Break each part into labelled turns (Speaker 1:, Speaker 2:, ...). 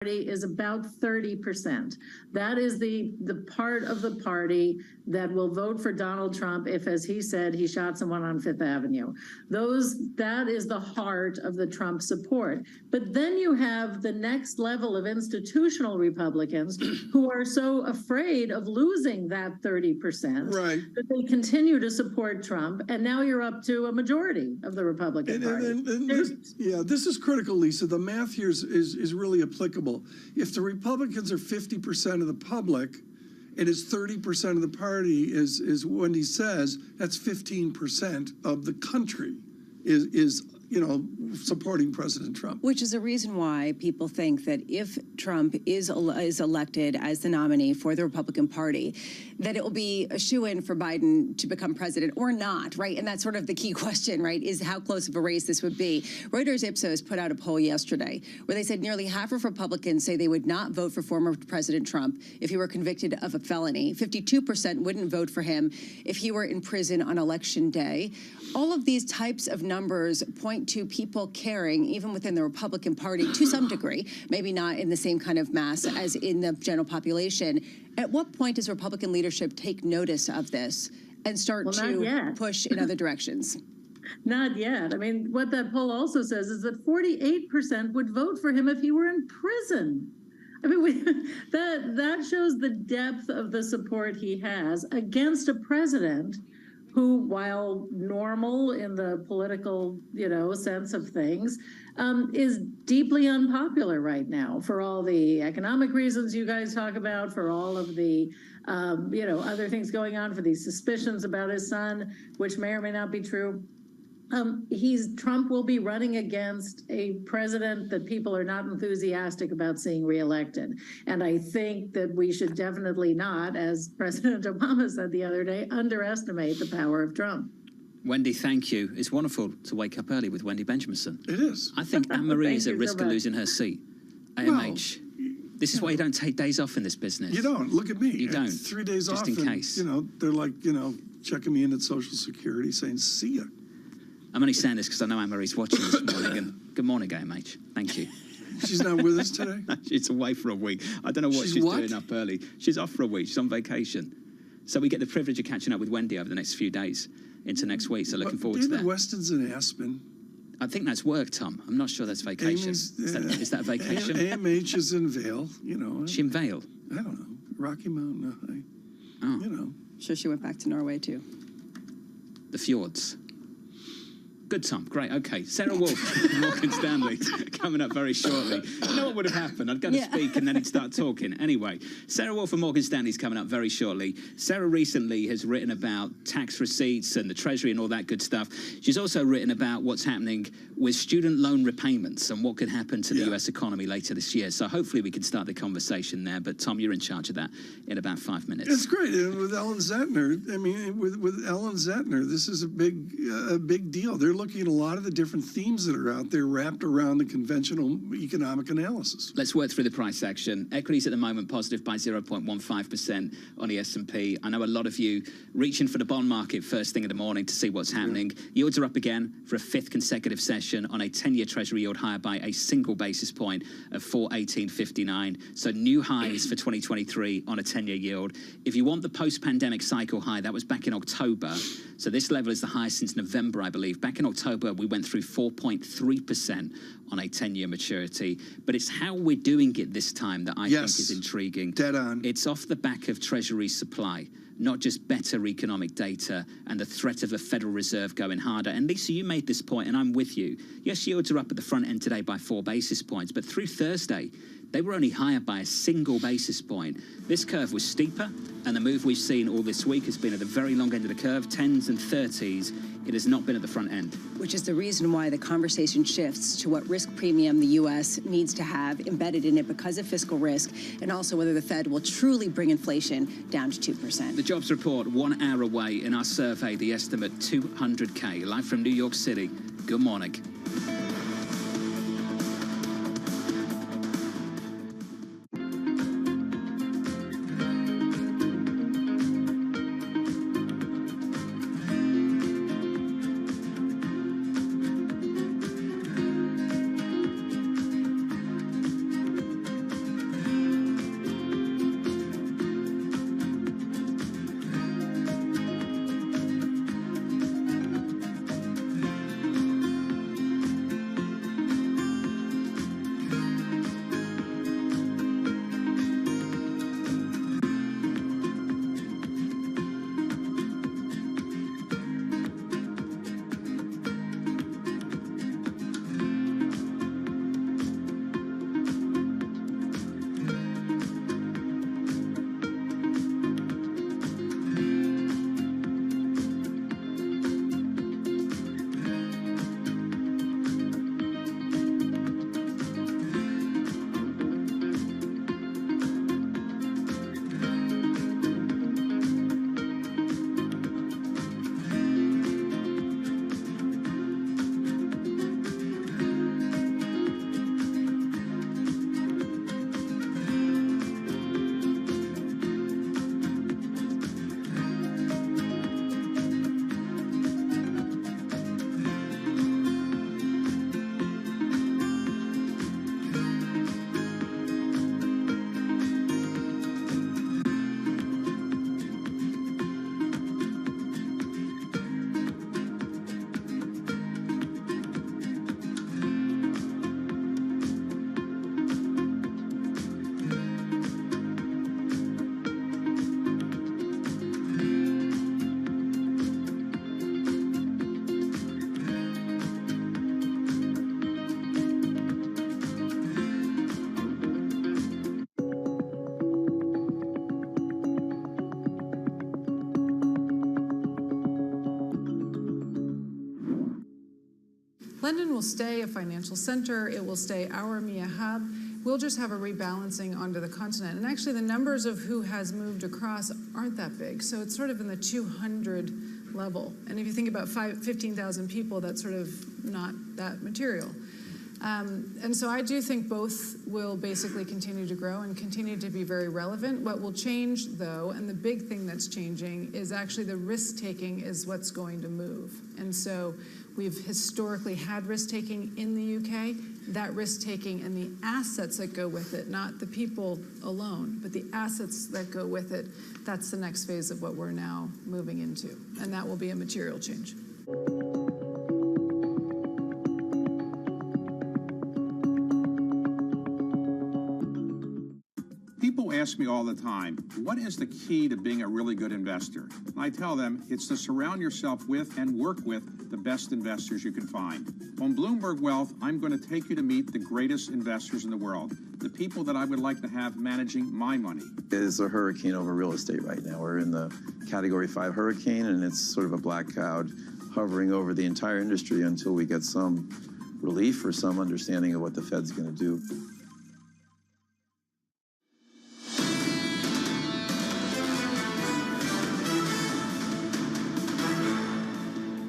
Speaker 1: is about 30%. That is the part of the party that will vote for Donald Trump if, as he said, he shot someone on Fifth Avenue. That is the heart of the Trump support. But then you have the next level of institutional Republicans who are so afraid of losing that 30%,
Speaker 2: right,
Speaker 1: that they continue to support Trump. And now you're up to a majority of the Republican Party.
Speaker 2: This is critical, Lisa. The math here is really applicable. If the Republicans are 50% of the public and it's 30% of the party, as Wendy says, that's 15% of the country is supporting President Trump.
Speaker 3: Which is a reason why people think that if Trump is elected as the nominee for the Republican Party, that it will be a shoo-in for Biden to become president or not, right? And that's sort of the key question, right, is how close of a race this would be. Reuters Ipsos put out a poll yesterday where they said nearly half of Republicans say they would not vote for former President Trump if he were convicted of a felony. 52% wouldn't vote for him if he were in prison on Election Day. All of these types of numbers point to people caring, even within the Republican Party, to some degree, maybe not in the same kind of mass as in the general population. At what point does Republican leadership take notice of this and start to push in other directions?
Speaker 1: Not yet. I mean, what that poll also says is that 48% would vote for him if he were in prison. I mean, that shows the depth of the support he has against a president who, while normal in the political, sense of things, is deeply unpopular right now for all the economic reasons you guys talk about, for all of the, other things going on, for these suspicions about his son, which may or may not be true. Trump will be running against a president that people are not enthusiastic about seeing reelected. And I think that we should definitely not, as President Obama said the other day, underestimate the power of Trump.
Speaker 4: Wendy, thank you. It's wonderful to wake up early with Wendy Benjaminson.
Speaker 2: It is.
Speaker 4: I think Anne-Marie is at risk of losing her seat. AMH. This is why you don't take days off in this business.
Speaker 2: You don't. Look at me.
Speaker 4: You don't.
Speaker 2: 3 days
Speaker 4: just
Speaker 2: off.
Speaker 4: Just in case.
Speaker 2: They're like, checking me in at Social Security saying, see ya.
Speaker 4: I'm only saying this because I know Anne-Marie's watching this morning. And good morning, AMH. Thank you.
Speaker 2: She's not with us today?
Speaker 4: She's away for a week. I don't know what she's doing up early. She's off for a week. She's on vacation. So we get the privilege of catching up with Wendy over the next few days into next week. So looking forward to that.
Speaker 2: David Weston's in Aspen.
Speaker 4: I think that's work, Tom. I'm not sure that's vacation. Is that a vacation?
Speaker 2: AMH is in Vail,
Speaker 4: Is she in Vail?
Speaker 2: I don't know. Rocky Mountain,
Speaker 4: Oh.
Speaker 3: Sure, she went back to Norway, too.
Speaker 4: The fjords. Good, Tom. Great. Okay. Sarah Wolf from Morgan Stanley coming up very shortly. You know what would have happened? I'd go to speak and then he'd start talking. Anyway, Sarah Wolf from Morgan Stanley is coming up very shortly. Sarah recently has written about tax receipts and the Treasury and all that good stuff. She's also written about what's happening with student loan repayments and what could happen to the US economy later this year. So hopefully we can start the conversation there. But, Tom, you're in charge of that in about 5 minutes.
Speaker 2: It's great. And with Ellen Zentner, with Ellen Zentner, this is a big deal. They're looking at a lot of the different themes that are out there wrapped around the conventional economic analysis.
Speaker 4: Let's work through the price action. Equities at the moment positive by 0.15% on the S&P. I know a lot of you reaching for the bond market first thing in the morning to see what's happening. Yields are up again for a fifth consecutive session on a 10-year Treasury yield higher by a single basis point of 4.1859. So new highs for 2023 on a 10-year yield. If you want the post-pandemic cycle high, that was back in October. So this level is the highest since November, I believe. Back in October, we went through 4.3% on a 10-year maturity. But it's how we're doing it this time that I think is intriguing.
Speaker 2: Dead on.
Speaker 4: It's off the back of Treasury supply, not just better economic data and the threat of a Federal Reserve going harder. And Lisa, you made this point, and I'm with you. Yes, yields are up at the front end today by 4 basis points, but through Thursday, they were only higher by a single basis point. This curve was steeper, and the move we've seen all this week has been at the very long end of the curve, 10s and 30s. It has not been at the front end.
Speaker 3: Which is the reason why the conversation shifts to what risk premium the U.S. needs to have embedded in it because of fiscal risk, and also whether the Fed will truly bring inflation down to 2%.
Speaker 4: The jobs report 1 hour away. In our survey, the estimate 200K. Live from New York City. Good morning.
Speaker 5: London will stay a financial center. It will stay our EMEA hub. We'll just have a rebalancing onto the continent. And actually, the numbers of who has moved across aren't that big. So it's sort of in the 200 level. And if you think about 15,000 people, that's sort of not that material. And so I do think both will basically continue to grow and continue to be very relevant. What will change, though, and the big thing that's changing, is actually the risk-taking is what's going to move. And so we've historically had risk-taking in the UK. That risk-taking and the assets that go with it, not the people alone, but the assets that go with it, that's the next phase of what we're now moving into. And that will be a material change.
Speaker 6: People ask me all the time, what is the key to being a really good investor? And I tell them it's to surround yourself with and work with the best investors you can find. On Bloomberg Wealth, I'm going to take you to meet the greatest investors in the world, the people that I would like to have managing my money.
Speaker 7: It's a hurricane over real estate right now. We're in the Category 5 hurricane, and it's sort of a black cloud hovering over the entire industry until we get some relief or some understanding of what the Fed's going to do.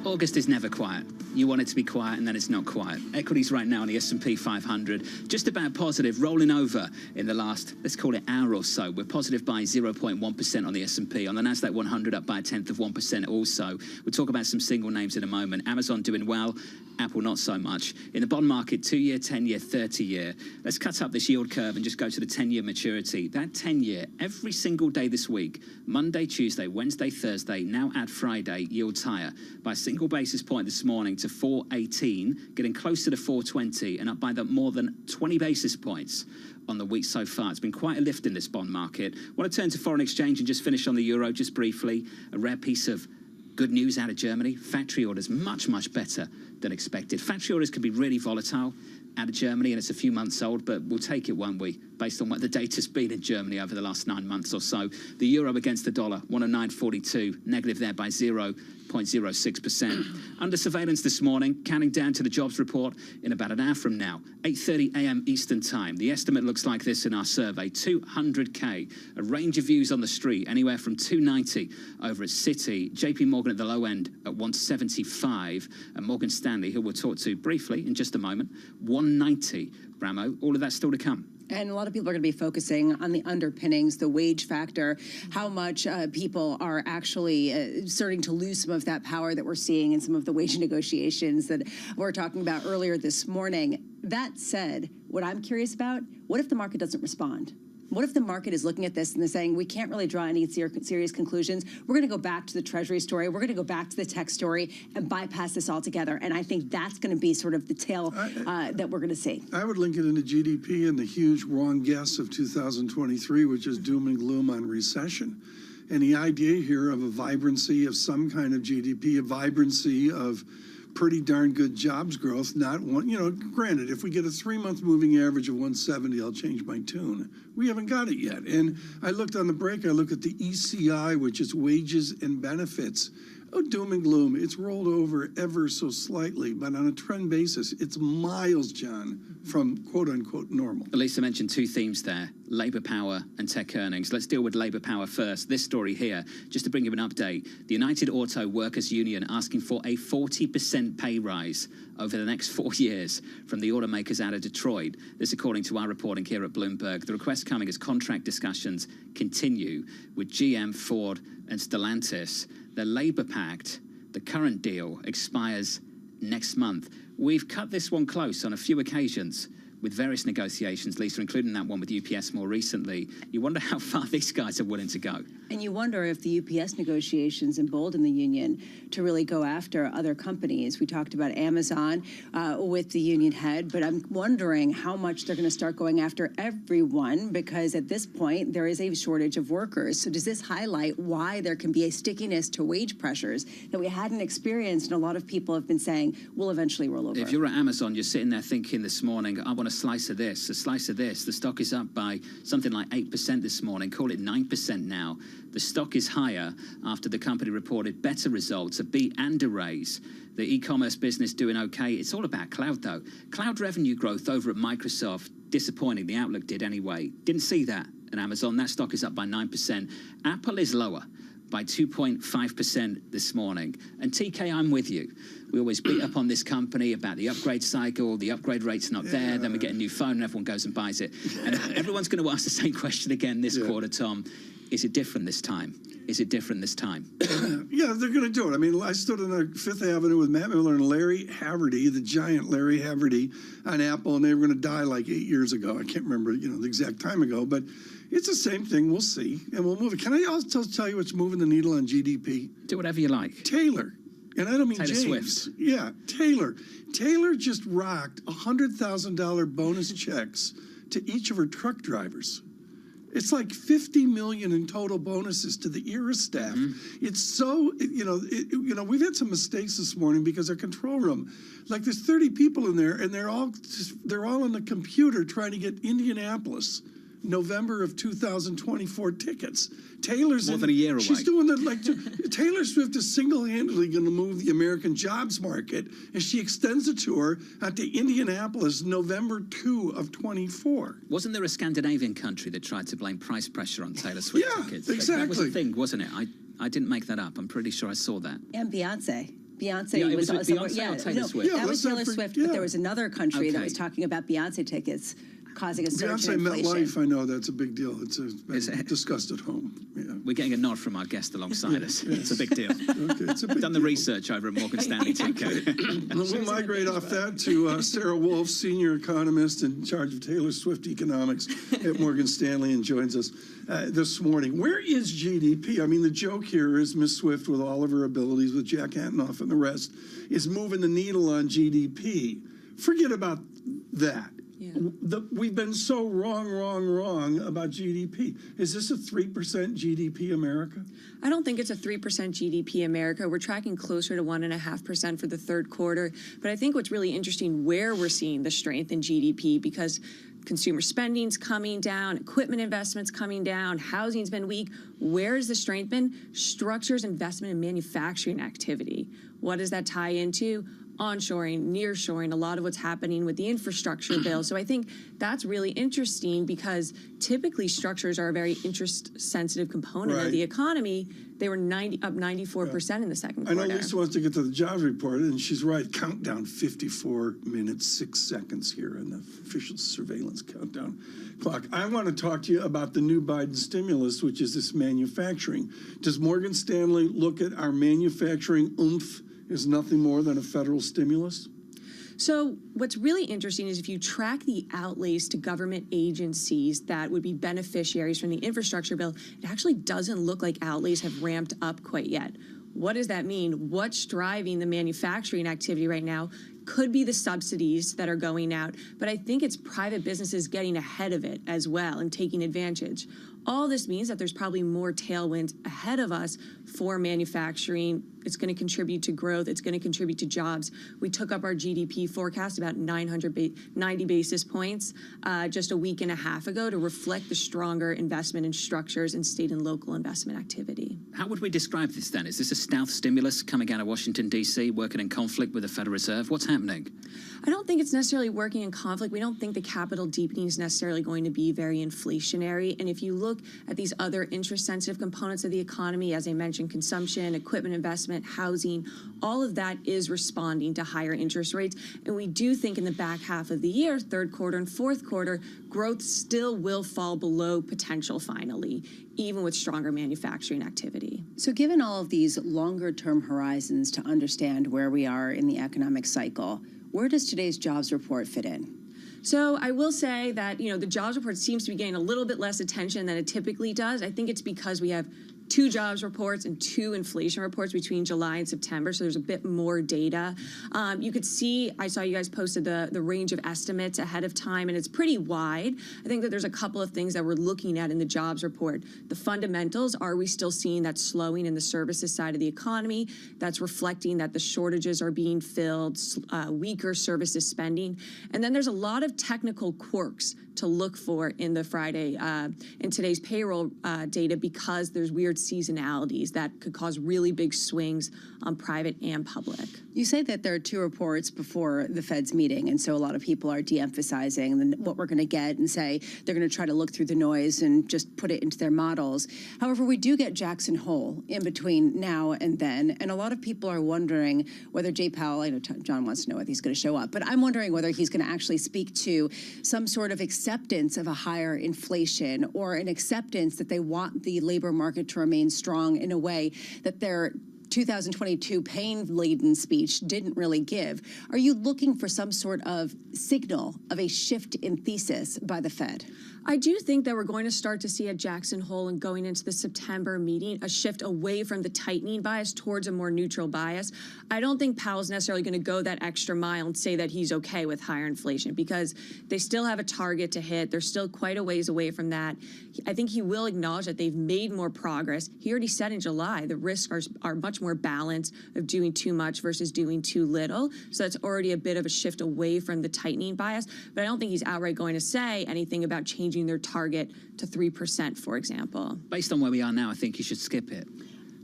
Speaker 4: August is never quiet. You want it to be quiet, and then it's not quiet. Equities right now on the S&P 500, just about positive, rolling over in the last, let's call it hour or so. We're positive by 0.1% on the S&P. On the Nasdaq 100, up by 0.1% also. We'll talk about some single names in a moment. Amazon doing well, Apple not so much. In the bond market, 2-year, 10-year, 30-year. Let's cut up this yield curve and just go to the 10-year maturity. That 10-year, every single day this week, Monday, Tuesday, Wednesday, Thursday, now add Friday, yields higher by a single basis point this morning to 418, getting close to the 420 and up by more than 20 basis points on the week so far. It's been quite a lift in this bond market. I want to turn to foreign exchange and just finish on the euro just briefly. A rare piece of good news out of Germany. Factory orders much, much better than expected. Factory orders can be really volatile out of Germany, and it's a few months old, but we'll take it, won't we, based on what the data's been in Germany over the last 9 months or so. The euro against the dollar, 109.42, negative there by 0.06%. Under surveillance this morning, counting down to the jobs report in about an hour from now, 8:30 a.m. Eastern time. The estimate looks like this in our survey, 200K. A range of views on the street, anywhere from 290 over at Citi, JP Morgan at the low end at 175, and Morgan Stanley, who we'll talk to briefly in just a moment, 190. Bramo, all of that still to come.
Speaker 3: And a lot of people are going to be focusing on the underpinnings, the wage factor, how much people are actually starting to lose some of that power that we're seeing in some of the wage negotiations that we're talking about earlier this morning. That said, what I'm curious about, what if the market doesn't respond? What if the market is looking at this and they're saying, we can't really draw any serious conclusions. We're going to go back to the Treasury story. We're going to go back to the tech story and bypass this altogether. And I think that's going to be sort of the tail that we're going to see.
Speaker 2: I would link it into GDP and the huge wrong guess of 2023, which is doom and gloom on recession. And the idea here of a vibrancy of some kind of GDP, a vibrancy of pretty darn good jobs growth, not one, granted, if we get a 3-month moving average of 170, I'll change my tune. We haven't got it yet. And I looked on the break, I look at the ECI, which is wages and benefits. Oh, doom and gloom. It's rolled over ever so slightly, but on a trend basis, it's miles, John, from quote-unquote normal.
Speaker 4: Elisa mentioned two themes there, labour power and tech earnings. Let's deal with labour power first. This story here, just to bring you an update, the United Auto Workers Union asking for a 40% pay rise over the next 4 years from the automakers out of Detroit. This according to our reporting here at Bloomberg. The request coming as contract discussions continue with GM, Ford and Stellantis. The Labour Pact, the current deal, expires next month. We've cut this one close on a few occasions with various negotiations, Lisa, including that one with UPS more recently. You wonder how far these guys are willing to go.
Speaker 3: And you wonder if the UPS negotiations embolden the union to really go after other companies. We talked about Amazon with the union head, but I'm wondering how much they're going to start going after everyone, because at this point there is a shortage of workers. So does this highlight why there can be a stickiness to wage pressures that we hadn't experienced, and a lot of people have been saying will eventually roll over?
Speaker 4: If you're at Amazon, you're sitting there thinking this morning, I want to a slice of this, the stock is up by something like 8% this morning, call it 9% now. The stock is higher after the company reported better results, a beat and a raise. The e-commerce business doing okay. It's all about cloud, though. Cloud revenue growth over at Microsoft, disappointing. The outlook did anyway. Didn't see that at Amazon. That stock is up by 9%. Apple is lower by 2.5% this morning. And TK, I'm with you. We always beat up on this company about the upgrade cycle, the upgrade rate's not there, then we get a new phone and everyone goes and buys it. And everyone's going to ask the same question again this quarter, Tom. Is it different this time? Is it different this time?
Speaker 2: Yeah, they're going to do it. I mean, I stood on Fifth Avenue with Matt Miller and Larry Haverty, the giant Larry Haverty, on Apple, and they were going to die like 8 years ago. I can't remember, the exact time ago, but it's the same thing. We'll see, and we'll move it. Can I also tell you what's moving the needle on GDP?
Speaker 4: Do whatever you like.
Speaker 2: Taylor. And I don't mean
Speaker 4: Taylor
Speaker 2: James.
Speaker 4: Swift.
Speaker 2: Yeah, Taylor. Taylor just rocked $100,000 bonus checks to each of her truck drivers. It's like $50 million in total bonuses to the ERA staff. It's so, we've had some mistakes this morning because our control room, like there's 30 people in there and they're all on the computer trying to get Indianapolis November of 2024 tickets. Taylor's
Speaker 4: more than a year away.
Speaker 2: She's doing Taylor Swift is single-handedly going to move the American jobs market, and she extends the tour out to Indianapolis November 2 of 24.
Speaker 4: Wasn't there a Scandinavian country that tried to blame price pressure on Taylor Swift tickets?
Speaker 2: Exactly.
Speaker 4: That was a thing, wasn't it? I didn't make that up. I'm pretty sure I saw that.
Speaker 3: And Beyonce. Beyonce
Speaker 4: Yeah, it
Speaker 3: was
Speaker 4: was
Speaker 3: also,
Speaker 4: Beyonce or Taylor Swift?
Speaker 2: Yeah,
Speaker 3: that was
Speaker 2: let's not
Speaker 3: Taylor Swift,
Speaker 2: yeah.
Speaker 3: but there was another country that
Speaker 4: Okay.
Speaker 3: was talking about Beyonce tickets causing a surge
Speaker 2: Beyonce
Speaker 3: in inflation.
Speaker 2: MetLife, I know that's a big deal. It's discussed at home. Yeah.
Speaker 4: We're getting a nod from our guest alongside us. It's a big deal.
Speaker 2: Okay, it's a big
Speaker 4: Done the
Speaker 2: deal.
Speaker 4: research over at Morgan Stanley, TK.
Speaker 2: We'll migrate off that to Sarah Wolf, senior economist in charge of Taylor Swift economics at Morgan Stanley, and joins us this morning. Where is GDP? I mean, the joke here is Miss Swift, with all of her abilities, with Jack Antonoff and the rest, is moving the needle on GDP. Forget about that.
Speaker 5: Yeah.
Speaker 2: We've been so wrong about GDP. Is this a 3% GDP America?
Speaker 8: I don't think it's a 3% GDP America. We're tracking closer to 1.5% for the third quarter. But I think what's really interesting where we're seeing the strength in GDP, because consumer spending's coming down, equipment investment's coming down, housing's been weak. Where has the strength been? Structures, investment, and manufacturing activity. What does that tie into? Onshoring, nearshoring, a lot of what's happening with the infrastructure bill. So I think that's really interesting because typically structures are a very interest-sensitive component of the economy. They were up 94% in the second quarter.
Speaker 2: I know Lisa wants to get to the jobs report, and she's right. Countdown, 54 minutes, 6 seconds here in the official surveillance countdown clock. I want to talk to you about the new Biden stimulus, which is this manufacturing. Does Morgan Stanley look at our manufacturing oomph as nothing more than a federal stimulus?
Speaker 8: So what's really interesting is if you track the outlays to government agencies that would be beneficiaries from the infrastructure bill, it actually doesn't look like outlays have ramped up quite yet. What does that mean? What's driving the manufacturing activity right now? Could be the subsidies that are going out, but I think it's private businesses getting ahead of it as well and taking advantage. All this means that there's probably more tailwinds ahead of us for manufacturing. It's going to contribute to growth. It's going to contribute to jobs. We took up our GDP forecast about 90 basis points just a week and a half ago to reflect the stronger investment in structures and state and local investment activity.
Speaker 4: How would we describe this then? Is this a stealth stimulus coming out of Washington, D.C., working in conflict with the Federal Reserve? What's happening?
Speaker 8: I don't think it's necessarily working in conflict. We don't think the capital deepening is necessarily going to be very inflationary. And if you look at these other interest-sensitive components of the economy, as I mentioned, consumption, equipment investment, housing, all of that is responding to higher interest rates. And we do think in the back half of the year, third quarter and fourth quarter, growth still will fall below potential finally, even with stronger manufacturing activity.
Speaker 3: So given all of these longer-term horizons to understand where we are in the economic cycle, where does today's jobs report fit in?
Speaker 8: So I will say that, the jobs report seems to be getting a little bit less attention than it typically does. I think it's because we have 2 jobs reports and 2 inflation reports between July and September, so there's a bit more data. You could see, I saw you guys posted the range of estimates ahead of time, and it's pretty wide. I think that there's a couple of things that we're looking at in the jobs report. The fundamentals, are we still seeing that slowing in the services side of the economy? That's reflecting that the shortages are being filled, weaker services spending. And then there's a lot of technical quirks to look for in the Friday, in today's payroll data, because there's weird seasonalities that could cause really big swings on private and public.
Speaker 3: You say that there are 2 reports before the Fed's meeting, and so a lot of people are de-emphasizing what we're going to get and say they're going to try to look through the noise and just put it into their models. However, we do get Jackson Hole in between now and then, and a lot of people are wondering whether Jay Powell, I know John wants to know whether he's going to show up, but I'm wondering whether he's going to actually speak to some sort of acceptance of a higher inflation, or an acceptance that they want the labor market to remain strong in a way that their 2022 pain-laden speech didn't really give. Are you looking for some sort of signal of a shift in thesis by the Fed?
Speaker 8: I do think that we're going to start to see at Jackson Hole and going into the September meeting a shift away from the tightening bias towards a more neutral bias. I don't think Powell's necessarily going to go that extra mile and say that he's okay with higher inflation, because they still have a target to hit. They're still quite a ways away from that. I think he will acknowledge that they've made more progress. He already said in July the risks are much more balanced of doing too much versus doing too little. So that's already a bit of a shift away from the tightening bias. But I don't think he's outright going to say anything about changing their target to 3%, for example.
Speaker 4: Based on where we are now, I think he should skip it.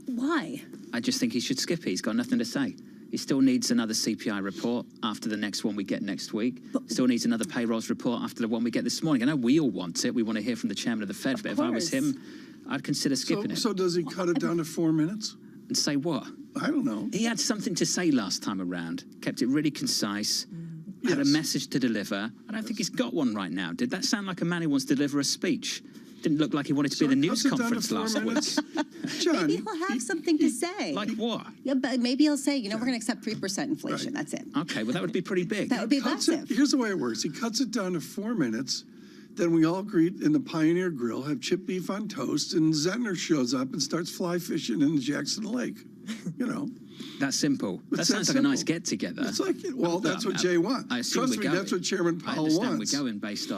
Speaker 3: Why?
Speaker 4: I just think he should skip it. He's got nothing to say. He still needs another CPI report after the next one we get next week. Still needs another payrolls report after the one we get this morning. I know we all want it. We want to hear from the chairman of the Fed. But if I was him, I'd consider skipping it.
Speaker 2: So does he cut it down to 4 minutes?
Speaker 4: And say what?
Speaker 2: I don't know.
Speaker 4: He had something to say last time around. Kept it really concise. Had a message to deliver. I don't think he's got one right now. Did that sound like a man who wants to deliver a speech? Didn't look like he wanted to be in the news conference last week.
Speaker 2: John,
Speaker 3: maybe he'll have something to say.
Speaker 4: Like what?
Speaker 3: Yeah, but maybe he'll say, we're going to accept 3% inflation. Right. That's it.
Speaker 4: Okay, well, that would be pretty big.
Speaker 3: That would be massive.
Speaker 2: Here's the way it works. He cuts it down to 4 minutes. Then we all greet in the Pioneer Grill, have chip beef on toast, and Zentner shows up and starts fly fishing in Jackson Lake.
Speaker 4: That's simple. That sounds like a nice get-together.
Speaker 2: It's like, well, that's what Jay wants. Trust me, that's what Chairman Powell wants.
Speaker 4: I understand we're going based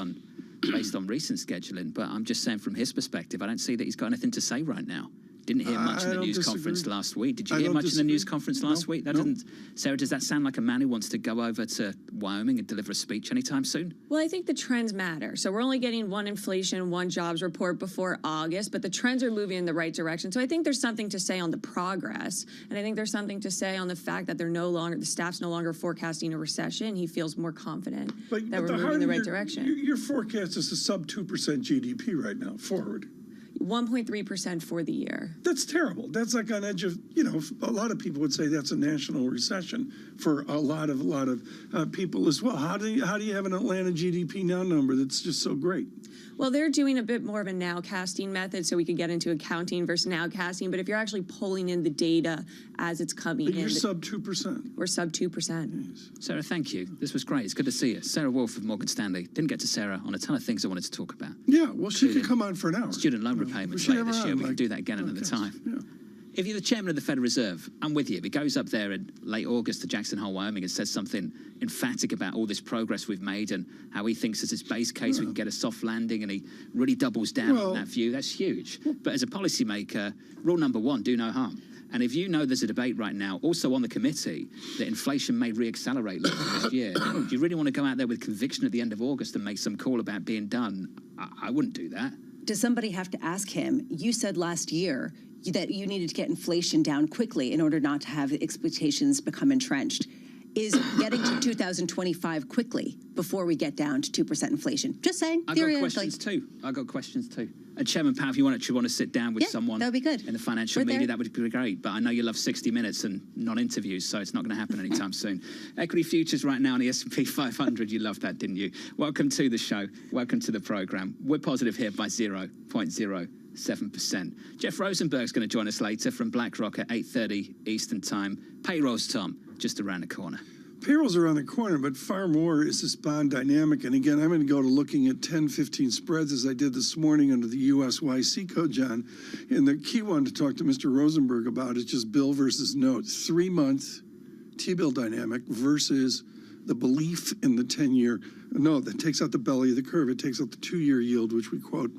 Speaker 4: on recent scheduling, but I'm just saying from his perspective, I don't see that he's got anything to say right now. Didn't hear much in the news conference last week. Did you hear much in the news conference last week? That doesn't. Sarah, does that sound like a man who wants to go over to Wyoming and deliver a speech anytime soon?
Speaker 8: Well, I think the trends matter. So we're only getting 1 inflation, 1 jobs report before August, but the trends are moving in the right direction. So I think there's something to say on the progress, and I think there's something to say on the fact that the staff's no longer forecasting a recession. He feels more confident that we're moving in the right direction.
Speaker 2: Your forecast is a sub 2% GDP right now, forward.
Speaker 8: 1.3% for the year.
Speaker 2: That's terrible. That's like on edge of, a lot of people would say that's a national recession for a lot of people as well. How do you have an Atlanta GDP now number that's just so great?
Speaker 8: Well, they're doing a bit more of a nowcasting method, so we could get into accounting versus nowcasting. But if you're actually pulling in the data as it's coming in,
Speaker 2: you're sub 2%.
Speaker 8: We're sub 2%.
Speaker 2: Yes.
Speaker 4: Sarah, thank you. This was great. It's good to see you. Sarah Wolf of Morgan Stanley. Didn't get to Sarah on a ton of things I wanted to talk about.
Speaker 2: Yeah, well, she could come on for an hour.
Speaker 4: Student loan repayments later this year. We can do that again another time.
Speaker 2: Yeah.
Speaker 4: If you're the chairman of the Federal Reserve, I'm with you. If he goes up there in late August to Jackson Hole, Wyoming, and says something emphatic about all this progress we've made and how he thinks as his base case we can get a soft landing, and he really doubles down on that view, that's huge. But as a policymaker, rule number 1, do no harm. And if you know there's a debate right now, also on the committee, that inflation may reaccelerate later this year, do you really want to go out there with conviction at the end of August and make some call about being done? I wouldn't do that.
Speaker 3: Does somebody have to ask him? You said last year that you needed to get inflation down quickly in order not to have expectations become entrenched. Is getting to 2025 quickly before we get down to 2% inflation? Just saying, theoretically.
Speaker 4: I got questions too. And Chairman Powell, if you want to sit down with someone
Speaker 3: that would be good.
Speaker 4: In the financial media, that would be great. But I know you love 60 Minutes and non-interviews, so it's not going to happen anytime soon. Equity futures right now on the S&P 500. You loved that, didn't you? Welcome to the show. Welcome to the program. We're positive here by 0.07%. Jeff Rosenberg's going to join us later from BlackRock at 8:30 Eastern Time. Payrolls, Tom, just around the corner.
Speaker 2: payrolls are on the corner, but far more is this bond dynamic. And again, I'm going to go to looking at 10, 15 spreads as I did this morning under the USYC code, John. And the key one to talk to Mr. Rosenberg about is just bill versus note. 3-month T-bill dynamic versus the belief in the 10-year. No, that takes out the belly of the curve. It takes out the 2-year yield, which we quote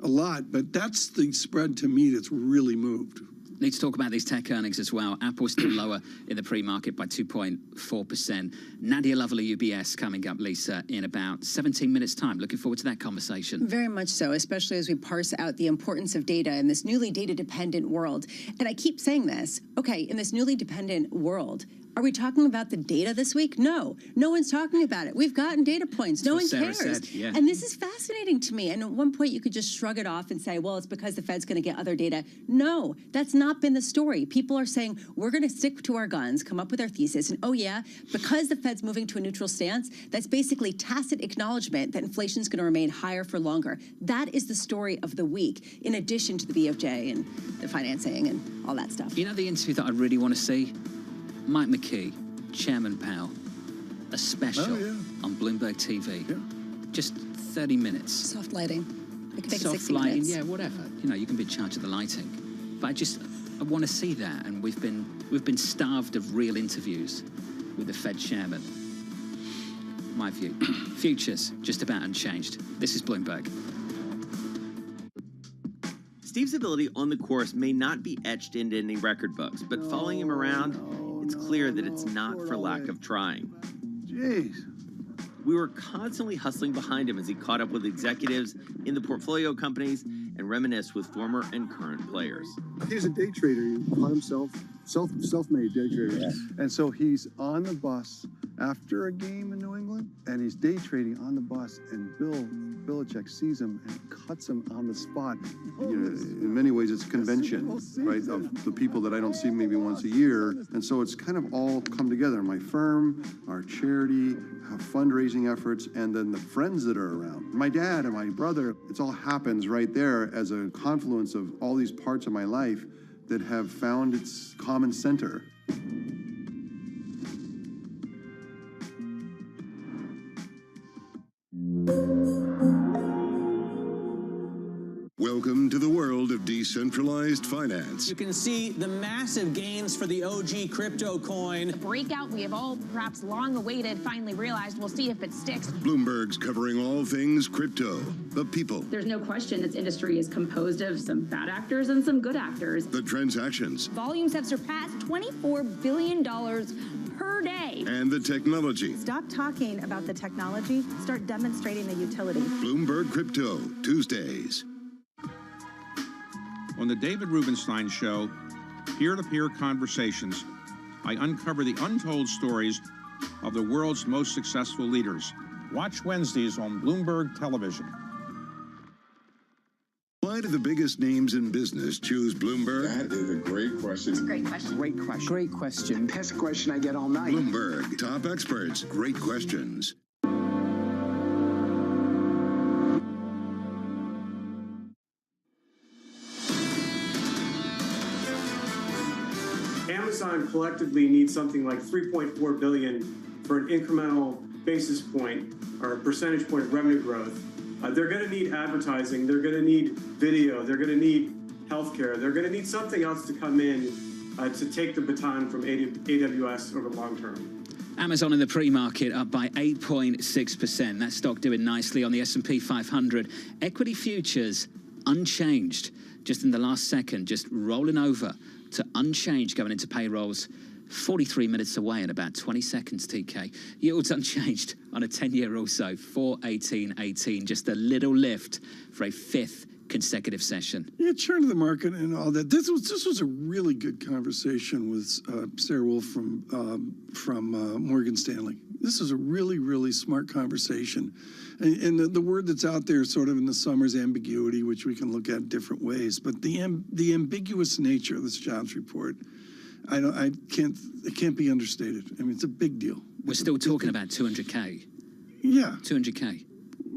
Speaker 2: a lot. But that's the spread to me that's really moved.
Speaker 4: Need to talk about these tech earnings as well. Apple's still lower in the pre-market by 2.4%. Nadia Lovely, UBS, coming up, Lisa, in about 17 minutes' time. Looking forward to that conversation.
Speaker 3: Very much so, especially as we parse out the importance of data in this newly data-dependent world. And I keep saying this, okay, in this newly dependent world, are we talking about the data this week? No. No one's talking about it. We've gotten data points. No one cares.
Speaker 4: Said, yeah.
Speaker 3: And this is fascinating to me. And at one point, you could just shrug it off and say, well, it's because the Fed's going to get other data. No, that's not been the story. People are saying, we're going to stick to our guns, come up with our thesis. And oh, yeah, because the Fed's moving to a neutral stance, that's basically tacit acknowledgement that inflation is going to remain higher for longer. That is the story of the week, in addition to the BOJ and the financing and all that stuff.
Speaker 4: You know the interview that I really want to see? Mike McKee, Chairman Powell, a special on Bloomberg TV.
Speaker 2: Yeah.
Speaker 4: Just 30 minutes.
Speaker 3: Soft lighting. We could make it
Speaker 4: Soft
Speaker 3: 60
Speaker 4: lighting,
Speaker 3: minutes.
Speaker 4: yeah, whatever. You know, you can be in charge of the lighting. But I want to see that, and we've been starved of real interviews with the Fed chairman. My view. Futures just about unchanged. This is Bloomberg.
Speaker 9: Steve's ability on the course may not be etched into any record books, but following him around, it's clear that it's not for lack of trying.
Speaker 2: Jeez.
Speaker 9: We were constantly hustling behind him as he caught up with executives in the portfolio companies and reminisced with former and current players.
Speaker 10: He's a day trader. He called himself self-made day trader. Yeah. And so he's on the bus after a game in New England, and he's day trading on the bus, and Bill Belichick sees him and cuts him on the spot. You know, in many ways, it's a convention, right, of the people that I don't see maybe once a year. And so it's kind of all come together. My firm, our charity, our fundraising efforts, and then the friends that are around. My dad and my brother, it all happens right there as a confluence of all these parts of my life that have found its common center.
Speaker 11: Welcome to the world of decentralized finance.
Speaker 12: You can see the massive gains for the OG crypto coin.
Speaker 13: The breakout we have all perhaps long awaited finally realized. We'll see if it sticks.
Speaker 11: Bloomberg's covering all things crypto, the people.
Speaker 14: There's no question this industry is composed of some bad actors and some good actors.
Speaker 11: The transactions.
Speaker 13: Volumes have surpassed $24 billion per day.
Speaker 11: And the technology.
Speaker 15: Stop talking about the technology. Start demonstrating the utility.
Speaker 11: Bloomberg Crypto, Tuesdays.
Speaker 6: On the David Rubenstein Show, peer-to-peer conversations, I uncover the untold stories of the world's most successful leaders. Watch Wednesdays on Bloomberg Television.
Speaker 11: Why do the biggest names in business choose Bloomberg?
Speaker 16: That is a great question.
Speaker 13: It's a great question.
Speaker 12: Great question. Great question.
Speaker 16: That's a question I get all night.
Speaker 11: Bloomberg, top experts, great questions.
Speaker 17: Amazon collectively needs something like $3.4 billion for an incremental basis point or percentage point of revenue growth. They're going to need advertising. They're going to need video. They're going to need healthcare. They're going to need something else to come in to take the baton from AWS over the long term.
Speaker 4: Amazon in the pre-market up by 8.6%. That stock doing nicely on the S&P 500. Equity futures unchanged just in the last second, just rolling over to unchanged going into payrolls. 43 minutes away in about 20 seconds, TK. Yields unchanged on a 10-year also, 4.1818. Just a little lift for a fifth consecutive session.
Speaker 2: Yeah, churn of the market and all that. This was a really good conversation with Sarah Wolf from Morgan Stanley. This is a really, really smart conversation. And the word that's out there sort of in the summer is ambiguity, which we can look at different ways. But the ambiguous nature of this jobs report, it can't be understated. I mean, it's a big deal.
Speaker 4: We're still talking about 200K.
Speaker 2: Yeah.
Speaker 4: 200K.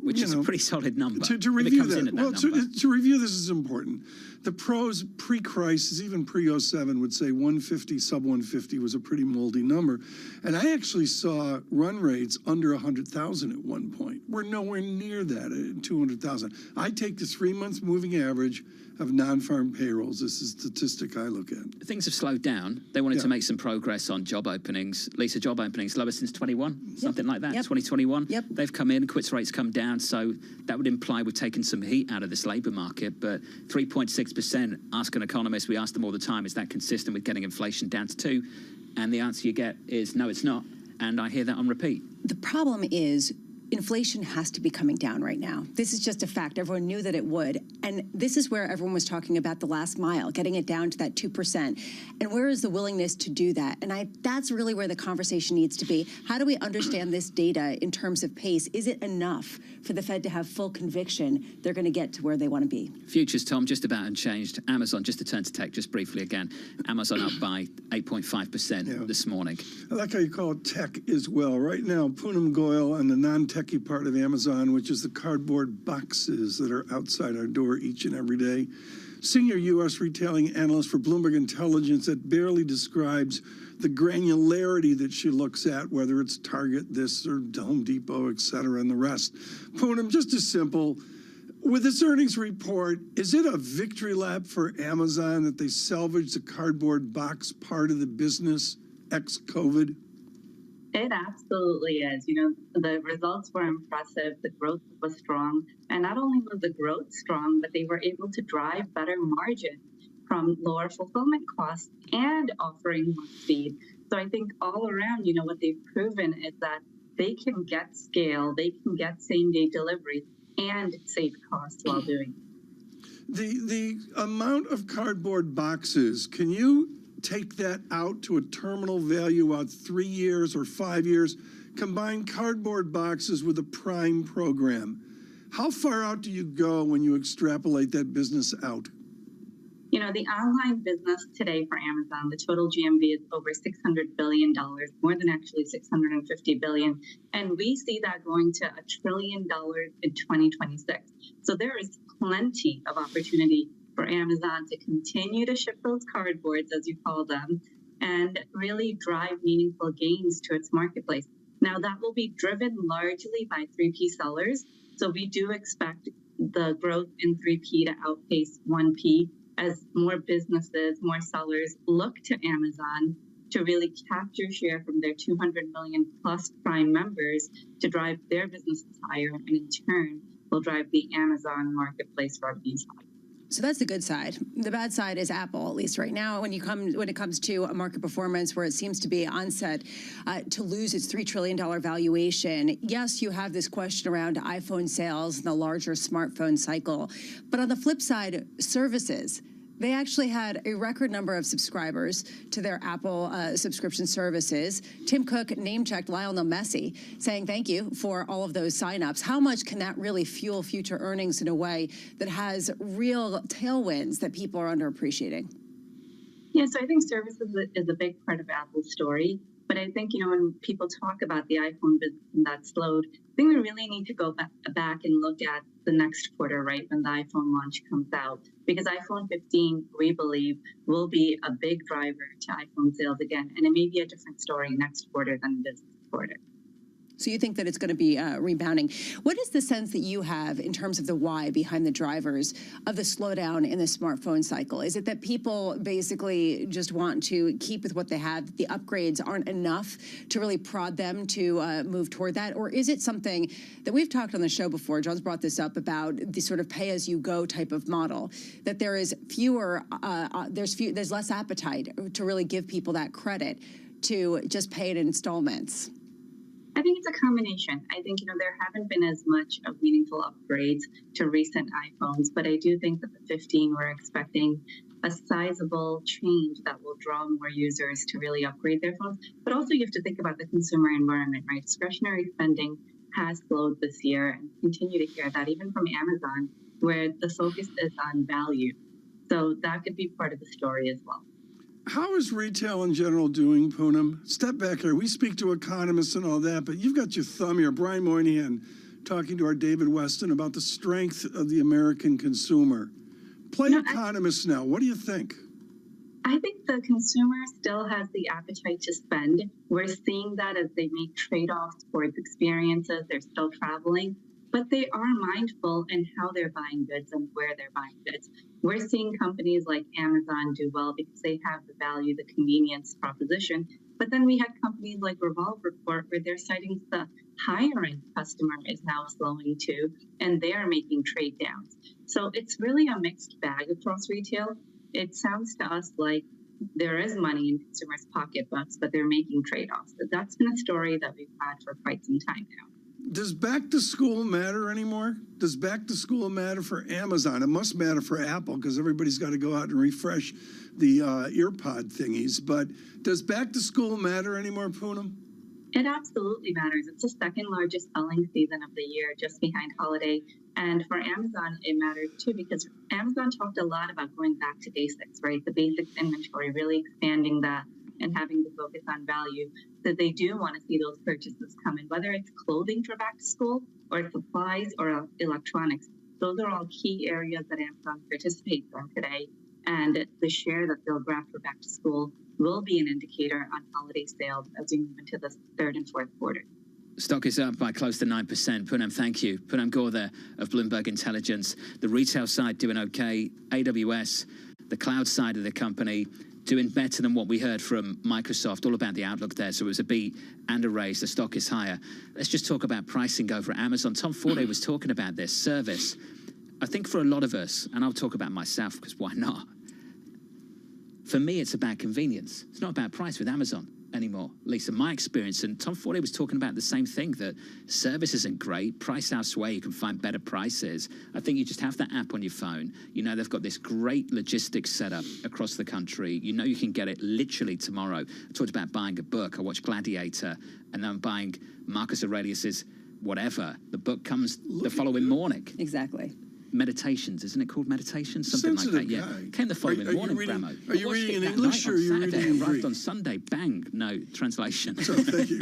Speaker 4: which is a pretty solid number.
Speaker 2: To review that, well, to review this is important. The pros pre-crisis, even pre-07, would say 150, sub 150 was a pretty moldy number. And I actually saw run rates under 100,000 at one point. We're nowhere near that at 200,000. I take the 3-month moving average of non-farm payrolls. This is a statistic I look at.
Speaker 4: Things have slowed down. They wanted to make some progress on job openings. Lisa, job openings lower since 21, something like that, 2021. They've come in, quits rates come down, so that would imply we've taken some heat out of this labour market. But 3.6%, ask an economist, we ask them all the time, is that consistent with getting inflation down to 2? And the answer you get is no, it's not. And I hear that on repeat.
Speaker 3: The problem is inflation has to be coming down right now. This is just a fact. Everyone knew that it would. And this is where everyone was talking about the last mile, getting it down to that 2%. And where is the willingness to do that? And that's really where the conversation needs to be. How do we understand this data in terms of pace? Is it enough for the Fed to have full conviction they're going to get to where they want to be?
Speaker 4: Futures, Tom, just about unchanged. Amazon, just to turn to tech just briefly again. Amazon up by 8.5% this morning.
Speaker 2: I like how you call it tech as well. Right now, Poonam Goyal and the non-techie part of Amazon, which is the cardboard boxes that are outside our door each and every day. Senior U.S. retailing analyst for Bloomberg Intelligence that barely describes the granularity that she looks at, whether it's Target, this, or Home Depot, et cetera, and the rest. Poonam, just as simple, with this earnings report, is it a victory lap for Amazon that they salvaged the cardboard box part of the business ex-COVID?
Speaker 18: It absolutely is. You know, the results were impressive. The growth was strong. And not only was the growth strong, but they were able to drive better margin from lower fulfillment costs and offering more speed. So I think all around, you know, what they've proven is that they can get scale, they can get same-day delivery, and save costs while doing it.
Speaker 2: The amount of cardboard boxes, can you take that out to a terminal value out 3 years or 5 years? Combine cardboard boxes with a prime program. How far out do you go when you extrapolate that business out?
Speaker 18: You know, the online business today for Amazon, the total GMV is over $600 billion, more than actually $650 billion. And we see that going to $1 trillion in 2026. So there is plenty of opportunity for Amazon to continue to ship those cardboards, as you call them, and really drive meaningful gains to its marketplace. Now, that will be driven largely by 3P sellers. So we do expect the growth in 3P to outpace 1P as more businesses, more sellers look to Amazon to really capture share from their 200 million plus Prime members to drive their businesses higher, and in turn will drive the Amazon marketplace revenues higher.
Speaker 3: So that's the good side. The bad side is Apple, at least right now, when it comes to a market performance where it seems to be on set to lose its $3 trillion valuation. Yes, you have this question around iPhone sales and the larger smartphone cycle. But on the flip side, services. They actually had a record number of subscribers to their Apple subscription services. Tim Cook name-checked Lionel Messi, saying thank you for all of those signups. How much can that really fuel future earnings in a way that has real tailwinds that people are underappreciating?
Speaker 18: Yeah, so I think services is a big part of Apple's story. But I think, you know, when people talk about the iPhone business and that slowed, I think we really need to go back and look at the next quarter, right, when the iPhone launch comes out. Because iPhone 15, we believe, will be a big driver to iPhone sales again. And it may be a different story next quarter than this quarter.
Speaker 3: So you think that it's going to be rebounding. What is the sense that you have in terms of the why behind the drivers of the slowdown in the smartphone cycle? Is it that people basically just want to keep with what they have, the upgrades aren't enough to really prod them to move toward that? Or is it something that we've talked on the show before, John's brought this up, about the sort of pay-as-you-go type of model, that there is there's less appetite to really give people that credit to just pay in installments?
Speaker 18: I think it's a combination. I think, you know, there haven't been as much of meaningful upgrades to recent iPhones, but I do think that the 15, we're expecting a sizable change that will draw more users to really upgrade their phones. But also you have to think about the consumer environment, right? Discretionary spending has slowed this year, and continue to hear that even from Amazon, where the focus is on value. So that could be part of the story as well.
Speaker 2: How is retail in general doing, Poonam? Step back here. We speak to economists and all that, but you've got your thumb here. Brian Moynihan talking to our David Weston about the strength of the American consumer. Play economist now. What do you think?
Speaker 18: I think the consumer still has the appetite to spend. We're seeing that as they make trade-offs towards experiences. They're still traveling, but they are mindful in how they're buying goods and where they're buying goods. We're seeing companies like Amazon do well because they have the value, the convenience proposition. But then we had companies like Revolve report where they're citing the higher end customer is now slowing too, and they're making trade downs. So it's really a mixed bag across retail. It sounds to us like there is money in consumers' pocketbooks, but they're making trade-offs. But that's been a story that we've had for quite some time now.
Speaker 2: Does back to school matter anymore? Does back to school matter for Amazon? It must matter for Apple because everybody's got to go out and refresh the earpod thingies. But does back to school matter anymore, Poonam?
Speaker 18: It absolutely matters. It's the second largest selling season of the year, just behind holiday. And for Amazon, it matters too, because Amazon talked a lot about going back to basics, right? The basics inventory, really expanding that and having to focus on value. So they do want to see those purchases come in, whether it's clothing for back to school or supplies or electronics. Those are all key areas that Amazon participates in today. And the share that they'll grab for back to school will be an indicator on holiday sales as we move into the third and fourth quarter.
Speaker 4: Stock is up by close to 9%. Poonam, thank you. Poonam Gore there of Bloomberg Intelligence. The retail side doing okay. AWS, the cloud side of the company, doing better than what we heard from Microsoft, all about the outlook there. So it was a beat and a raise. The stock is higher. Let's just talk about pricing over at Amazon. Tom Forday was talking about this service. I think for a lot of us, and I'll talk about myself because why not? For me, it's about convenience. It's not about price with Amazon anymore, Lisa, my experience. And Tom Forday was talking about the same thing, that service isn't great. Price elsewhere, you can find better prices. I think you just have that app on your phone. You know they've got this great logistics setup across the country. You know you can get it literally tomorrow. I talked about buying a book. I watched Gladiator, and then I'm buying Marcus Aurelius's whatever. The book comes the following morning.
Speaker 3: Exactly.
Speaker 4: Meditations, isn't it called Meditations? Something like that, yeah. Came the following morning, Bramo.
Speaker 2: Are you reading in English or are you reading in Greek?
Speaker 4: Arrived on Sunday, bang, no translation.
Speaker 2: So, thank you.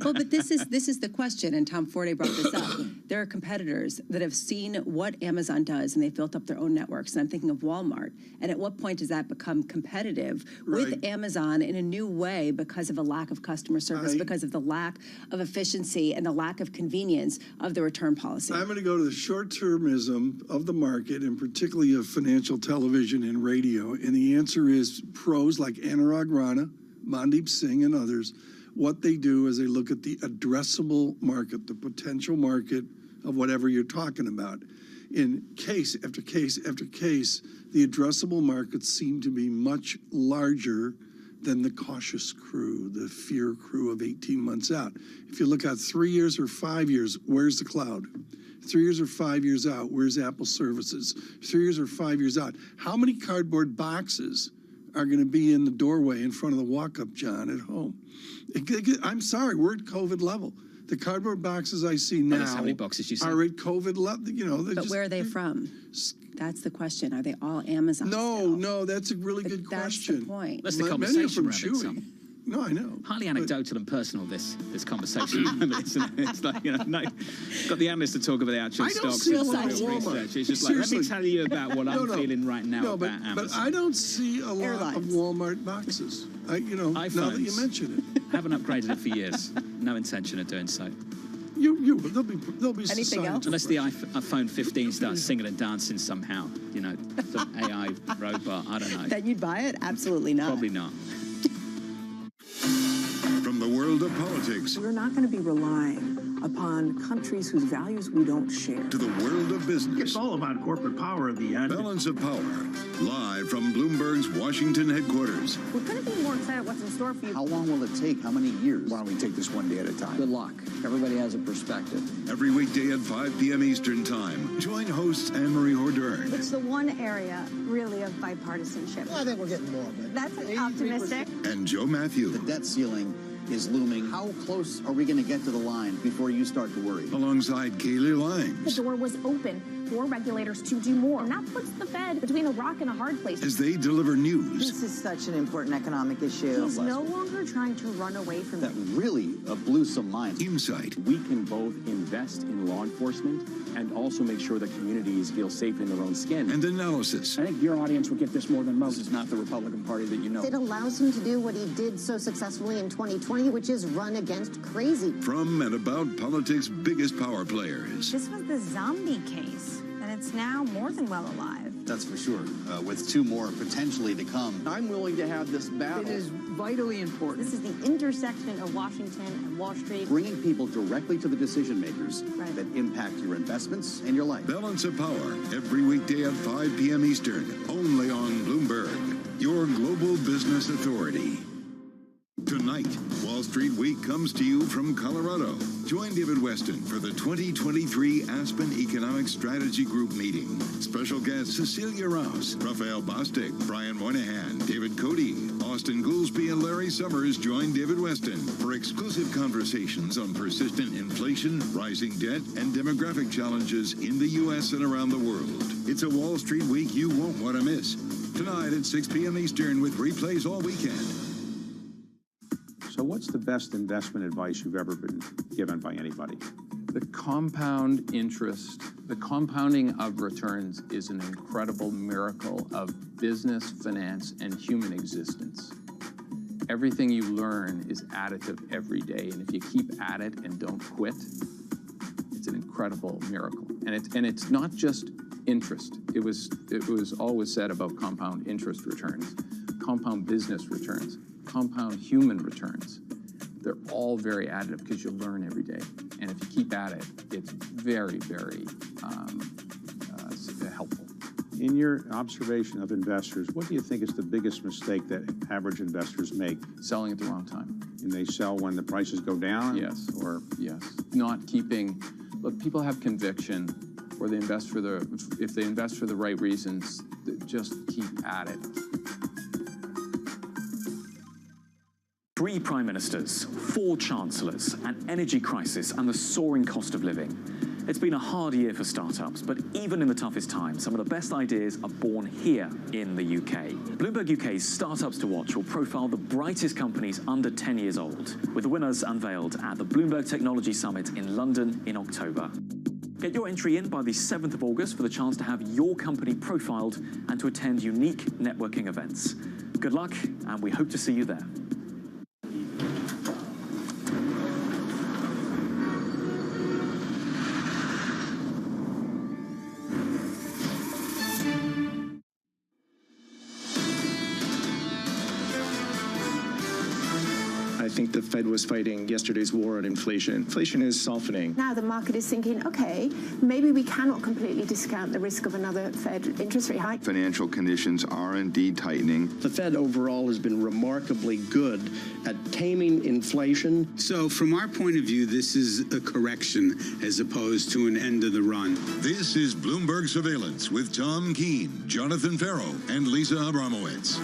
Speaker 3: Well, but this is the question, and Tom Forday brought this up. There are competitors that have seen what Amazon does, and they've built up their own networks. And I'm thinking of Walmart. And at what point does that become competitive with Amazon in a new way because of a lack of customer service, because of the lack of efficiency and the lack of convenience of the return policy?
Speaker 2: I'm going to go to the short-termism of the market, and particularly of financial television and radio. And the answer is pros like Anurag Rana, Mandeep Singh, and others. What they do is they look at the addressable market, the potential market of whatever you're talking about. In case after case after case, the addressable markets seem to be much larger than the cautious crew, the fear crew of 18 months out. If you look at 3 years or 5 years, where's the cloud? 3 years or 5 years out, where's Apple services? 3 years or 5 years out, how many cardboard boxes are going to be in the doorway in front of the walk-up John at home? I'm sorry, we're at COVID level. The cardboard boxes I see now
Speaker 4: how many boxes you see?
Speaker 2: are at COVID level. You know,
Speaker 3: but where are they from? That's the question. Are they all Amazon?
Speaker 2: No, that's a really good question.
Speaker 3: That's the point.
Speaker 4: That's the conversation
Speaker 2: around it, Tom. No, I know.
Speaker 4: Highly anecdotal and personal, this conversation. Isn't it? It's like, you know, no, got the analyst to talk about the actual stocks.
Speaker 2: I don't see a lot of Walmart.
Speaker 4: It's just like, let me tell you about what I'm feeling right now about Amazon.
Speaker 2: But I don't see a lot of Walmart boxes. Now that you mention it.
Speaker 4: Haven't upgraded it for years. No intention of doing so.
Speaker 2: There'll be
Speaker 3: anything else?
Speaker 4: Unless the iPhone 15 starts singing and dancing somehow, you know, some AI robot, I don't know.
Speaker 3: Then you'd buy it? Absolutely not.
Speaker 4: Probably not.
Speaker 11: From the world of politics,
Speaker 19: we're not going to be relying upon countries whose values we don't share.
Speaker 11: To the world of business.
Speaker 20: It's all about corporate power at the end.
Speaker 11: Balance of Power, live from Bloomberg's Washington headquarters.
Speaker 15: We couldn't be more excited what's in store for you.
Speaker 16: How long will it take? How many years? Why don't we take this one day at a time?
Speaker 12: Good luck. Everybody has a perspective.
Speaker 11: Every weekday at 5 p.m. Eastern Time. Join hosts Anne-Marie Hordern.
Speaker 15: It's the one area, really, of bipartisanship.
Speaker 16: Well, I think we're getting more of it.
Speaker 15: That's optimistic.
Speaker 11: And Joe Matthew.
Speaker 16: The debt ceiling is looming. How close are we going to get to the line before you start to worry?
Speaker 11: Alongside Kaylee Lines.
Speaker 15: The door was open
Speaker 13: for regulators to do more. And that puts the Fed between a rock and a hard place.
Speaker 11: As they deliver news.
Speaker 19: This is such an important economic issue.
Speaker 13: He's no longer trying to run away from
Speaker 16: That really blew some minds.
Speaker 11: Insight.
Speaker 21: We can both invest in law enforcement and also make sure that communities feel safe in their own skin.
Speaker 11: And analysis.
Speaker 20: I think your audience will get this more than most. This is not the Republican Party that you know.
Speaker 22: It allows him to do what he did so successfully in 2020, which is run against crazy.
Speaker 11: From and about politics' biggest power players.
Speaker 15: This was the zombie case, and it's now more than well alive.
Speaker 16: That's for sure, with 2 more potentially to come.
Speaker 12: I'm willing to have this battle.
Speaker 19: It is vitally important.
Speaker 15: This is the intersection of Washington and Wall Street.
Speaker 16: Bringing people directly to the decision makers
Speaker 15: Right.
Speaker 16: that impact your investments and your life.
Speaker 11: Balance of Power, every weekday at 5 p.m. Eastern, only on Bloomberg, your global business authority. Tonight, Wall Street Week comes to you from Colorado. Join David Weston for the 2023 Aspen Economic Strategy Group meeting. Special guests Cecilia Rouse, Raphael Bostic, Brian Moynihan, David Cody, Austin Goolsby, and Larry Summers join David Weston for exclusive conversations on persistent inflation, rising debt, and demographic challenges in the U.S. and around the world. It's a Wall Street Week you won't want to miss. Tonight at 6 p.m. Eastern with replays all weekend.
Speaker 6: So what's the best investment advice you've ever been given by anybody?
Speaker 23: The compound interest, the compounding of returns is an incredible miracle of business, finance, and human existence. Everything you learn is additive every day, and if you keep at it and don't quit, it's an incredible miracle. And it's not just interest. It was always said about compound interest returns, compound business returns, compound human returns. They're all very additive because you learn every day. And if you keep at it, it's very, very helpful.
Speaker 6: In your observation of investors, what do you think is the biggest mistake that average investors make?
Speaker 23: Selling at the wrong time.
Speaker 6: And they sell when the prices go down?
Speaker 23: Yes. Or yes. Not keeping, look, people have conviction, or they invest for if they invest for the right reasons, just keep at it.
Speaker 24: 3 prime ministers, 4 chancellors, an energy crisis, and the soaring cost of living. It's been a hard year for startups, but even in the toughest times, some of the best ideas are born here in the UK. Bloomberg UK's Startups to Watch will profile the brightest companies under 10 years old, with the winners unveiled at the Bloomberg Technology Summit in London in October. Get your entry in by the 7th of August for the chance to have your company profiled and to attend unique networking events. Good luck, and we hope to see you there.
Speaker 25: I think the Fed was fighting yesterday's war on inflation. Inflation is softening.
Speaker 15: Now the market is thinking, okay, maybe we cannot completely discount the risk of another Fed interest rate hike.
Speaker 26: Financial conditions are indeed tightening.
Speaker 12: The Fed overall has been remarkably good at taming inflation.
Speaker 27: So from our point of view, this is a correction as opposed to an end of the run.
Speaker 11: This is Bloomberg Surveillance with Tom Keene, Jonathan Farrow, and Lisa Abramowitz.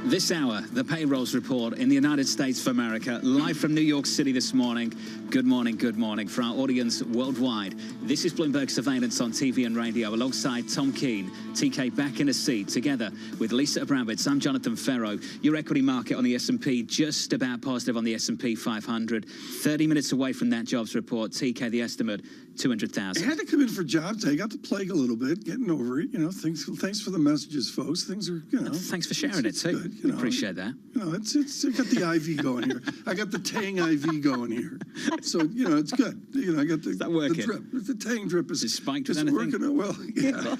Speaker 4: This hour, the payrolls report in the United States of America, live from New York City this morning. Good morning, good morning. For our audience worldwide, this is Bloomberg Surveillance on TV and radio alongside Tom Keene, TK back in a seat, together with Lisa Abramowitz. I'm Jonathan Farrow. Your equity market on the S&P just about positive on the S&P 500. 30 minutes away from that jobs report. TK, the estimate, 200,000.
Speaker 2: I had to come in for jobs. I got the plague a little bit, getting over it. You know, thanks for the messages, folks. Things are, you know.
Speaker 4: Thanks for sharing it too.
Speaker 2: Good, you know,
Speaker 4: appreciate that.
Speaker 2: You know, it's I got the IV going here. I got the Tang IV going here. So, you know, it's good. You know, I got the drip. The Tang drip is
Speaker 4: spiked
Speaker 2: with anything? Working well. Yeah.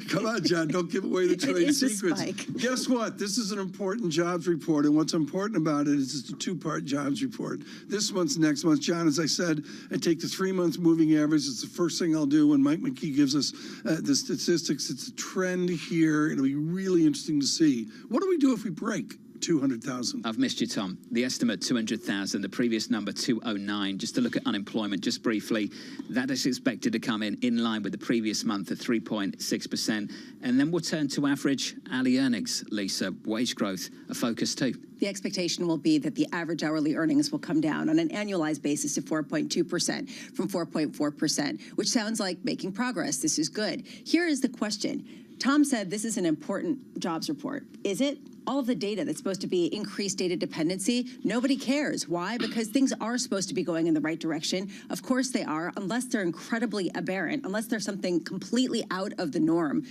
Speaker 2: Come on, John, don't give away the trade secrets. Guess what? This is an important jobs report, and what's important about it is it's a 2-part jobs report. This month's next month. John, as I said, I take the 3-month moving average. It's the first thing I'll do when Mike McKee gives us the statistics. It's a trend here. It'll be really interesting to see. What do we do if we break 200,000?
Speaker 4: I've missed you, Tom. The estimate, 200,000. The previous number, 209. Just to look at unemployment, just briefly, that is expected to come in line with the previous month at 3.6%. And then we'll turn to average hourly earnings, Lisa. Wage growth, a focus too.
Speaker 3: The expectation will be that the average hourly earnings will come down on an annualized basis to 4.2% from 4.4%, which sounds like making progress. This is good. Here is the question. Tom said this is an important jobs report. Is it? All of the data that's supposed to be increased data dependency, nobody cares. Why? Because things are supposed to be going in the right direction. Of course they are, unless they're incredibly aberrant, unless there's something completely out of the norm.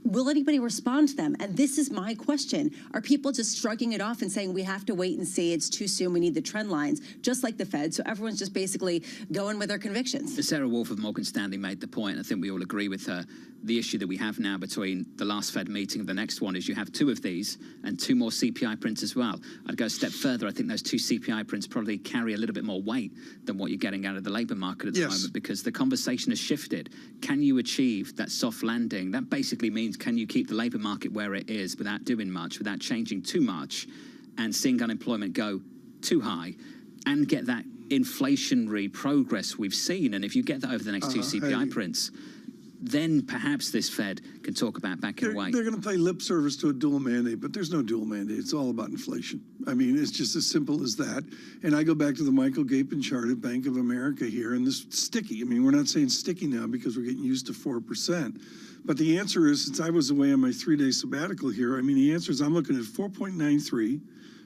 Speaker 3: Will anybody respond to them? And this is my question. Are people just shrugging it off and saying, we have to wait and see, it's too soon, we need the trend lines, just like the Fed, so everyone's just basically going with their convictions?
Speaker 4: Sarah Wolf of Morgan Stanley made the point, and I think we all agree with her. The issue that we have now between the last Fed meeting and the next one is you have two of these and two more CPI prints as well. I'd go a step further. I think those two CPI prints probably carry a little bit more weight than what you're getting out of the labour market at the moment, because the conversation has shifted. Can you achieve that soft landing? That basically means, can you keep the labour market where it is without doing much, without changing too much, and seeing unemployment go too high, and get that inflationary progress we've seen? And if you get that over the next two CPI prints, then perhaps this Fed can talk about backing away.
Speaker 2: They're going to play lip service to a dual mandate, but there's no dual mandate. It's all about inflation. I mean, it's just as simple as that. And I go back to the Michael Gapin chart at Bank of America here, and this sticky. I mean, we're not saying sticky now because we're getting used to 4%. But the answer is, since I was away on my 3-day sabbatical here, I mean, the answer is I'm looking at 4.93,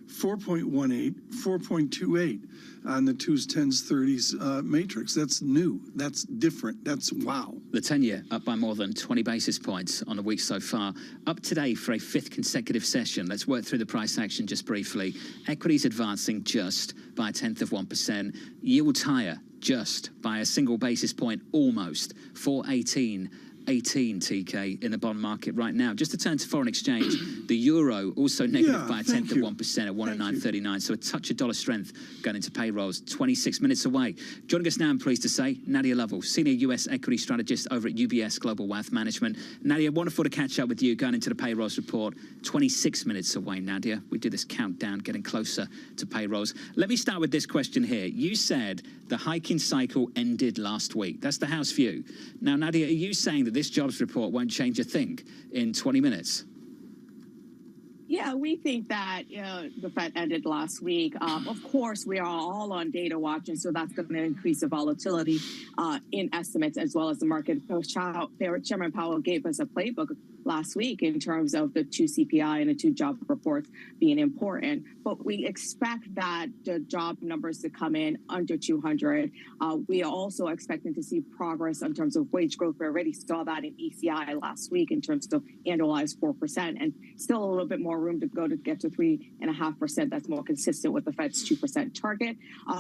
Speaker 2: 4.18, 4.28 on the 2s, 10s, 30s matrix. That's new. That's different. That's wow.
Speaker 4: The 10-year up by more than 20 basis points on the week so far. Up today for a 5th consecutive session. Let's work through the price action just briefly. Equities advancing just by 1/10%. Yields higher just by a single basis point, almost 418. 18 TK in the bond market right now. Just to turn to foreign exchange, the euro also negative by 1/10% at 109.39. So a touch of dollar strength going into payrolls. 26 minutes away. Joining us now, I'm pleased to say, Nadia Lovell, senior US equity strategist over at UBS Global Wealth Management. Nadia, wonderful to catch up with you going into the payrolls report. 26 minutes away, Nadia. We do this countdown, getting closer to payrolls. Let me start with this question here. You said the hiking cycle ended last week. That's the house view. Now, Nadia, are you saying that this jobs report won't change a thing in 20 minutes?
Speaker 1: Yeah, we think that the Fed ended last week. Of course, we are all on data watch, and so that's going to increase the volatility in estimates as well as the market. Chairman Powell gave us a playbook last week in terms of the 2 CPI and the 2 job reports being important. But we expect that the job numbers to come in under 200. We are also expecting to see progress in terms of wage growth. We already saw that in ECI last week in terms of annualized 4%, and still a little bit more room to go to get to 3.5%. That's more consistent with the Fed's 2% target.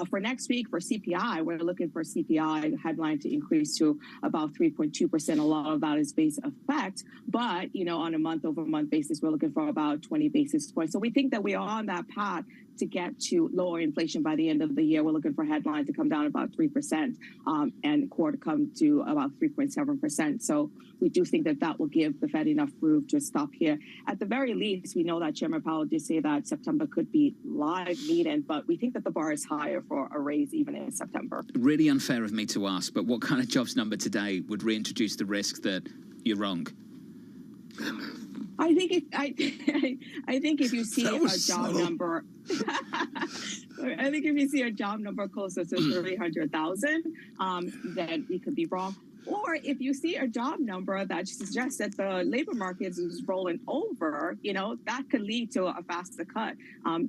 Speaker 1: For next week, for CPI, we're looking for CPI headline to increase to about 3.2%. A lot of that is base effect, but on a month-over-month basis, we're looking for about 20 basis points. So we think that we are on that path to get to lower inflation by the end of the year. We're looking for headline to come down about 3% and core to come to about 3.7%. So we do think that that will give the Fed enough room to stop here. At the very least, we know that Chairman Powell did say that September could be live meeting, but we think that the bar is higher for a raise even in September.
Speaker 4: Really unfair of me to ask, but what kind of jobs number today would reintroduce the risk that you're wrong?
Speaker 1: I think if you see a job number, I think if you see a job number closer to 300,000, then we could be wrong. Or if you see a job number that suggests that the labor market is rolling over, that could lead to a faster cut by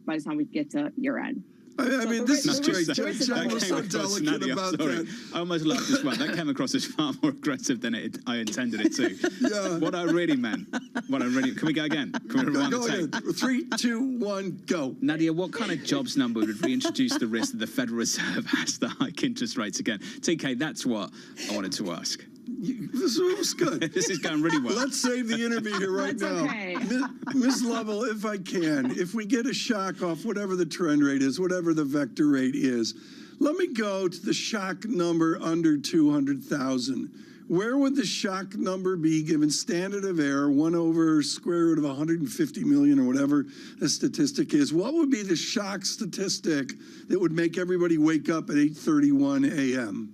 Speaker 1: the time we get to year end.
Speaker 2: I mean, this is great. John was so delicate about that.
Speaker 4: I almost laughed as well. That came across as far more aggressive than I intended it to.
Speaker 2: Yeah.
Speaker 4: What I really meant, can we go again? Can we rewind the tape?
Speaker 2: 3, 2, 1, go.
Speaker 4: Nadia, what kind of jobs number would reintroduce the risk that the Federal Reserve has to hike interest rates again? TK, that's what I wanted to ask.
Speaker 2: This was good.
Speaker 4: This is going really well.
Speaker 2: Let's save the interview here right now.
Speaker 1: Okay.
Speaker 2: Ms. Lovell, if I can, if we get a shock off whatever the trend rate is, whatever the vector rate is, let me go to the shock number under 200,000. Where would the shock number be given standard of error, 1 over square root of 150 million or whatever the statistic is? What would be the shock statistic that would make everybody wake up at 8:31 a.m.?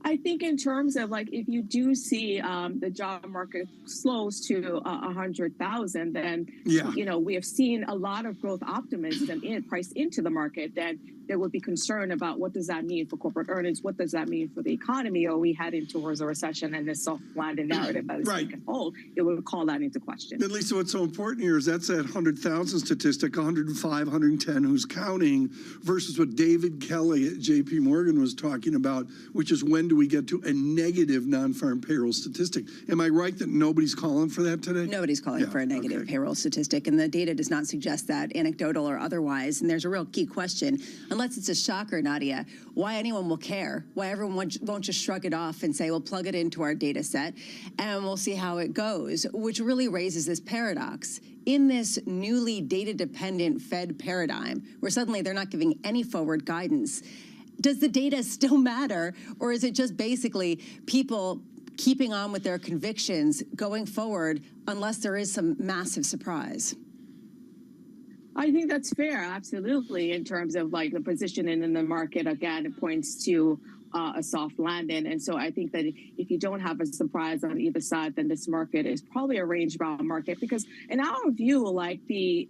Speaker 1: I think in terms of like, if you do see the job market slows to 100,000, then, you know, we have seen a lot of growth optimism priced into the market. Then there would be concern about what does that mean for corporate earnings? What does that mean for the economy? Are we heading towards a recession and this soft landing narrative that is taking hold? It would call that into question.
Speaker 2: At least what's so important here is that's that 100,000 statistic, 105, 110 who's counting versus what David Kelly at JP Morgan was talking about, which is when do we get to a negative non-farm payroll statistic? Am I right that nobody's calling for that today?
Speaker 3: Nobody's calling for a negative payroll statistic, and the data does not suggest that, anecdotal or otherwise. And there's a real key question, unless it's a shocker, Nadia, why anyone will care, why everyone won't just shrug it off and say, we'll plug it into our data set and we'll see how it goes, which really raises this paradox. In this newly data-dependent Fed paradigm, where suddenly they're not giving any forward guidance, does the data still matter, or is it just basically people keeping on with their convictions going forward unless there is some massive surprise?
Speaker 1: I think that's fair, absolutely, in terms of like the positioning in the market. Again, it points to a soft landing. And so I think that if you don't have a surprise on either side, then this market is probably a range-bound market, because in our view, like the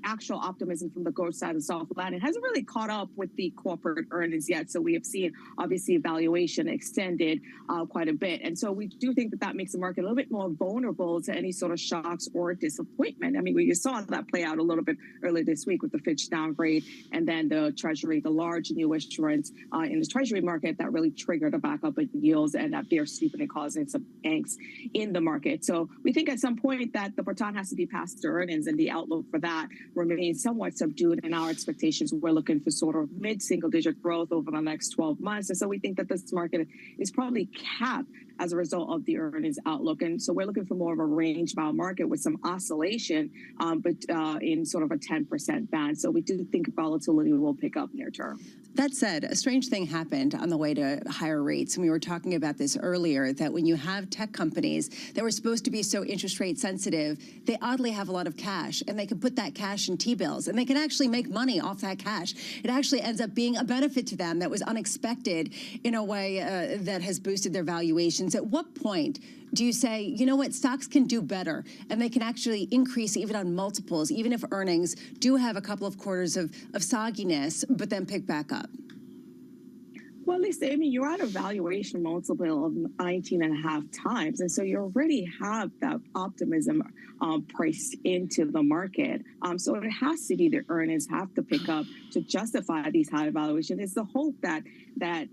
Speaker 1: actual optimism from the growth side of soft landing hasn't really caught up with the corporate earnings yet. So we have seen, obviously, valuation extended quite a bit. And so we do think that that makes the market a little bit more vulnerable to any sort of shocks or disappointment. I mean, we saw that play out a little bit earlier this week with the Fitch downgrade, and then the Treasury, the large new issuance in the Treasury market that really triggered a backup in yields, and that bear steepening causing some angst in the market. So we think at some point that the baton has to be passed to earnings, and the outlook for that remains somewhat subdued. In our expectations, we're looking for sort of mid-single-digit growth over the next 12 months. And so we think that this market is probably capped as a result of the earnings outlook. And so we're looking for more of a range-bound market with some oscillation, but in sort of a 10% band. So we do think volatility will pick up near term.
Speaker 3: That said, a strange thing happened on the way to higher rates. And we were talking about this earlier, that when you have tech companies that were supposed to be so interest rate sensitive, they oddly have a lot of cash, and they can put that cash in T-bills, and they can actually make money off that cash. It actually ends up being a benefit to them that was unexpected in a way that has boosted their valuations. At what point do you say, you know what, stocks can do better, and they can actually increase even on multiples, even if earnings do have a couple of quarters of sogginess, but then pick back up?
Speaker 1: Well, at least, I mean, you're at a valuation multiple of 19.5 times. And so you already have that optimism priced into the market. So it has to be the earnings have to pick up to justify these high valuations. It's the hope that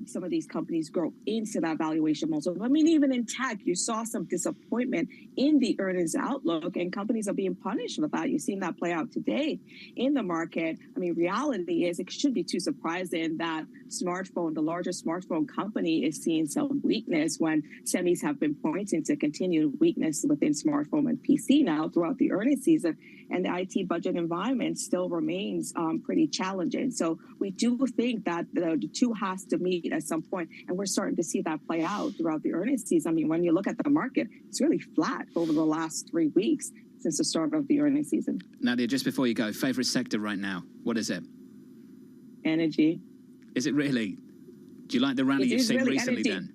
Speaker 1: some of these companies grow into that valuation multiple. I mean, even in tech, you saw some disappointment in the earnings outlook, and companies are being punished for that. You've seen that play out today in the market. I mean, reality is it shouldn't be too surprising that the largest smartphone company is seeing some weakness when semis have been pointing to continued weakness within smartphone and PC now throughout the earnings season. And the IT budget environment still remains pretty challenging. So we do think that the two has to meet at some point, and we're starting to see that play out throughout the earnings season. I mean, when you look at the market, it's really flat over the last 3 weeks since the start of the earnings season.
Speaker 4: Nadia, just before you go, favorite sector right now, what is it?
Speaker 1: Energy.
Speaker 4: Is it really? Do you like the rally you've seen recently then?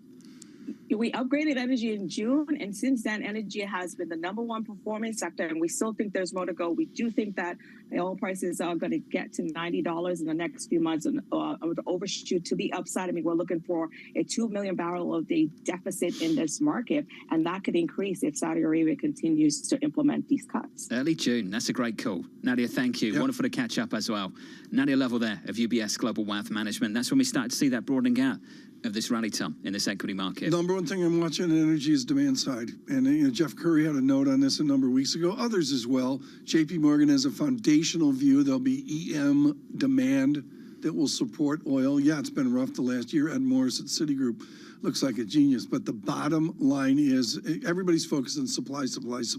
Speaker 1: We upgraded energy in June, and since then, energy has been the #1 performing sector, and we still think there's more to go. We do think that oil prices are going to get to $90 in the next few months and overshoot to the upside. I mean, we're looking for a 2 million barrel a day deficit in this market, and that could increase if Saudi Arabia continues to implement these cuts.
Speaker 4: Early June, that's a great call. Nadia, thank you. Yep. Wonderful to catch up as well. Nadia Lovell there of UBS Global Wealth Management. That's when we start to see that broadening out of this rally, Tom, in this equity market.
Speaker 2: Number one thing I'm watching in energy is demand side. And Jeff Curry had a note on this a number of weeks ago, others as well. JP Morgan has a foundational view. There'll be EM demand that will support oil. Yeah, it's been rough the last year. Ed Morris at Citigroup looks like a genius. But the bottom line is everybody's focused on supply.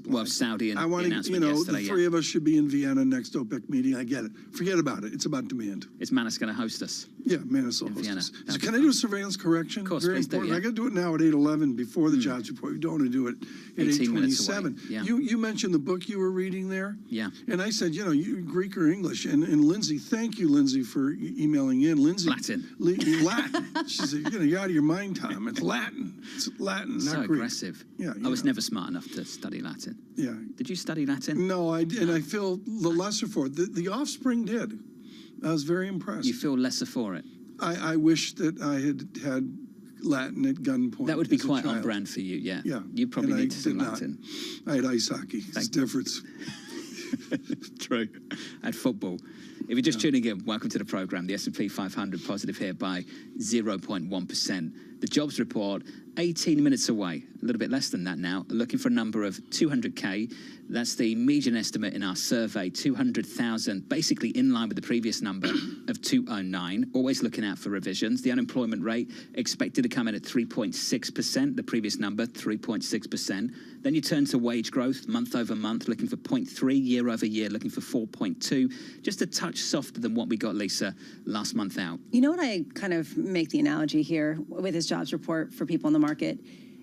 Speaker 4: Well, Saudi and
Speaker 2: I want to, the three of us should be in Vienna next OPEC meeting. I get it. Forget about it. It's about demand.
Speaker 4: Is Manus going to host us?
Speaker 2: Yeah, Manus will host us. So can I do a surveillance correction?
Speaker 4: Of course,
Speaker 2: very
Speaker 4: please
Speaker 2: important.
Speaker 4: do, yeah.
Speaker 2: I got to do it now at 8:11 before the jobs report. We don't want to do it at 8:27.
Speaker 4: Yeah.
Speaker 2: You mentioned the book you were reading there.
Speaker 4: Yeah.
Speaker 2: And I said, you Greek or English. And Lindsay, thank you, Lindsay, for emailing in. Lindsay.
Speaker 4: Latin.
Speaker 2: Latin. She said, you're out of your mind, Tom. them. It's Latin. It's Latin,
Speaker 4: So
Speaker 2: not Greek.
Speaker 4: aggressive.
Speaker 2: Yeah,
Speaker 4: I was never smart enough to study Latin.
Speaker 2: Yeah.
Speaker 4: Did you study Latin?
Speaker 2: No, I feel the lesser for it. The Offspring did. I was very impressed.
Speaker 4: You feel lesser for it?
Speaker 2: I wish that I had Latin at gunpoint.
Speaker 4: That would be
Speaker 2: as a
Speaker 4: quite on
Speaker 2: child.
Speaker 4: brand for you, yeah.
Speaker 2: Yeah.
Speaker 4: You probably
Speaker 2: and
Speaker 4: need
Speaker 2: I
Speaker 4: to sing
Speaker 2: did not.
Speaker 4: Latin.
Speaker 2: I had ice hockey. It's a difference.
Speaker 4: True. At football. If you're just tuning in, welcome to the program. The S&P 500 positive here by 0.1%. The jobs report, 18 minutes away, a little bit less than that now, looking for a number of 200K. That's the median estimate in our survey, 200,000, basically in line with the previous number of 209. Always looking out for revisions. The unemployment rate expected to come in at 3.6%, the previous number, 3.6%. Then you turn to wage growth, month over month, looking for 0.3, year over year, looking for 4.2. Just a touch softer than what we got, Lisa, last month out.
Speaker 3: You know what I kind of make the analogy here with this jobs report for people in the market?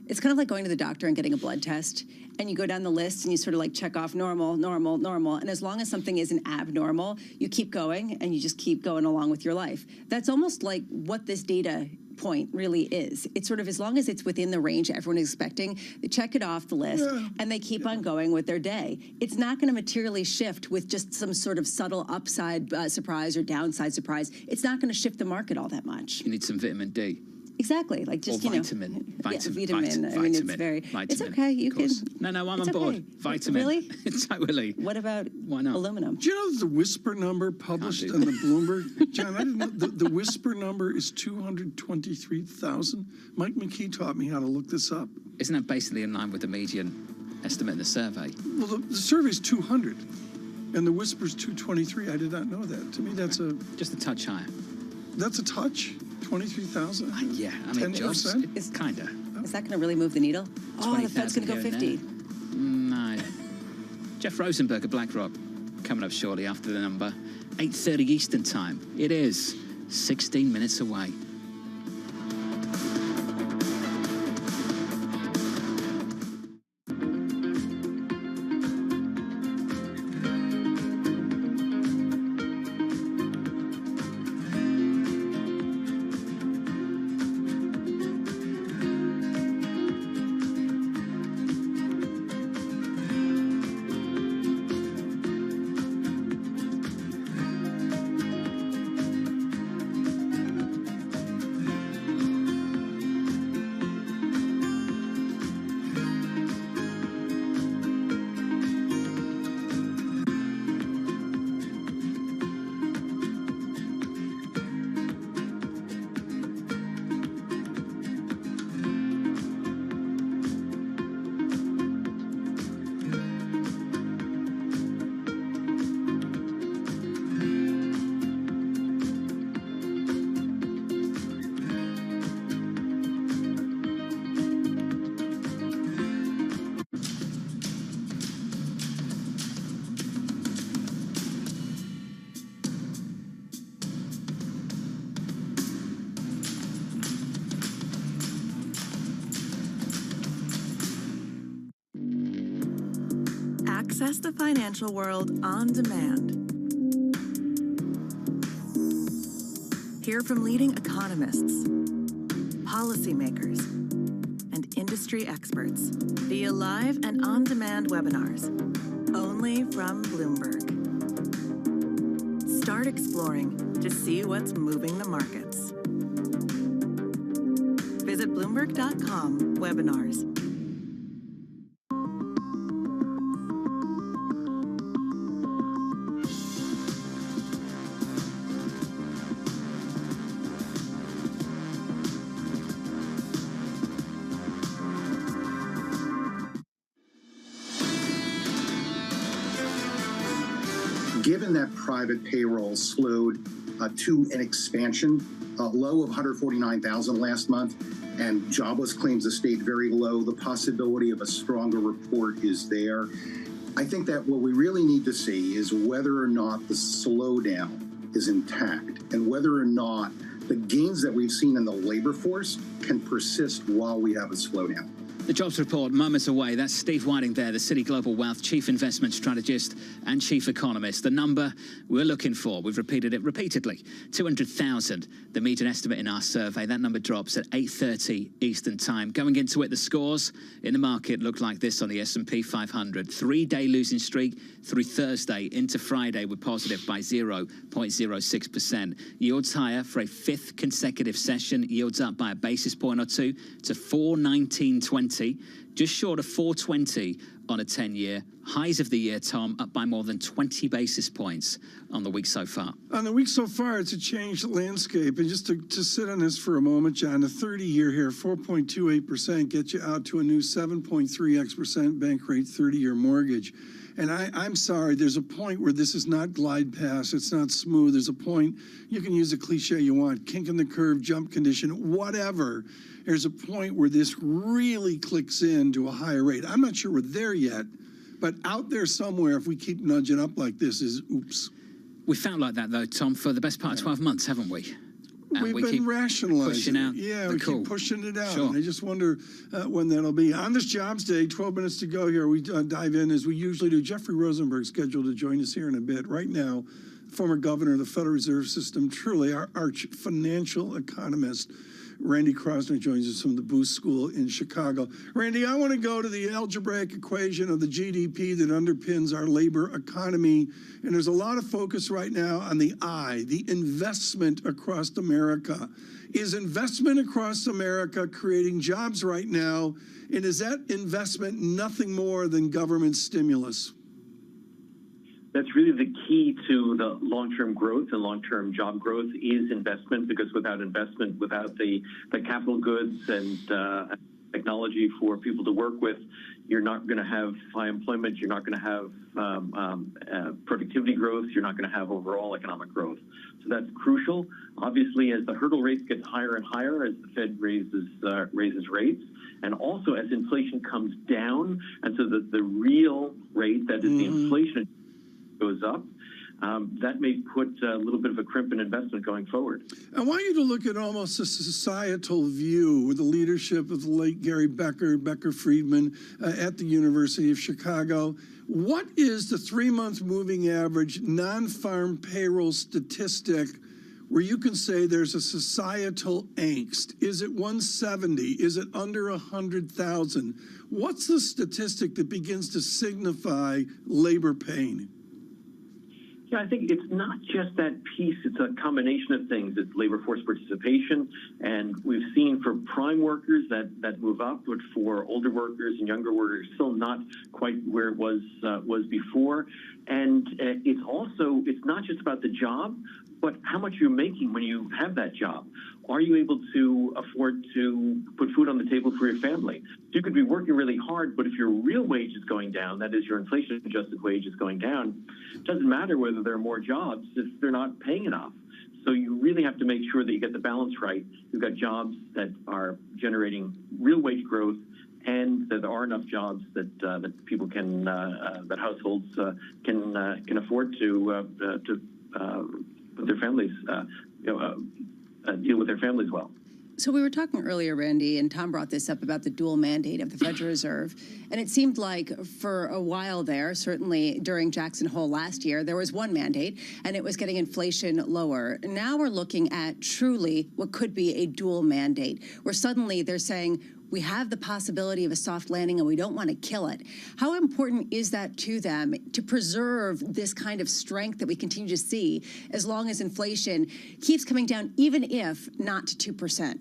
Speaker 3: It's kind of like going to the doctor and getting a blood test, and you go down the list and you sort of like check off normal, normal, normal. And as long as something isn't abnormal, you keep going and you just keep going along with your life. That's almost like what this data point really is. It's sort of, as long as it's within the range everyone is expecting, they check it off the list and they keep on going with their day. It's not going to materially shift with just some sort of subtle upside surprise or downside surprise. It's not going to shift the market all that much.
Speaker 4: You need some vitamin D.
Speaker 3: Exactly, like just,
Speaker 4: or
Speaker 3: you know.
Speaker 4: vitamin.
Speaker 3: Vitamin. I mean, it's very, it's okay. You can.
Speaker 4: No, I'm
Speaker 3: it's
Speaker 4: on board.
Speaker 3: Okay.
Speaker 4: Vitamin.
Speaker 3: Really?
Speaker 4: Totally.
Speaker 3: What about
Speaker 4: Why not?
Speaker 3: aluminum?
Speaker 2: Do you know the whisper number published in the Bloomberg? John, I didn't know. The whisper number is 223,000. Mike McKee taught me how to look this up.
Speaker 4: Isn't that basically in line with the median estimate in the survey?
Speaker 2: Well, the survey's 200, and the whisper's 223. I did not know that. To me, that's
Speaker 4: just a touch higher.
Speaker 2: That's a touch. 23,000?
Speaker 4: Yeah, I mean,
Speaker 2: 10%?
Speaker 4: It's kind of.
Speaker 3: Is that going to really move the needle? Oh, the Fed's going to go 50.
Speaker 4: No. Jeff Rosenberg of BlackRock coming up shortly after the number. 8:30 Eastern time. It is 16 minutes away.
Speaker 5: Access the financial world on demand. Hear from leading economists, policymakers, and industry experts via live and on-demand webinars, only from Bloomberg. Start exploring to see what's moving the markets. Visit Bloomberg.com/webinars.
Speaker 7: Given that private payroll slowed to an expansion, low of 149,000 last month, and jobless claims have stayed very low, the possibility of a stronger report is there. I think that what we really need to see is whether or not the slowdown is intact and whether or not the gains that we've seen in the labor force can persist while we have a slowdown.
Speaker 4: The jobs report moments away. That's Steve Whiting there, the Citi Global Wealth Chief Investment Strategist and Chief Economist. The number we're looking for, we've repeated it repeatedly, 200,000, the median estimate in our survey. That number drops at 8:30 Eastern Time. Going into it, the scores in the market look like this on the S&P 500. 3-day losing streak through Thursday into Friday. We're positive by 0.06%. Yields higher for a 5th consecutive session. Yields up by a basis point or two to 419.20. Just short of 420 on a 10-year. Highs of the year, Tom, up by more than 20 basis points on the week so far. On the week so far, it's a changed landscape. And just to sit on this for a moment, John, the 30-year here, 4.28%, gets you out to a new 7.3x% bank rate 30-year mortgage. And I'm sorry, there's a point where this is not glide path. It's not smooth. There's a point, you can use the cliche you want, kink in the curve, jump condition, whatever. There's a point where this really clicks into a higher rate. I'm not sure we're there yet, but out there somewhere, if we keep nudging up like this, is oops. We felt like that, though, Tom, for the best part of 12 months, haven't we?
Speaker 2: We've been rationalizing
Speaker 4: out.
Speaker 2: Yeah, we keep pushing it out. Sure. And I just wonder when that'll be. On this Jobs Day, 12 minutes to go here, we dive in as we usually do. Jeffrey Rosenberg scheduled to join us here in a bit. Right now, former governor of the Federal Reserve System, truly our arch financial economist, Randy Krosner, joins us from the Booth School in Chicago. Randy, I want to go to the algebraic equation of the GDP that underpins our labor economy. And there's a lot of focus right now on the I, the investment across America. Is investment across America creating jobs right now? And is that investment nothing more than government stimulus?
Speaker 8: That's really the key to the long-term growth and long-term job growth is investment, because without investment, without the capital goods and technology for people to work with, you're not going to have high employment, you're not going to have productivity growth, you're not going to have overall economic growth. So that's crucial. Obviously, as the hurdle rates get higher and higher, as the Fed raises rates, and also as inflation comes down, and so the real rate, that is the inflation, goes up, that may put a little bit of a crimp in investment going forward.
Speaker 2: I want you to look at almost a societal view with the leadership of the late Gary Becker Friedman at the University of Chicago. What is the 3-month moving average non-farm payroll statistic where you can say there's a societal angst? Is it 170? Is it under 100,000? What's the statistic that begins to signify labor pain?
Speaker 8: Yeah, I think it's not just that piece. It's a combination of things. It's labor force participation, and we've seen for prime workers that move up, but for older workers and younger workers, still not quite where it was before. And it's not just about the job, but how much you're making when you have that job. Are you able to afford to put food on the table for your family? You could be working really hard, but if your real wage is going down, that is your inflation-adjusted wage is going down, it doesn't matter whether there are more jobs if they're not paying enough. So you really have to make sure that you get the balance right. You've got jobs that are generating real wage growth, and that there are enough jobs that people can, that households can afford to put their families, deal with their families well.
Speaker 3: So we were talking earlier, Randy, and Tom brought this up about the dual mandate of the Federal Reserve. And it seemed like for a while there, certainly during Jackson Hole last year, there was one mandate, and it was getting inflation lower. Now we're looking at truly what could be a dual mandate, where suddenly they're saying, we have the possibility of a soft landing and we don't want to kill it. How important is that to them to preserve this kind of strength that we continue to see as long as inflation keeps coming down, even if not to 2%?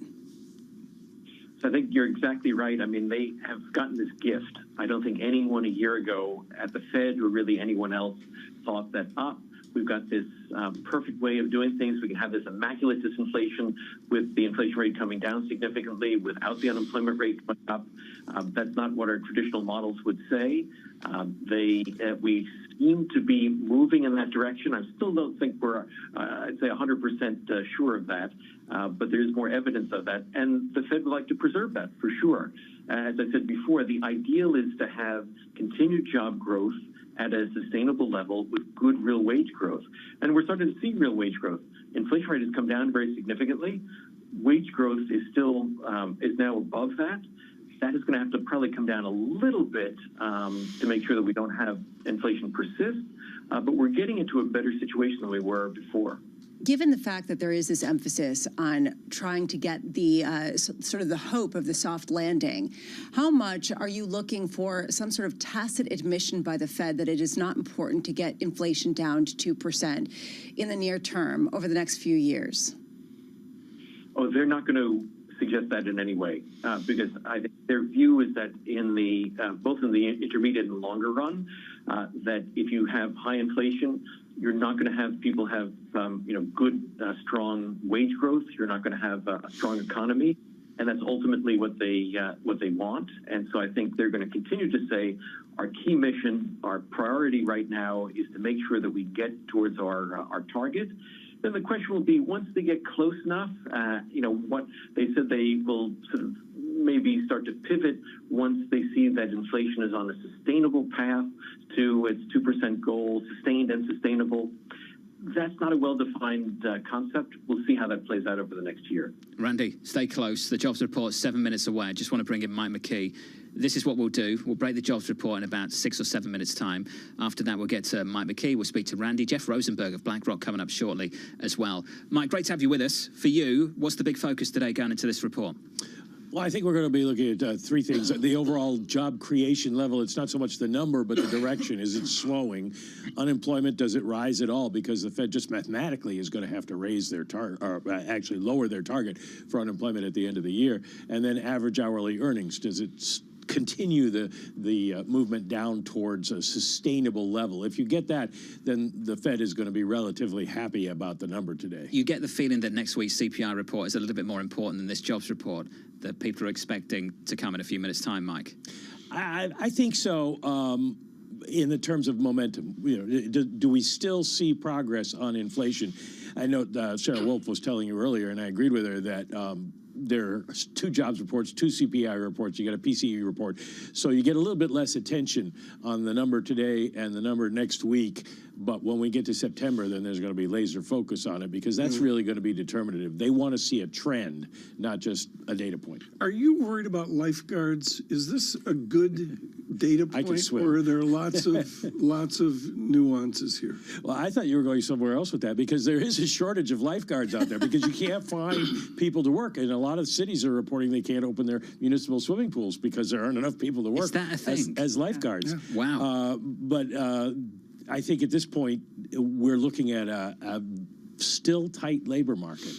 Speaker 8: So I think you're exactly right. I mean, they have gotten this gift. I don't think anyone a year ago at the Fed or really anyone else thought that, we've got this perfect way of doing things. We can have this immaculate disinflation with the inflation rate coming down significantly without the unemployment rate going up. That's not what our traditional models would say. We seem to be moving in that direction. I still don't think we're, I'd say, 100% sure of that, but there's more evidence of that. And the Fed would like to preserve that for sure. As I said before, the ideal is to have continued job growth at a sustainable level with good real wage growth. And we're starting to see real wage growth. Inflation rate has come down very significantly. Wage growth is still is now above that. That is going to have to probably come down a little bit to make sure that we don't have inflation persist. But we're getting into a better situation than we were before.
Speaker 3: Given the fact that there is this emphasis on trying to get the sort of the hope of the soft landing, how much are you looking for some sort of tacit admission by the Fed that it is not important to get inflation down to 2% in the near term over the next few years?
Speaker 8: Oh, they're not going to suggest that in any way, because I think their view is that in the both in the intermediate and longer run, that if you have high inflation, you're not going to have people have good, strong wage growth. You're not going to have a strong economy, and that's ultimately what they want. And so I think they're going to continue to say our key mission, our priority right now is to make sure that we get towards our target. Then the question will be, once they get close enough, what they said they will sort of maybe start to pivot once they see that inflation is on a sustainable path to its 2% goal, sustained and sustainable. That's not a well-defined concept. We'll see how that plays out over the next year.
Speaker 4: Randy, stay close. The jobs report is 7 minutes away. I just want to bring in Mike McKee. This is what we'll do. We'll break the jobs report in about 6 or 7 minutes' time. After that, we'll get to Mike McKee. We'll speak to Randy. Jeff Rosenberg of BlackRock coming up shortly as well. Mike, great to have you with us. For you, what's the big focus today going into this report?
Speaker 9: Well, I think we're going to be looking at three things. The overall job creation level, it's not so much the number, but the direction. Is it slowing? Unemployment, does it rise at all? Because the Fed just mathematically is going to have to raise their target, or actually lower their target for unemployment at the end of the year. And then average hourly earnings, does it continue the movement down towards a sustainable level? If you get that, then the Fed is going to be relatively happy about the number today.
Speaker 4: You get the feeling that next week's CPI report is a little bit more important than this jobs report that people are expecting to come in a few minutes' time, Mike?
Speaker 9: I think so. In the terms of momentum, do we still see progress on inflation? I know Sarah Wolf was telling you earlier, and I agreed with her, that there are 2 jobs reports, 2 CPI reports, you get a PCE report. So you get a little bit less attention on the number today and the number next week. But when we get to September, then there's going to be laser focus on it, because that's really going to be determinative. They want to see a trend, not just a data point.
Speaker 2: Are you worried about lifeguards? Is this a good data point, or are there lots of nuances here?
Speaker 9: Well, I thought you were going somewhere else with that, because there is a shortage of lifeguards out there, because you can't find people to work. And a lot of cities are reporting they can't open their municipal swimming pools because there aren't enough people to work.
Speaker 4: Is that a thing?
Speaker 9: As lifeguards.
Speaker 4: Yeah. Wow.
Speaker 9: But I think at this point, we're looking at a still tight labor market.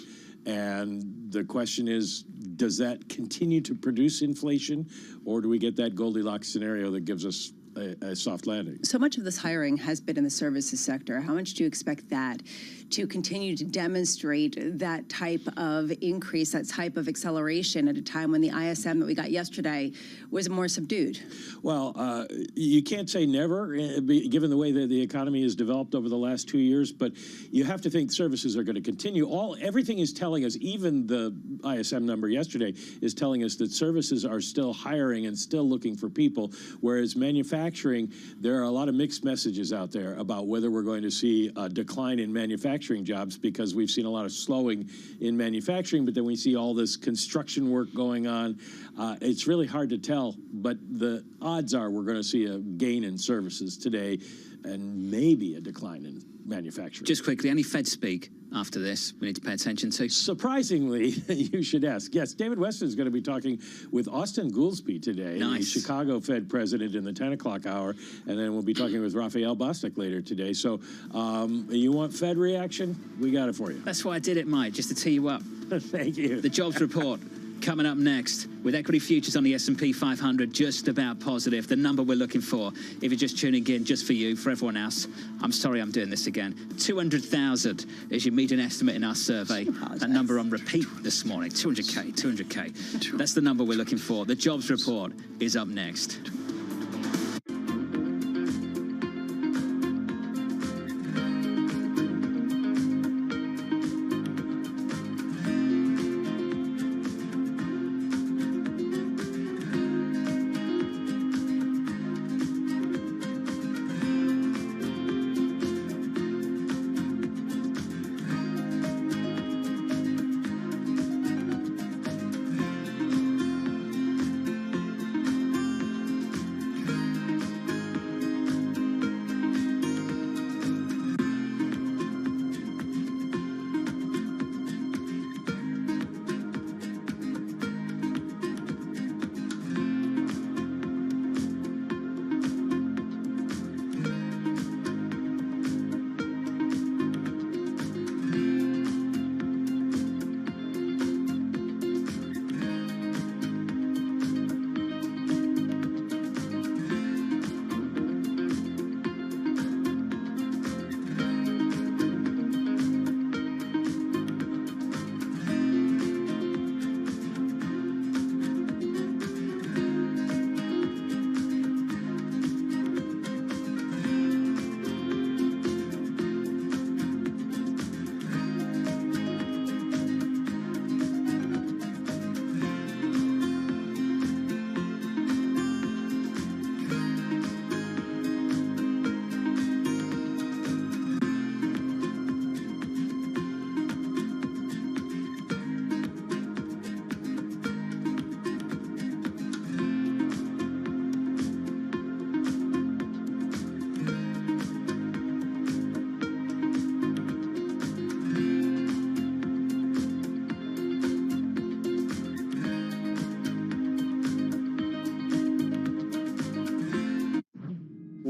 Speaker 9: And the question is, does that continue to produce inflation, or do we get that Goldilocks scenario that gives us a soft landing?
Speaker 3: So much of this hiring has been in the services sector. How much do you expect that to continue to demonstrate that type of increase, that type of acceleration at a time when the ISM that we got yesterday was more subdued?
Speaker 9: Well, you can't say never, given the way that the economy has developed over the last 2 years, but you have to think services are going to continue. Everything is telling us, even the ISM number yesterday is telling us that services are still hiring and still looking for people, whereas manufacturing, there are a lot of mixed messages out there about whether we're going to see a decline in manufacturing jobs, because we've seen a lot of slowing in manufacturing, but then we see all this construction work going on. It's really hard to tell, but the odds are we're going to see a gain in services today and maybe a decline in manufacturing.
Speaker 4: Just quickly, any Fed speak after this we need to pay attention to?
Speaker 9: Surprisingly, you should ask. Yes, David Weston is going to be talking with Austin Goolsbee today, the Chicago Fed president, in the 10 o'clock hour, and then we'll be talking with Raphael Bostic later today. So you want Fed reaction? We got it for you.
Speaker 4: That's why I did it, Mike, just to tee you up.
Speaker 9: Thank you.
Speaker 4: The jobs report coming up next, with equity futures on the S&P 500 just about positive. The number we're looking for, if you're just tuning in, just for you, for everyone else, I'm sorry I'm doing this again, 200,000 is your median estimate in our survey. That number on repeat this morning, 200K. That's the number we're looking for. The jobs report is up next.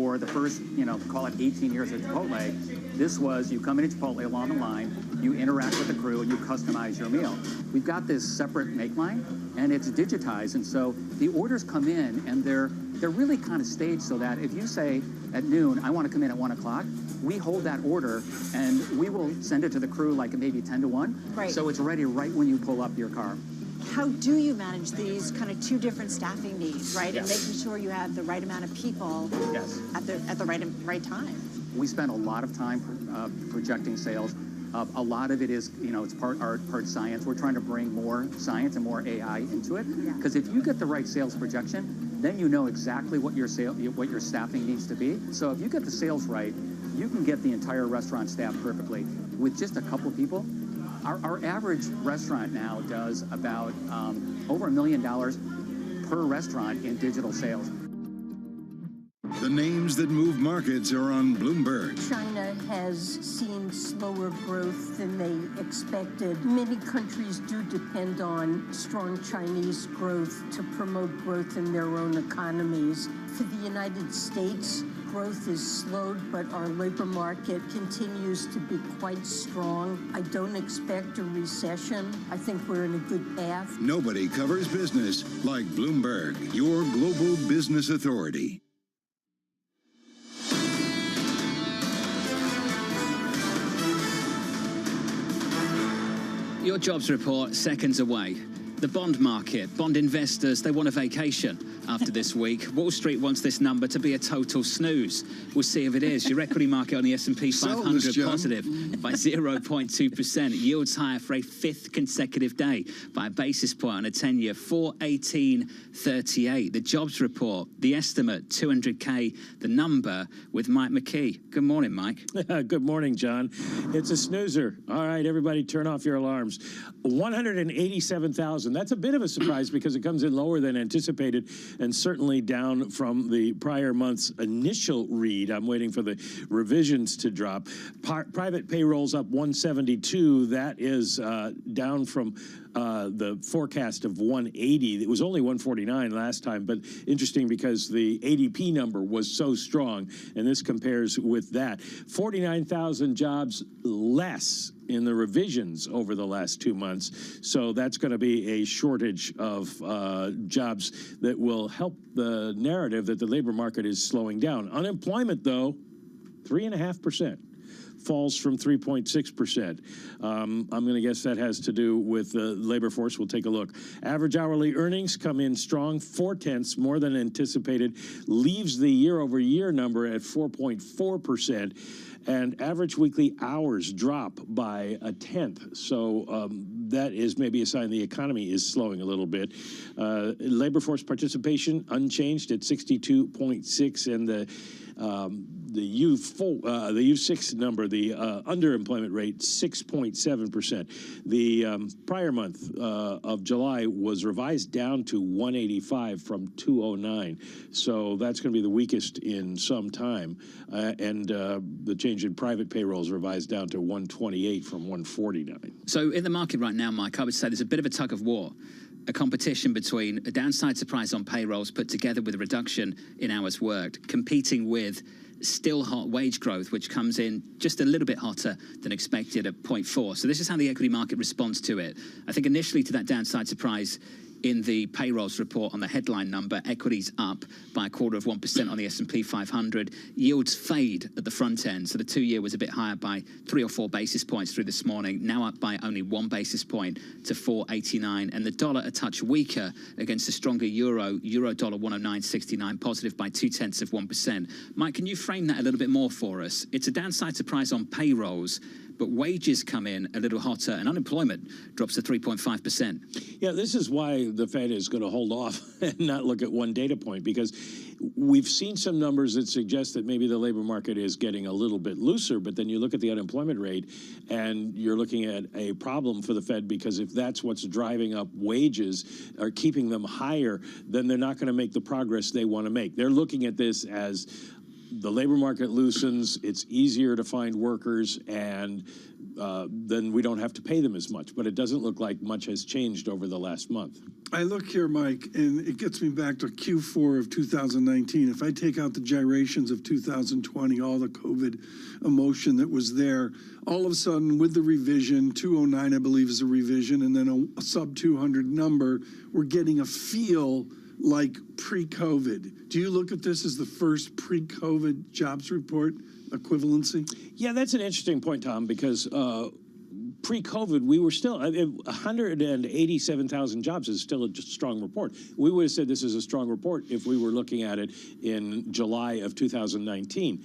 Speaker 10: for the first, call it 18 years at Chipotle, this was you come into Chipotle along the line, you interact with the crew, and you customize your meal. We've got this separate make line, and it's digitized, and so the orders come in, and they're really kind of staged so that if you say at noon, I want to come in at 1 o'clock, we hold that order, and we will send it to the crew like maybe 10 to 1.
Speaker 13: Right.
Speaker 10: So it's ready right when you pull up your car.
Speaker 13: How do you manage these kind of two different staffing needs, right?
Speaker 10: Yes.
Speaker 13: And making sure you have the right amount of people at the right time.
Speaker 10: We spend a lot of time projecting sales. A lot of it is, it's part art, part science. We're trying to bring more science and more AI into it. Because if you get the right sales projection, then you know exactly what your staffing needs to be. So if you get the sales right, you can get the entire restaurant staffed perfectly. With just a couple people, our average restaurant now does about over $1 million per restaurant in digital sales.
Speaker 11: The names that move markets are on Bloomberg.
Speaker 14: China has seen slower growth than they expected. Many countries do depend on strong Chinese growth to promote growth in their own economies. For the United States, growth is slowed, but our labor market continues to be quite strong. I don't expect a recession. I think we're in a good path.
Speaker 11: Nobody covers business like Bloomberg, your global business authority.
Speaker 4: Your jobs report seconds away. The bond market, bond investors, they want a vacation after this week. Wall Street wants this number to be a total snooze. We'll see if it is. Your equity market on the S&P 500 positive by 0.2%. Yields higher for a fifth consecutive day by a basis point on a 10-year, 418.38. The jobs report, the estimate, 200K, the number with Mike McKee. Good morning, Mike.
Speaker 9: Good morning, John. It's a snoozer. All right, everybody turn off your alarms. 187,000. That's a bit of a surprise because it comes in lower than anticipated and certainly down from the prior month's initial read. I'm waiting for the revisions to drop. Private payrolls up 172. That is down from the forecast of 180. It was only 149 last time, but interesting because the ADP number was so strong, and this compares with that. 49,000 jobs less in the revisions over the last 2 months. So that's going to be a shortage of jobs that will help the narrative that the labor market is slowing down. Unemployment, though, 3.5%. Falls from 3.6%. I'm going to guess that has to do with the labor force. We'll take a look. Average hourly earnings come in strong, 0.4 more than anticipated, leaves the year-over-year number at 4.4%. And average weekly hours drop by 1/10. So that is maybe a sign the economy is slowing a little bit. Labor force participation unchanged at 62.6, and the U6 number, the underemployment rate, 6.7%. The prior month of July was revised down to 185 from 209. So that's going to be the weakest in some time. And the change in private payrolls revised down to 128 from 149.
Speaker 4: So in the market right now, Mike, I would say there's a bit of a tug of war. A competition between a downside surprise on payrolls put together with a reduction in hours worked, competing with still hot wage growth, which comes in just a little bit hotter than expected at 0.4. So this is how the equity market responds to it. I think initially to that downside surprise in the payrolls report on the headline number, equities up by 0.25% on the S&P 500. Yields fade at the front end, so the 2-year was a bit higher by 3 or 4 basis points through this morning, now up by only 1 basis point to 4.89, and the dollar a touch weaker against the stronger euro dollar 109.69, positive by 0.2%. Mike, can you frame that a little bit more for us? It's a downside surprise on payrolls, but wages come in a little hotter and unemployment drops to 3.5%.
Speaker 9: Yeah, this is why the Fed is going to hold off and not look at one data point, because we've seen some numbers that suggest that maybe the labor market is getting a little bit looser, but then you look at the unemployment rate and you're looking at a problem for the Fed, because if that's what's driving up wages or keeping them higher, then they're not going to make the progress they want to make. They're looking at this as the labor market loosens, it's easier to find workers, and then we don't have to pay them as much. But it doesn't look like much has changed over the last month.
Speaker 2: I look here, Mike, and it gets me back to Q4 of 2019. If I take out the gyrations of 2020, all the COVID emotion that was there, all of a sudden with the revision, 209 I believe is a revision, and then a sub 200 number, we're getting a feel like pre-COVID. Do you look at this as the first pre-COVID jobs report equivalency?
Speaker 9: Yeah, that's an interesting point, Tom, because pre-COVID, we were still, 187,000 jobs is still a strong report. We would have said this is a strong report if we were looking at it in July of 2019.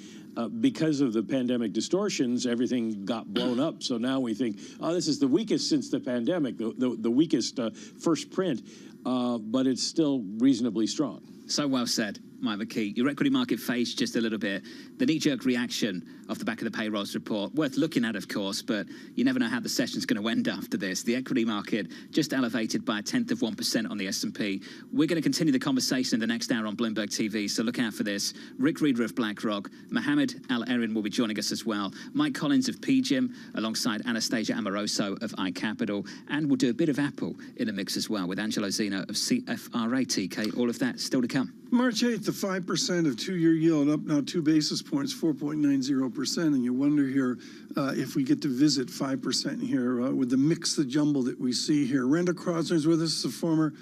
Speaker 9: Because of the pandemic distortions, everything got blown up. So now we think, oh, this is the weakest since the pandemic, the weakest first print, but it's still reasonably strong.
Speaker 4: So well said, Mike McKee. Your equity market faced just a little bit. The knee-jerk reaction off the back of the payrolls report, worth looking at, of course, but you never know how the session's going to end after this. The equity market just elevated by 0.1% on the S&P. We're going to continue the conversation in the next hour on Bloomberg TV, so look out for this. Rick Reeder of BlackRock, Mohammed Al-Erin will be joining us as well. Mike Collins of PGIM, alongside Anastasia Amoroso of iCapital, and we'll do a bit of Apple in the mix as well with Angelo Zeno of CFRA. TK, all of that still to come.
Speaker 2: March 8th, the 5% of two-year yield up now 2 basis points, 4.90%. And you wonder here if we get to visit 5% here with the mix, the jumble that we see here. Randall Krosner is with us, the former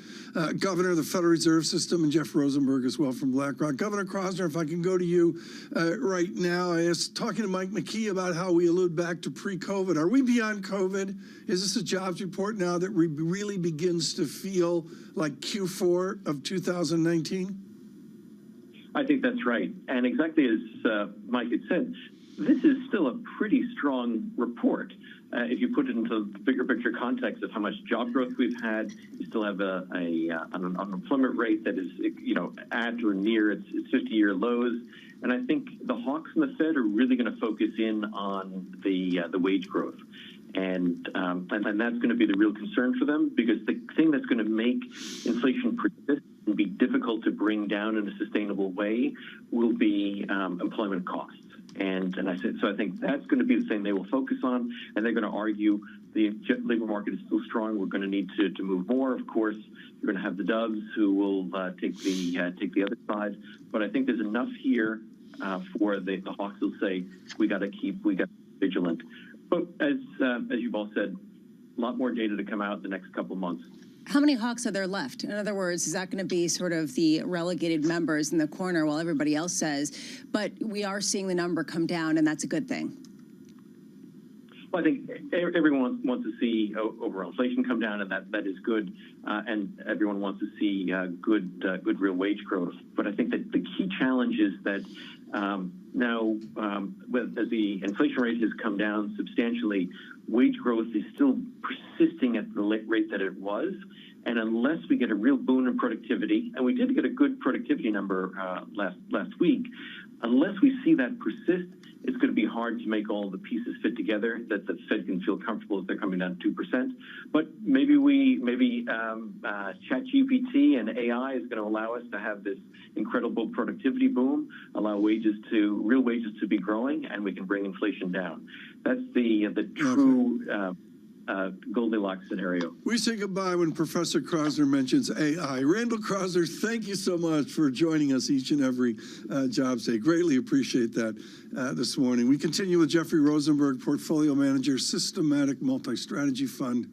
Speaker 2: governor of the Federal Reserve System, and Jeff Rosenberg as well from BlackRock. Governor Krosner, if I can go to you right now, I was talking to Mike McKee about how we allude back to pre-COVID. Are we beyond COVID? Is this a jobs report now that really begins to feel like Q4 of 2019?
Speaker 8: I think that's right. And exactly as Mike had said, this is still a pretty strong report. If you put it into the bigger picture context of how much job growth we've had, you still have an unemployment rate that is, at or near its 50-year lows. And I think the hawks and the Fed are really going to focus in on the wage growth. And that's going to be the real concern for them, because the thing that's going to make inflation persist and be difficult to bring down in a sustainable way will be employment costs. And I think that's going to be the thing they will focus on, and they're going to argue the labor market is still strong. We're going to need to move more. Of course, you're going to have the doves who will take the other side. But I think there's enough here for the hawks will say we got to be vigilant. But as you've all said, a lot more data to come out in the next couple of months.
Speaker 3: How many hawks are there left? In other words, is that going to be sort of the relegated members in the corner while everybody else says, but we are seeing the number come down, and that's a good thing?
Speaker 8: Well, I think everyone wants to see overall inflation come down, and that is good, and everyone wants to see good real wage growth. But I think that the key challenge is that now, as the inflation rate has come down substantially, wage growth is still persisting at the rate that it was. And unless we get a real boon in productivity, and we did get a good productivity number last week, unless we see that persist, it's going to be hard to make all the pieces fit together that the Fed can feel comfortable if they're coming down to 2%. But maybe ChatGPT and AI is going to allow us to have this incredible productivity boom, allow real wages to be growing, and we can bring inflation down. That's the true Goldilocks scenario.
Speaker 2: We say goodbye when Professor Krosner mentions AI. Randall Krosner, thank you so much for joining us each and every Jobs Day. Greatly appreciate that this morning. We continue with Jeffrey Rosenberg, Portfolio Manager, Systematic Multi-Strategy Fund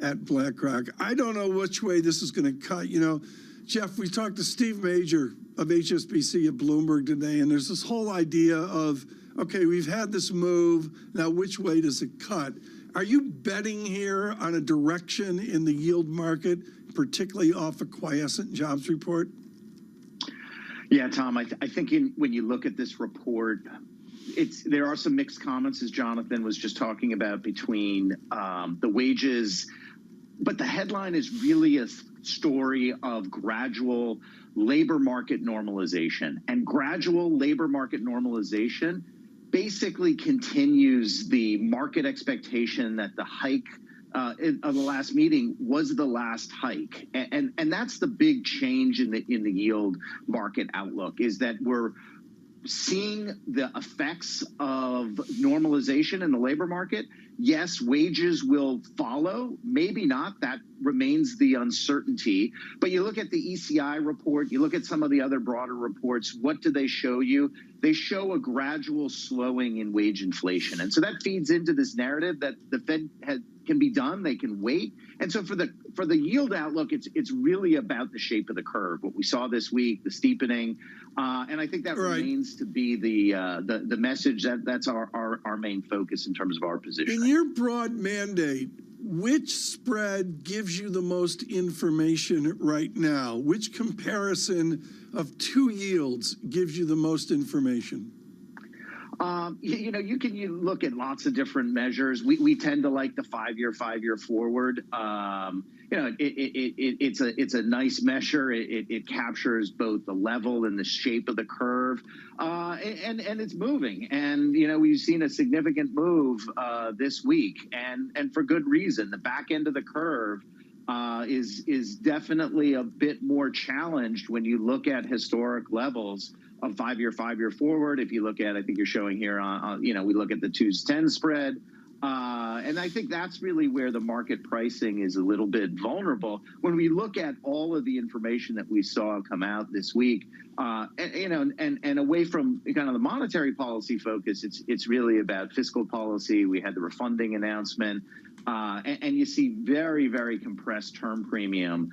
Speaker 2: at BlackRock. I don't know which way this is going to cut. Jeff, we talked to Steve Major of HSBC at Bloomberg today, and there's this whole idea of, okay, we've had this move, now which way does it cut? Are you betting here on a direction in the yield market, particularly off a quiescent jobs report?
Speaker 16: Yeah, Tom, I think when you look at this report, there are some mixed comments, as Jonathan was just talking about, between the wages, but the headline is really a story of gradual labor market normalization. And gradual labor market normalization basically continues the market expectation that the hike of the last meeting was the last hike, and that's the big change in the yield market outlook, is that seeing the effects of normalization in the labor market. Yes, wages will follow, maybe not. That remains the uncertainty. But you look at the ECI report, you look at some of the other broader reports, what do they show you? They show a gradual slowing in wage inflation. And so that feeds into this narrative that the Fed can be done, they can wait. And so for the yield outlook, it's really about the shape of the curve. What we saw this week, the steepening, and I think that remains to be the message that's our main focus in terms of our position.
Speaker 2: In your broad mandate, which spread gives you the most information right now? Which comparison of two yields gives you the most information?
Speaker 16: You can look at lots of different measures. We tend to like the five-year forward. It's a nice measure. It captures both the level and the shape of the curve, and it's moving. And we've seen a significant move this week, and for good reason. The back end of the curve is definitely a bit more challenged when you look at historic levels of five-year forward. If you look at, I think you're showing here we look at the 2s10 spread. And I think that's really where the market pricing is a little bit vulnerable. When we look at all of the information that we saw come out this week, and away from kind of the monetary policy focus, it's really about fiscal policy. We had the refunding announcement, and you see very, very compressed term premium,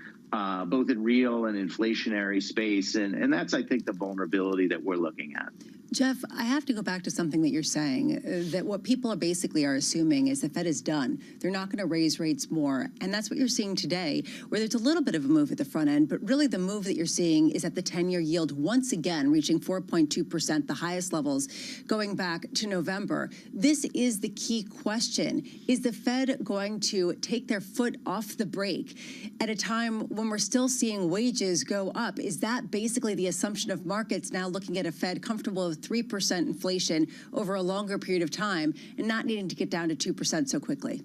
Speaker 16: both in real and inflationary space. And that's, I think, the vulnerability that we're looking at.
Speaker 3: Jeff, I have to go back to something that you're saying, that what people are basically assuming is the Fed is done. They're not going to raise rates more. And that's what you're seeing today, where there's a little bit of a move at the front end, but really the move that you're seeing is at the 10-year yield once again reaching 4.2%, the highest levels going back to November. This is the key question. Is the Fed going to take their foot off the brake at a time when we're still seeing wages go up? Is that basically the assumption of markets now looking at a Fed comfortable with 3% inflation over a longer period of time and not needing to get down to 2% so quickly?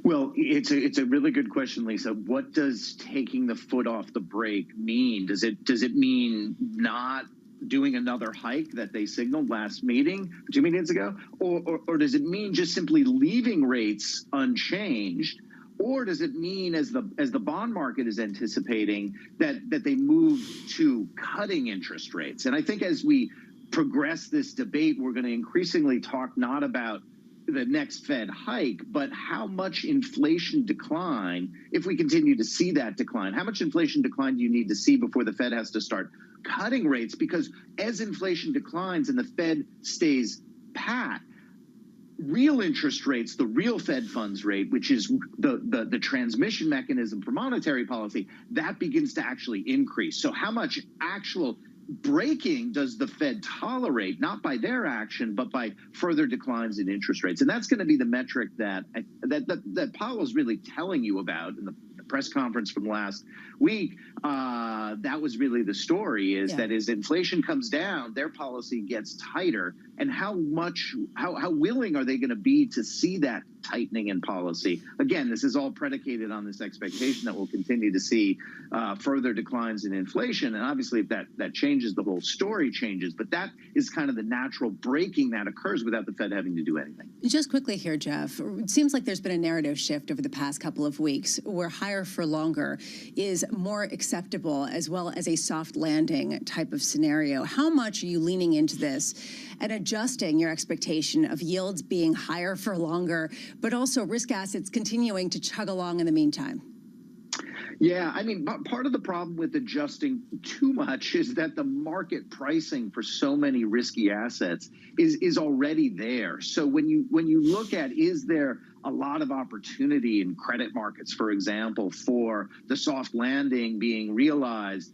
Speaker 16: Well, it's a really good question, Lisa. What does taking the foot off the brake mean? Does it mean not doing another hike that they signaled last meeting, 2 meetings ago? Or does it mean just simply leaving rates unchanged? Or does it mean, as the bond market is anticipating, that they move to cutting interest rates? And I think as we progress this debate, we're going to increasingly talk not about the next Fed hike, but how much inflation decline, if we continue to see that decline, how much inflation decline do you need to see before the Fed has to start cutting rates? Because as inflation declines and the Fed stays pat, real interest rates, the real Fed funds rate, which is the transmission mechanism for monetary policy, that begins to actually increase. So how much actual breaking does the Fed tolerate, not by their action, but by further declines in interest rates? And that's going to be the metric that Powell is really telling you about in the press conference from last week. That was really the story, is that as inflation comes down, their policy gets tighter. And how willing are they going to be to see that tightening in policy? Again, this is all predicated on this expectation that we'll continue to see further declines in inflation. And obviously, if that changes, the whole story changes. But that is kind of the natural breaking that occurs without the Fed having to do anything.
Speaker 3: Just quickly here, Jeff, it seems like there's been a narrative shift over the past couple of weeks where higher for longer is more acceptable, as well as a soft landing type of scenario. How much are you leaning into this and adjusting your expectation of yields being higher for longer, but also risk assets continuing to chug along in the meantime?
Speaker 16: Yeah, I mean, part of the problem with adjusting too much is that the market pricing for so many risky assets is already there. So when you look at, is there a lot of opportunity in credit markets, for example, for the soft landing being realized?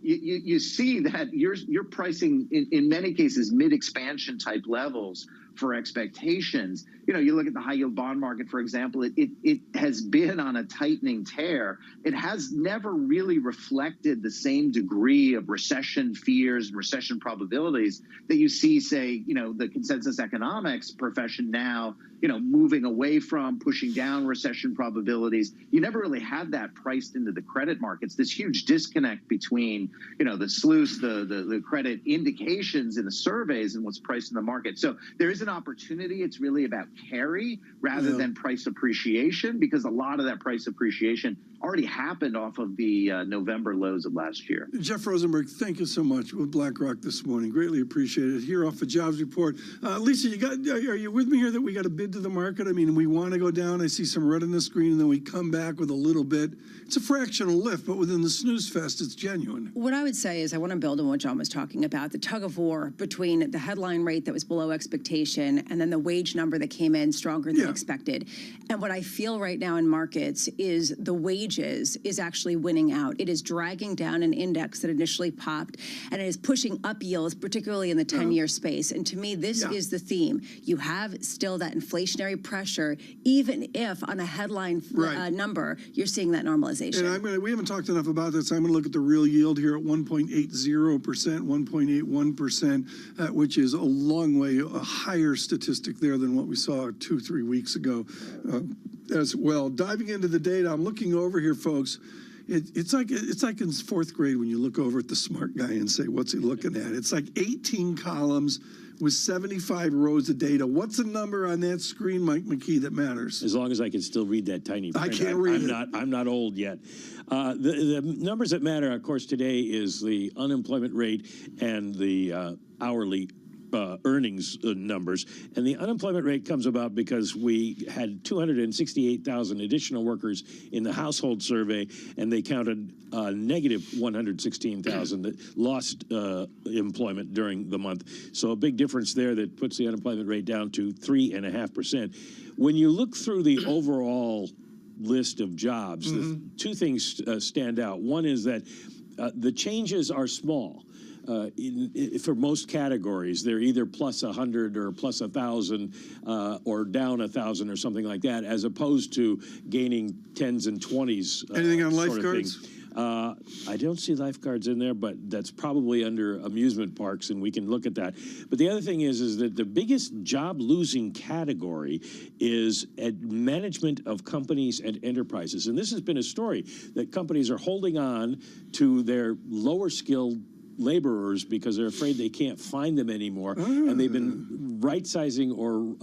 Speaker 16: You see that you're pricing in many cases mid-expansion type levels for expectations. You know, you look at the high yield bond market, for example, it has been on a tightening tear. It has never really reflected the same degree of recession fears and recession probabilities that you see, say, you know, the consensus economics profession now, you know, moving away from, pushing down recession probabilities. You never really had that priced into the credit markets, this huge disconnect between, you know, the SLOOS, the credit indications in the surveys and what's priced in the market. So there is an opportunity. It's really about carry rather than price appreciation, because a lot of that price appreciation already happened off of the November lows of last year.
Speaker 2: Jeff Rosenberg, thank you so much with BlackRock this morning. Greatly appreciated. Here off the jobs report. Lisa, are you with me here that we got a bid to the market? I mean, we want to go down. I see some red on the screen, and then we come back with a little bit. It's a fractional lift, but within the snooze fest, it's genuine.
Speaker 3: What I would say is I want to build on what John was talking about, the tug of war between the headline rate that was below expectation and then the wage number that came in stronger than expected. And what I feel right now in markets is the wages is actually winning out. It is dragging down an index that initially popped, and it is pushing up yields, particularly in the 10-year space. And to me, this is the theme. You have still that inflationary pressure, even if on a headline number, you're seeing that normalization.
Speaker 2: And we haven't talked enough about this. I'm going to look at the real yield here at 1.80%, 1.81%, which is a long way a higher statistic there than what we saw 2-3 weeks ago as well. Diving into the data, I'm looking over here, folks. It's like in fourth grade when you look over at the smart guy and say, what's he looking at? It's like 18 columns with 75 rows of data. What's the number on that screen, Mike McKee, that matters?
Speaker 9: As long as I can still read that tiny print.
Speaker 2: I can't read it.
Speaker 9: I'm not old yet. The numbers that matter, of course, today is the unemployment rate and the hourly earnings numbers. And the unemployment rate comes about because we had 268,000 additional workers in the household survey, and they counted negative 116,000 that lost employment during the month. So a big difference there that puts the unemployment rate down to 3.5%. When you look through the overall list of jobs, the two things stand out. One is that the changes are small. For most categories, they're either plus 100 or plus 1,000 or down 1,000 or something like that, as opposed to gaining 10s and 20s.
Speaker 2: Anything on lifeguards?
Speaker 9: I don't see lifeguards in there, but that's probably under amusement parks, and we can look at that. But the other thing is that the biggest job-losing category is management of companies and enterprises. And this has been a story that companies are holding on to their lower-skilled laborers because they're afraid they can't find them anymore, and they've been right-sizing or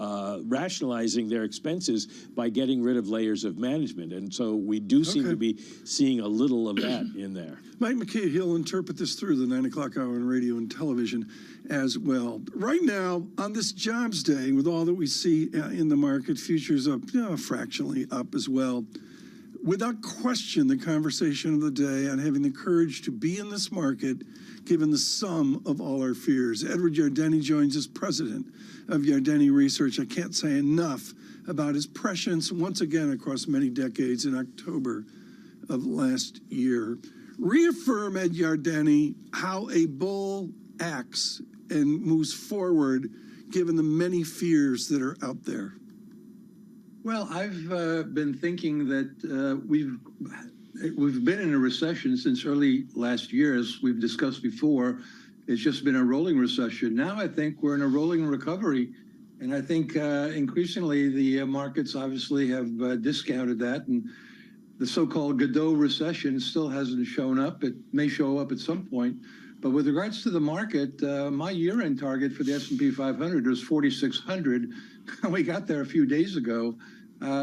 Speaker 9: rationalizing their expenses by getting rid of layers of management, and so we do seem to be seeing a little of that in there.
Speaker 2: Mike McKee, he'll interpret this through the 9 o'clock hour on radio and television as well. Right now, on this jobs day, with all that we see in the market, futures up, fractionally up as well. Without question, the conversation of the day on having the courage to be in this market, given the sum of all our fears. Edward Yardeni joins us, president of Yardeni Research. I can't say enough about his prescience once again across many decades in October of last year. Reaffirm, Ed Yardeni, how a bull acts and moves forward given the many fears that are out there.
Speaker 6: Well, I've been thinking that we've been in a recession since early last year, as we've discussed before. It's just been a rolling recession. Now I think we're in a rolling recovery, and I think increasingly the markets obviously have discounted that, and the so-called Godot recession still hasn't shown up. It may show up at some point. But with regards to the market, my year-end target for the S&P 500 was 4,600. We got there a few days ago.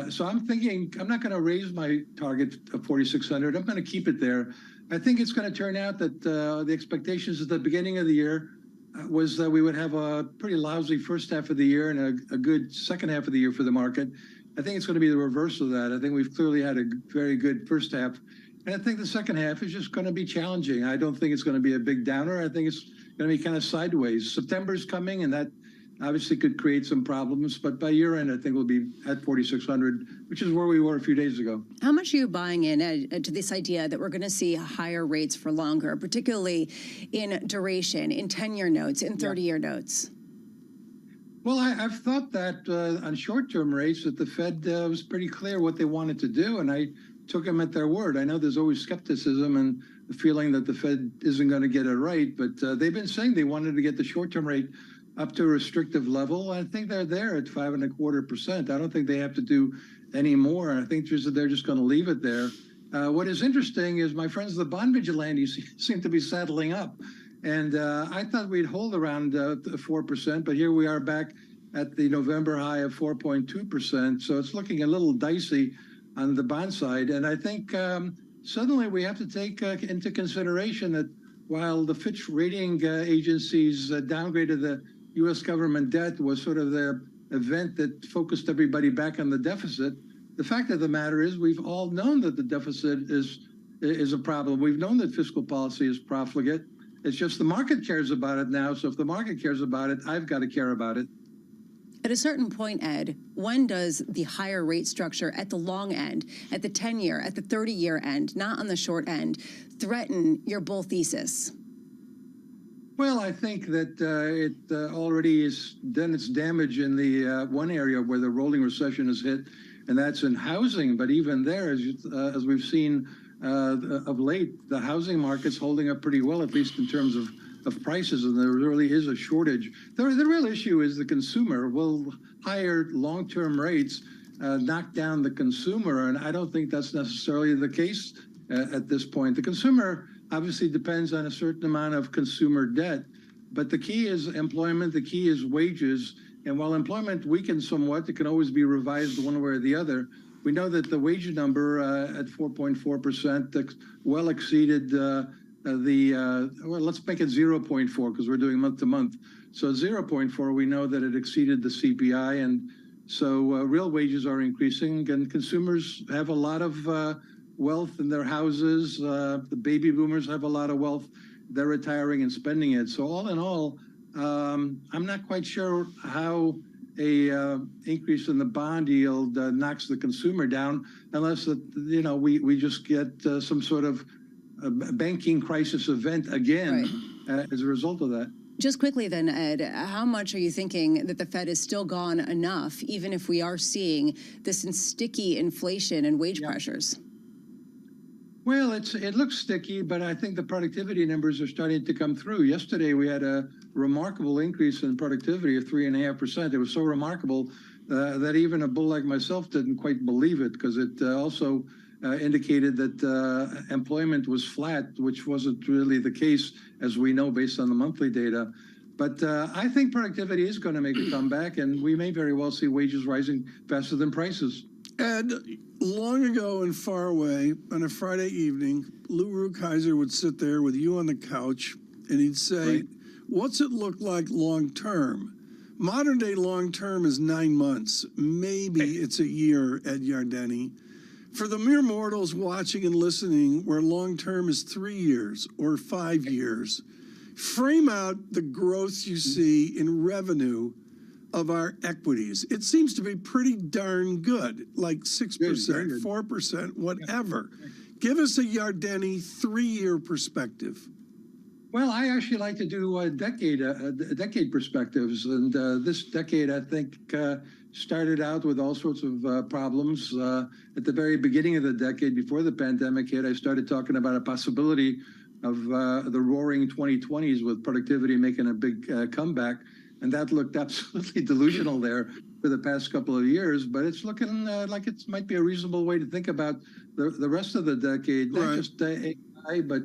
Speaker 6: So I'm thinking I'm not going to raise my target of 4,600. I'm going to keep it there. I think it's going to turn out that the expectations at the beginning of the year was that we would have a pretty lousy first half of the year and a good second half of the year for the market. I think it's going to be the reverse of that. I think we've clearly had a very good first half. And I think the second half is just going to be challenging. I don't think it's going to be a big downer. I think it's going to be kind of sideways. September's coming, and that obviously could create some problems. But by year end, I think we'll be at 4,600, which is where we were a few days ago.
Speaker 3: How much are you buying in to this idea that we're going to see higher rates for longer, particularly in duration, in 10-year notes, in 30-year notes?
Speaker 6: Well, I've thought that on short-term rates that the Fed was pretty clear what they wanted to do, and I took them at their word. I know there's always skepticism and the feeling that the Fed isn't going to get it right, but they've been saying they wanted to get the short-term rate up to a restrictive level. I think they're there at 5.25%. I don't think they have to do any more. I think they're just going to leave it there. What is interesting is my friends, the bond vigilantes, seem to be saddling up. And I thought we'd hold around 4%, but here we are back at the November high of 4.2%. So it's looking a little dicey on the bond side. And I think suddenly we have to take into consideration that while the Fitch rating agencies downgraded the U.S. government debt was sort of the event that focused everybody back on the deficit, the fact of the matter is we've all known that the deficit is a problem. We've known that fiscal policy is profligate. It's just the market cares about it now. So if the market cares about it, I've got to care about it.
Speaker 3: At a certain point, Ed, when does the higher rate structure at the long end, at the 10-year, at the 30-year end, not on the short end, threaten your bull thesis?
Speaker 6: Well, I think that it already has done its damage in the one area where the rolling recession has hit, and that's in housing. But even there, as we've seen of late, the housing market's holding up pretty well, at least in terms of prices, and there really is a shortage. The real issue is the consumer. Will higher long-term rates knock down the consumer? And I don't think that's necessarily the case at this point. The consumer obviously depends on a certain amount of consumer debt, but the key is employment, the key is wages. And while employment weakens somewhat, it can always be revised one way or the other. We know that the wage number at 4.4% well exceeded well, let's make it 0.4 because we're doing month to month. So 0.4, we know that it exceeded the CPI. And so real wages are increasing, and consumers have a lot of wealth in their houses. The baby boomers have a lot of wealth. They're retiring and spending it. So all in all, I'm not quite sure how a increase in the bond yield knocks the consumer down, unless we just get some sort of banking crisis event again as a result of that.
Speaker 3: Just quickly then, Ed, how much are you thinking that the Fed has still gone enough, even if we are seeing this sticky inflation and wage pressures?
Speaker 6: Well, it looks sticky, but I think the productivity numbers are starting to come through. Yesterday, we had a remarkable increase in productivity of 3.5%. It was so remarkable that even a bull like myself didn't quite believe it, because it also indicated that employment was flat, which wasn't really the case, as we know, based on the monthly data. But I think productivity is going to make a comeback, and we may very well see wages rising faster than prices.
Speaker 2: Ed, long ago and far away, on a Friday evening, Lou Rukeyser would sit there with you on the couch, and he'd say, what's it look like long term? Modern day long term is 9 months. Maybe it's a year, Ed Yardeni. For the mere mortals watching and listening, where long term is 3 years or 5 years, frame out the growth you see in revenue of our equities. It seems to be pretty darn good, like 6%, 4%, whatever. Give us a Yardeni 3-year perspective.
Speaker 6: Well, I actually like to do decade perspectives, and this decade, I think, started out with all sorts of problems. At the very beginning of the decade, before the pandemic hit, I started talking about a possibility of the roaring 2020s with productivity making a big comeback. And that looked absolutely delusional there for the past couple of years. But it's looking like it might be a reasonable way to think about the rest of the decade, not just AI, but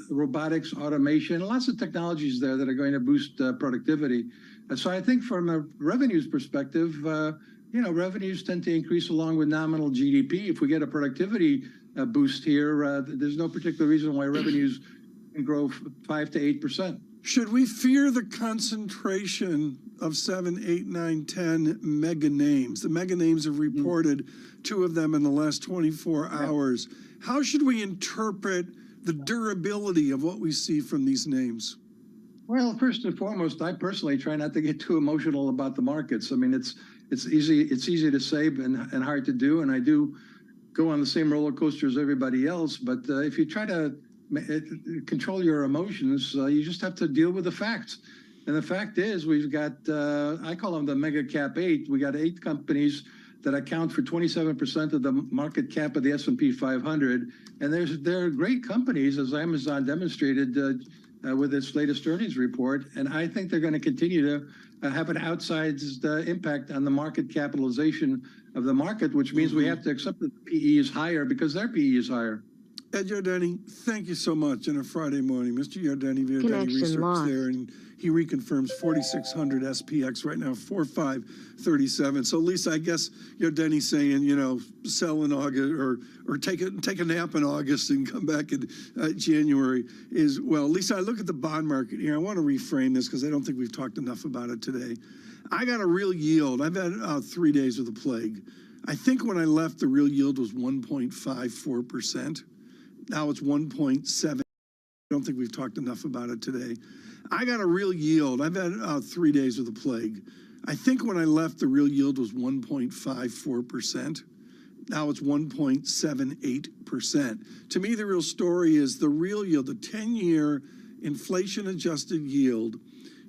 Speaker 6: robotics, automation, lots of technologies there that are going to boost productivity. And so I think from a revenues perspective, revenues tend to increase along with nominal GDP. If we get a productivity boost here, there's no particular reason why revenues can grow 5 to 8%.
Speaker 2: Should we fear the concentration of 7, 8, 9, 10 mega names? The mega names have reported 2 of them in the last 24 hours. How should we interpret the durability of what we see from these names?
Speaker 6: Well, first and foremost, I personally try not to get too emotional about the markets. I mean, it's easy to say and hard to do, and I do go on the same roller coaster as everybody else. But if you try to control your emotions, you just have to deal with the facts. And the fact is, we've got, I call them the mega cap 8. We got 8 companies that account for 27% of the market cap of the S&P 500. And they're great companies, as Amazon demonstrated with its latest earnings report. And I think they're going to continue to have an outsized impact on the market capitalization of the market, which means we have to accept that the PE is higher because their PE is higher.
Speaker 2: Ed Yardeni, thank you so much on a Friday morning. Mr. Yardeni,
Speaker 17: Connection
Speaker 2: Research
Speaker 17: lost.
Speaker 2: there, and he reconfirms 4,600 SPX right now, 4,537. So Lisa, I guess Yardeni's saying, you know, sell in August or take a nap in August and come back in January is, well, Lisa, I look at the bond market here. I want to reframe this because I don't think we've talked enough about it today. I got a real yield. I've had 3 days of the plague. I think when I left, the real yield was 1.54%. Now it's 1.7. I don't think we've talked enough about it today. I got a real yield. I've had 3 days of the plague. I think when I left, the real yield was 1.54%. Now it's 1.78%. To me, the real story is the real yield, the 10-year inflation-adjusted yield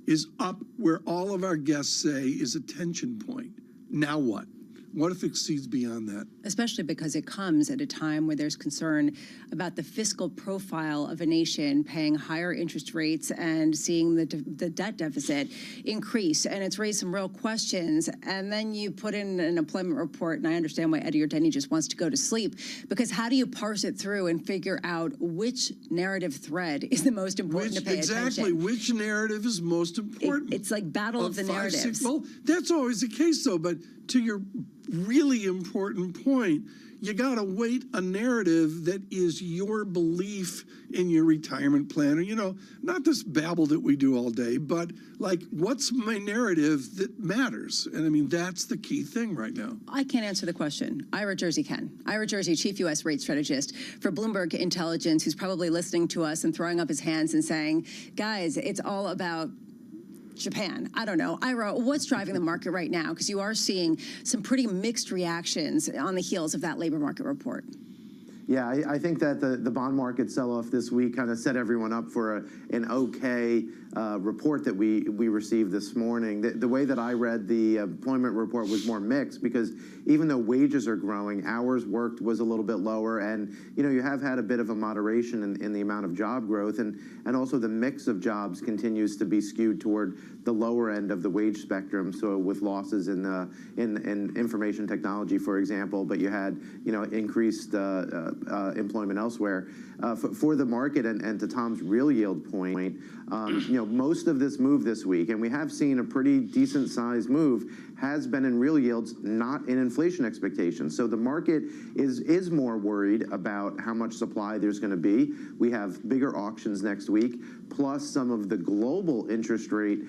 Speaker 2: is up where all of our guests say is a tension point. Now what? What if it exceeds beyond that?
Speaker 3: Especially because it comes at a time where there's concern about the fiscal profile of a nation paying higher interest rates and seeing the debt deficit increase. And it's raised some real questions. And then you put in an employment report, and I understand why Eddie Yardeni just wants to go to sleep, because how do you parse it through and figure out which narrative thread is the most important to pay
Speaker 2: exactly,
Speaker 3: attention?
Speaker 2: which narrative is most important?
Speaker 3: It's like battle of the narratives.
Speaker 2: Well, that's always the case, though. But to your really important point, you got to weight a narrative that is your belief in your retirement plan. Or, you know, not this babble that we do all day, but like, what's my narrative that matters? And I mean, that's the key thing right now.
Speaker 3: I can't answer the question. Ira Jersey can. Ira Jersey, chief U.S. rate strategist for Bloomberg Intelligence, who's probably listening to us and throwing up his hands and saying, guys, it's all about Japan. I don't know. Ira, what's driving the market right now? Because you are seeing some pretty mixed reactions on the heels of that labor market report.
Speaker 18: Yeah, I think that the bond market sell-off this week kind of set everyone up for an okay report that we received this morning. The way that I read the employment report was more mixed, because even though wages are growing, hours worked was a little bit lower, and you know, you have had a bit of a moderation in the amount of job growth, and also the mix of jobs continues to be skewed toward the lower end of the wage spectrum. So with losses in information technology, for example, but you had, you know, increased employment elsewhere. For the market, and to Tom's real yield point, you know, most of this move this week, and we have seen a pretty decent sized move, has been in real yields, not in inflation expectations. So the market is more worried about how much supply there's going to be. We have bigger auctions next week, plus some of the global interest rate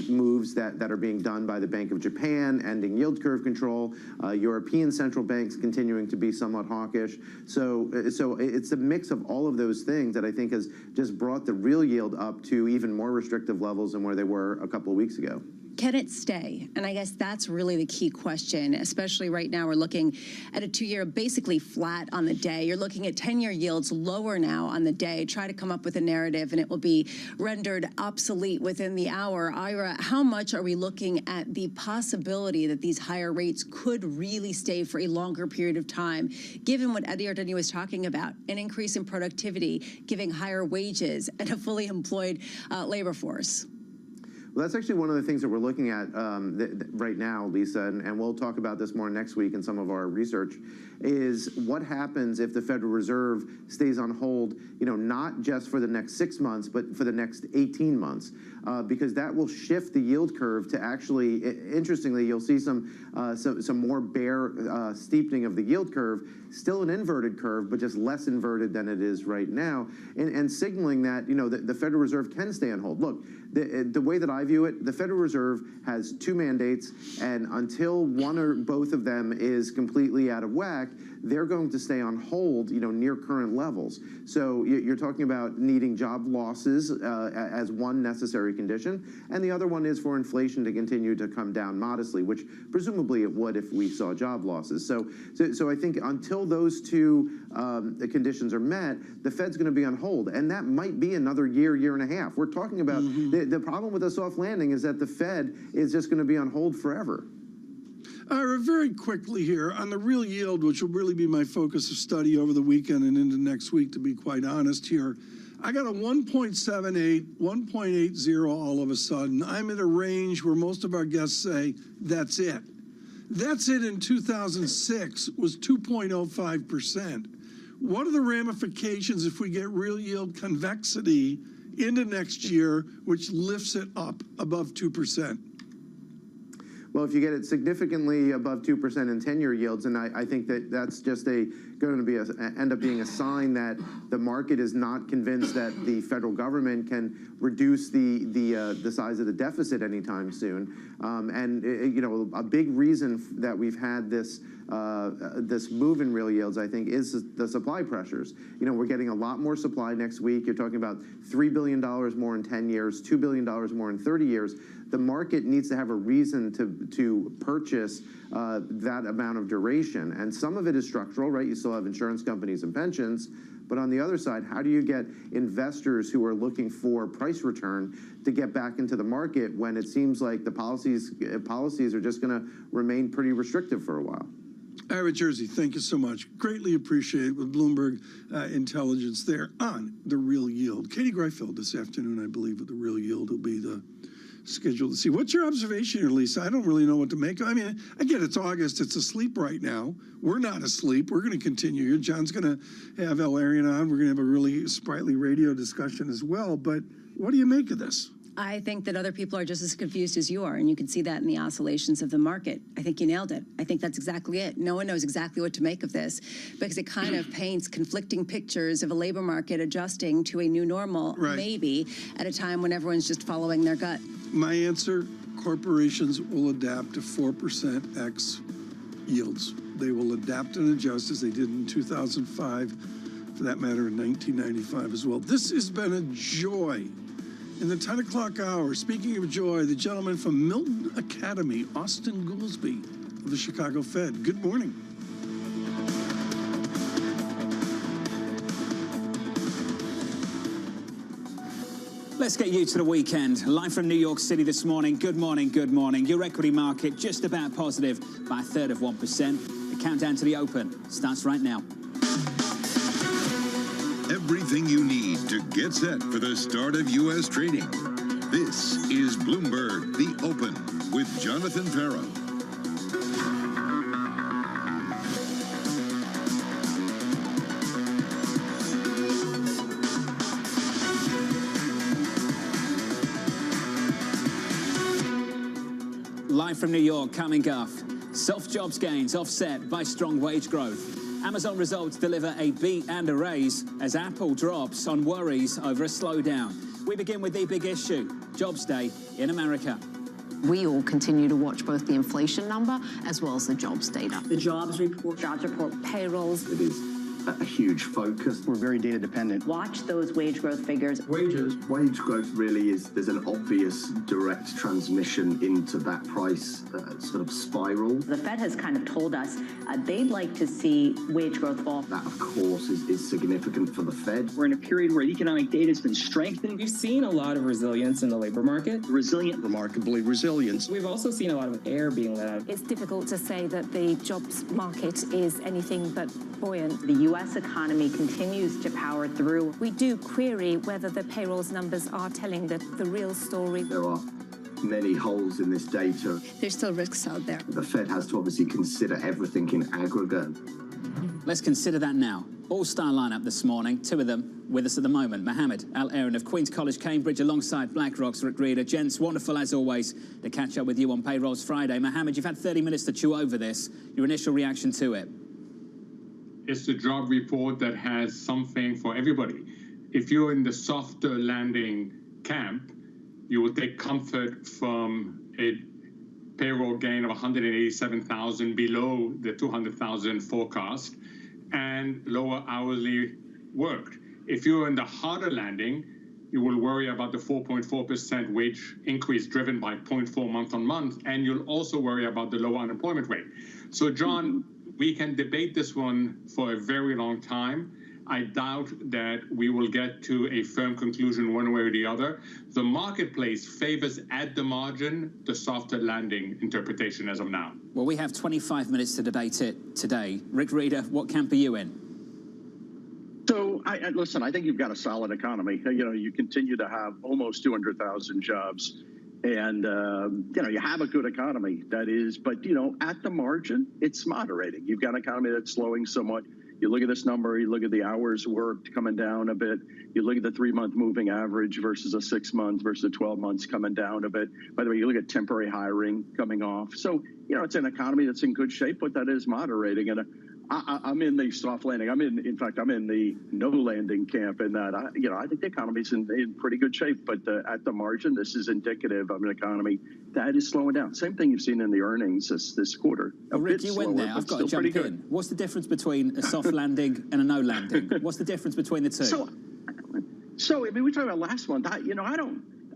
Speaker 18: moves that are being done by the Bank of Japan, ending yield curve control, European central banks continuing to be somewhat hawkish. So it's a mix of all of those things that I think has just brought the real yield up to even more restrictive levels than where they were a couple of weeks ago.
Speaker 3: Can it stay? And I guess that's really the key question, especially right now. We're looking at a 2-year basically flat on the day. You're looking at 10-year yields lower now on the day. Try to come up with a narrative, and it will be rendered obsolete within the hour. Ira, how much are we looking at the possibility that these higher rates could really stay for a longer period of time, given what Eddie Yardeni was talking about, an increase in productivity, giving higher wages, and a fully employed labor force?
Speaker 18: Well, that's actually one of the things that we're looking at right now, Lisa, and we'll talk about this more next week in some of our research, is what happens if the Federal Reserve stays on hold, you know, not just for the next 6 months, but for the next 18 months, because that will shift the yield curve to actually, interestingly, you'll see some more bear steepening of the yield curve, still an inverted curve, but just less inverted than it is right now, and signaling that, you know, the Federal Reserve can stay on hold. Look, the way that I view it, the Federal Reserve has 2 mandates, and until one or both of them is completely out of whack, they're going to stay on hold, near current levels. So you're talking about needing job losses as one necessary condition, and the other one is for inflation to continue to come down modestly, which presumably it would if we saw job losses. So I think until those two conditions are met, the Fed's going to be on hold, and that might be another year and a half. We're talking about the problem with a soft landing is that the Fed is just going to be on hold forever.
Speaker 2: Very quickly here on the real yield, which will really be my focus of study over the weekend and into next week, to be quite honest here. I got a 1.78, 1.80 all of a sudden. I'm at a range where most of our guests say that's it. That's it in 2006 was 2.05%. What are the ramifications if we get real yield convexity into next year, which lifts it up above 2%?
Speaker 18: Well, if you get it significantly above 2% in 10-year yields, and I think that's just going to be end up being a sign that the market is not convinced that the federal government can reduce the size of the deficit anytime soon. A big reason that we've had this move in real yields, I think, is the supply pressures. We're getting a lot more supply next week. You're talking about $3 billion more in 10 years, $2 billion more in 30 years. The market needs to have a reason to purchase that amount of duration. And some of it is structural, right? You still have insurance companies and pensions. But on the other side, how do you get investors who are looking for price return to get back into the market when it seems like the policies are just going to remain pretty restrictive for a while?
Speaker 2: Ira Jersey, thank you so much. Greatly appreciate it with Bloomberg Intelligence there on the real yield. Katie Greifeld this afternoon, I believe, with the real yield will be the schedule to see. What's your observation here, Lisa? I don't really know what to make. I mean, I get it's August. It's asleep right now. We're not asleep. We're going to continue here. John's going to have El Arian on. We're going to have a really sprightly radio discussion as well. But what do you make of this?
Speaker 3: I think that other people are just as confused as you are, and you can see that in the oscillations of the market. I think you nailed it. I think that's exactly it. No one knows exactly what to make of this because it kind of paints conflicting pictures of a labor market adjusting to a new normal, maybe at a time when everyone's just following their gut.
Speaker 2: My answer, corporations will adapt to 4% X yields. They will adapt and adjust as they did in 2005, for that matter in 1995 as well. This has been a joy. In the 10 o'clock hour, speaking of joy, the gentleman from Milton Academy, Austin Goolsbee of the Chicago Fed. Good morning.
Speaker 4: Let's get you to the weekend. Live from New York City this morning. Good morning, good morning. Your equity market just about positive by 1/3%. The countdown to the open starts right now.
Speaker 11: Everything you need to get set for the start of U.S. trading. This is Bloomberg, The Open, with Jonathan Ferro.
Speaker 4: Live from New York, coming up. Soft jobs gains offset by strong wage growth. Amazon results deliver a beat and a raise as Apple drops on worries over a slowdown. We begin with the big issue, jobs day in America.
Speaker 17: We all continue to watch both the inflation number as well as the jobs data.
Speaker 19: The jobs report, payrolls.
Speaker 20: It is a huge focus.
Speaker 19: We're very data dependent.
Speaker 20: Watch those wage growth figures.
Speaker 21: Wage growth really is, there's an obvious direct transmission into that price sort of spiral.
Speaker 19: The Fed has kind of told us they'd like to see wage growth fall.
Speaker 21: That, of course, is significant for the Fed.
Speaker 19: We're in a period where economic data has been strengthening.
Speaker 22: We've seen a lot of resilience in the labor market.
Speaker 12: Remarkably resilient.
Speaker 22: We've also seen a lot of air being let out.
Speaker 23: It's difficult to say that the jobs market is anything but buoyant.
Speaker 19: The U.S. economy continues to power through.
Speaker 23: We do query whether the payrolls numbers are telling the real story.
Speaker 21: There are many holes in this data.
Speaker 23: There's still risks out there.
Speaker 21: The Fed has to obviously consider everything in aggregate.
Speaker 4: Let's consider that now. All-star lineup this morning, two of them with us at the moment. Mohammed Al-Aaron of Queen's College, Cambridge, alongside BlackRock's Rick Reader. Gents, wonderful as always to catch up with you on Payrolls Friday. Mohammed, you've had 30 minutes to chew over this. Your initial reaction to it?
Speaker 24: It's a job report that has something for everybody. If you're in the softer landing camp, you will take comfort from a payroll gain of 187,000 below the 200,000 forecast. and lower hourly worked. If you're in the harder landing, you will worry about the 4.4% wage increase driven by 0.4 month on month, and you'll also worry about the low unemployment rate. So, John, we can debate this one for a very long time. I doubt that we will get to a firm conclusion one way or the other. The marketplace favors at the margin the softer landing interpretation as of now.
Speaker 4: Well, we have 25 minutes to debate it today. Rick Reeder, what camp are you in?
Speaker 16: So, listen, I think you've got a solid economy. You know, you continue to have almost 200,000 jobs. And, you know, you have a good economy, that is. But, you know, at the margin, it's moderating. You've got an economy that's slowing somewhat. You look at this number, you look at the hours worked coming down a bit. You look at the 3-month moving average versus a 6-month versus a 12 months coming down a bit. By the way, you look at temporary hiring coming off. So, you know, it's an economy that's in good shape, but that is moderating. And I'm in the soft landing. In fact, I'm in the no landing camp in that, I think the economy's in pretty good shape. But at the margin, this is indicative of an economy that is slowing down. Same thing you've seen in the earnings this quarter.
Speaker 4: Well, Rick, you went there. I've got to jump in. What's the difference between a soft landing and a no landing? What's the difference between the two?
Speaker 16: So I mean, we talked about last month.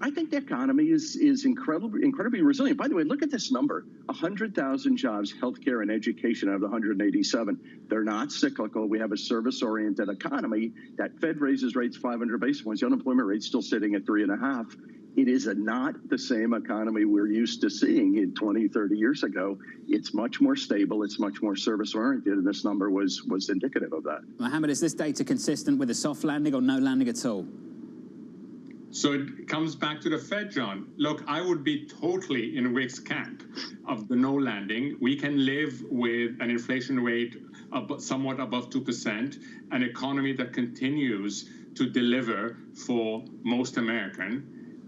Speaker 16: I think the economy is incredibly resilient. By the way, look at this number: 100,000 jobs, healthcare and education out of the 187. They're not cyclical. We have a service-oriented economy. That Fed raises rates 500 basis points. The unemployment rate's still sitting at 3.5. It is not the same economy we're used to seeing in 20, 30 years ago. It's much more stable. It's much more service-oriented, and this number was indicative of that.
Speaker 4: Mohammed, is this data consistent with a soft landing or no landing at all?
Speaker 24: So it comes back to the Fed, John. Look, I would be totally in Rick's camp of the no landing. We can live with an inflation rate somewhat above 2%, an economy that continues to deliver for most Americans,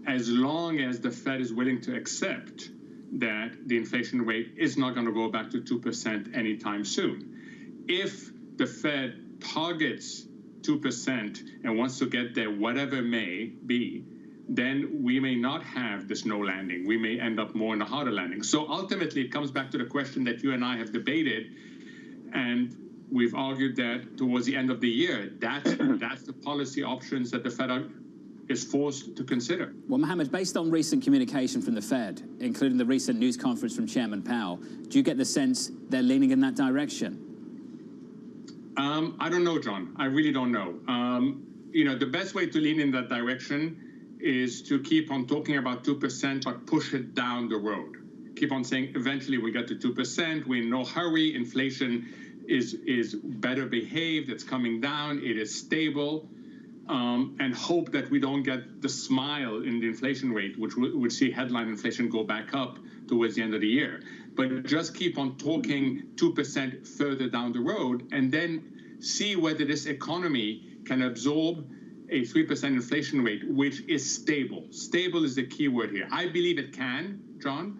Speaker 24: as long as the Fed is willing to accept that the inflation rate is not going to go back to 2% anytime soon. If the Fed targets 2% and wants to get there, whatever may be, then we may not have this no landing. We may end up more in a harder landing. So ultimately, it comes back to the question that you and I have debated, and we've argued that towards the end of the year, that's the policy options that the Fed is forced to consider.
Speaker 4: Well, Mohammed, based on recent communication from the Fed, including the recent news conference from Chairman Powell, do you get the sense they're leaning in that direction?
Speaker 24: I don't know, John. I really don't know. The best way to lean in that direction is to keep on talking about 2%, but push it down the road. Keep on saying eventually we get to 2%. We're in no hurry. Inflation is better behaved. It's coming down. It is stable. And hope that we don't get the smile in the inflation rate, which would see headline inflation go back up towards the end of the year. But just keep on talking 2% further down the road, and then see whether this economy can absorb a 3% inflation rate, which is stable. Stable is the key word here. I believe it can, John,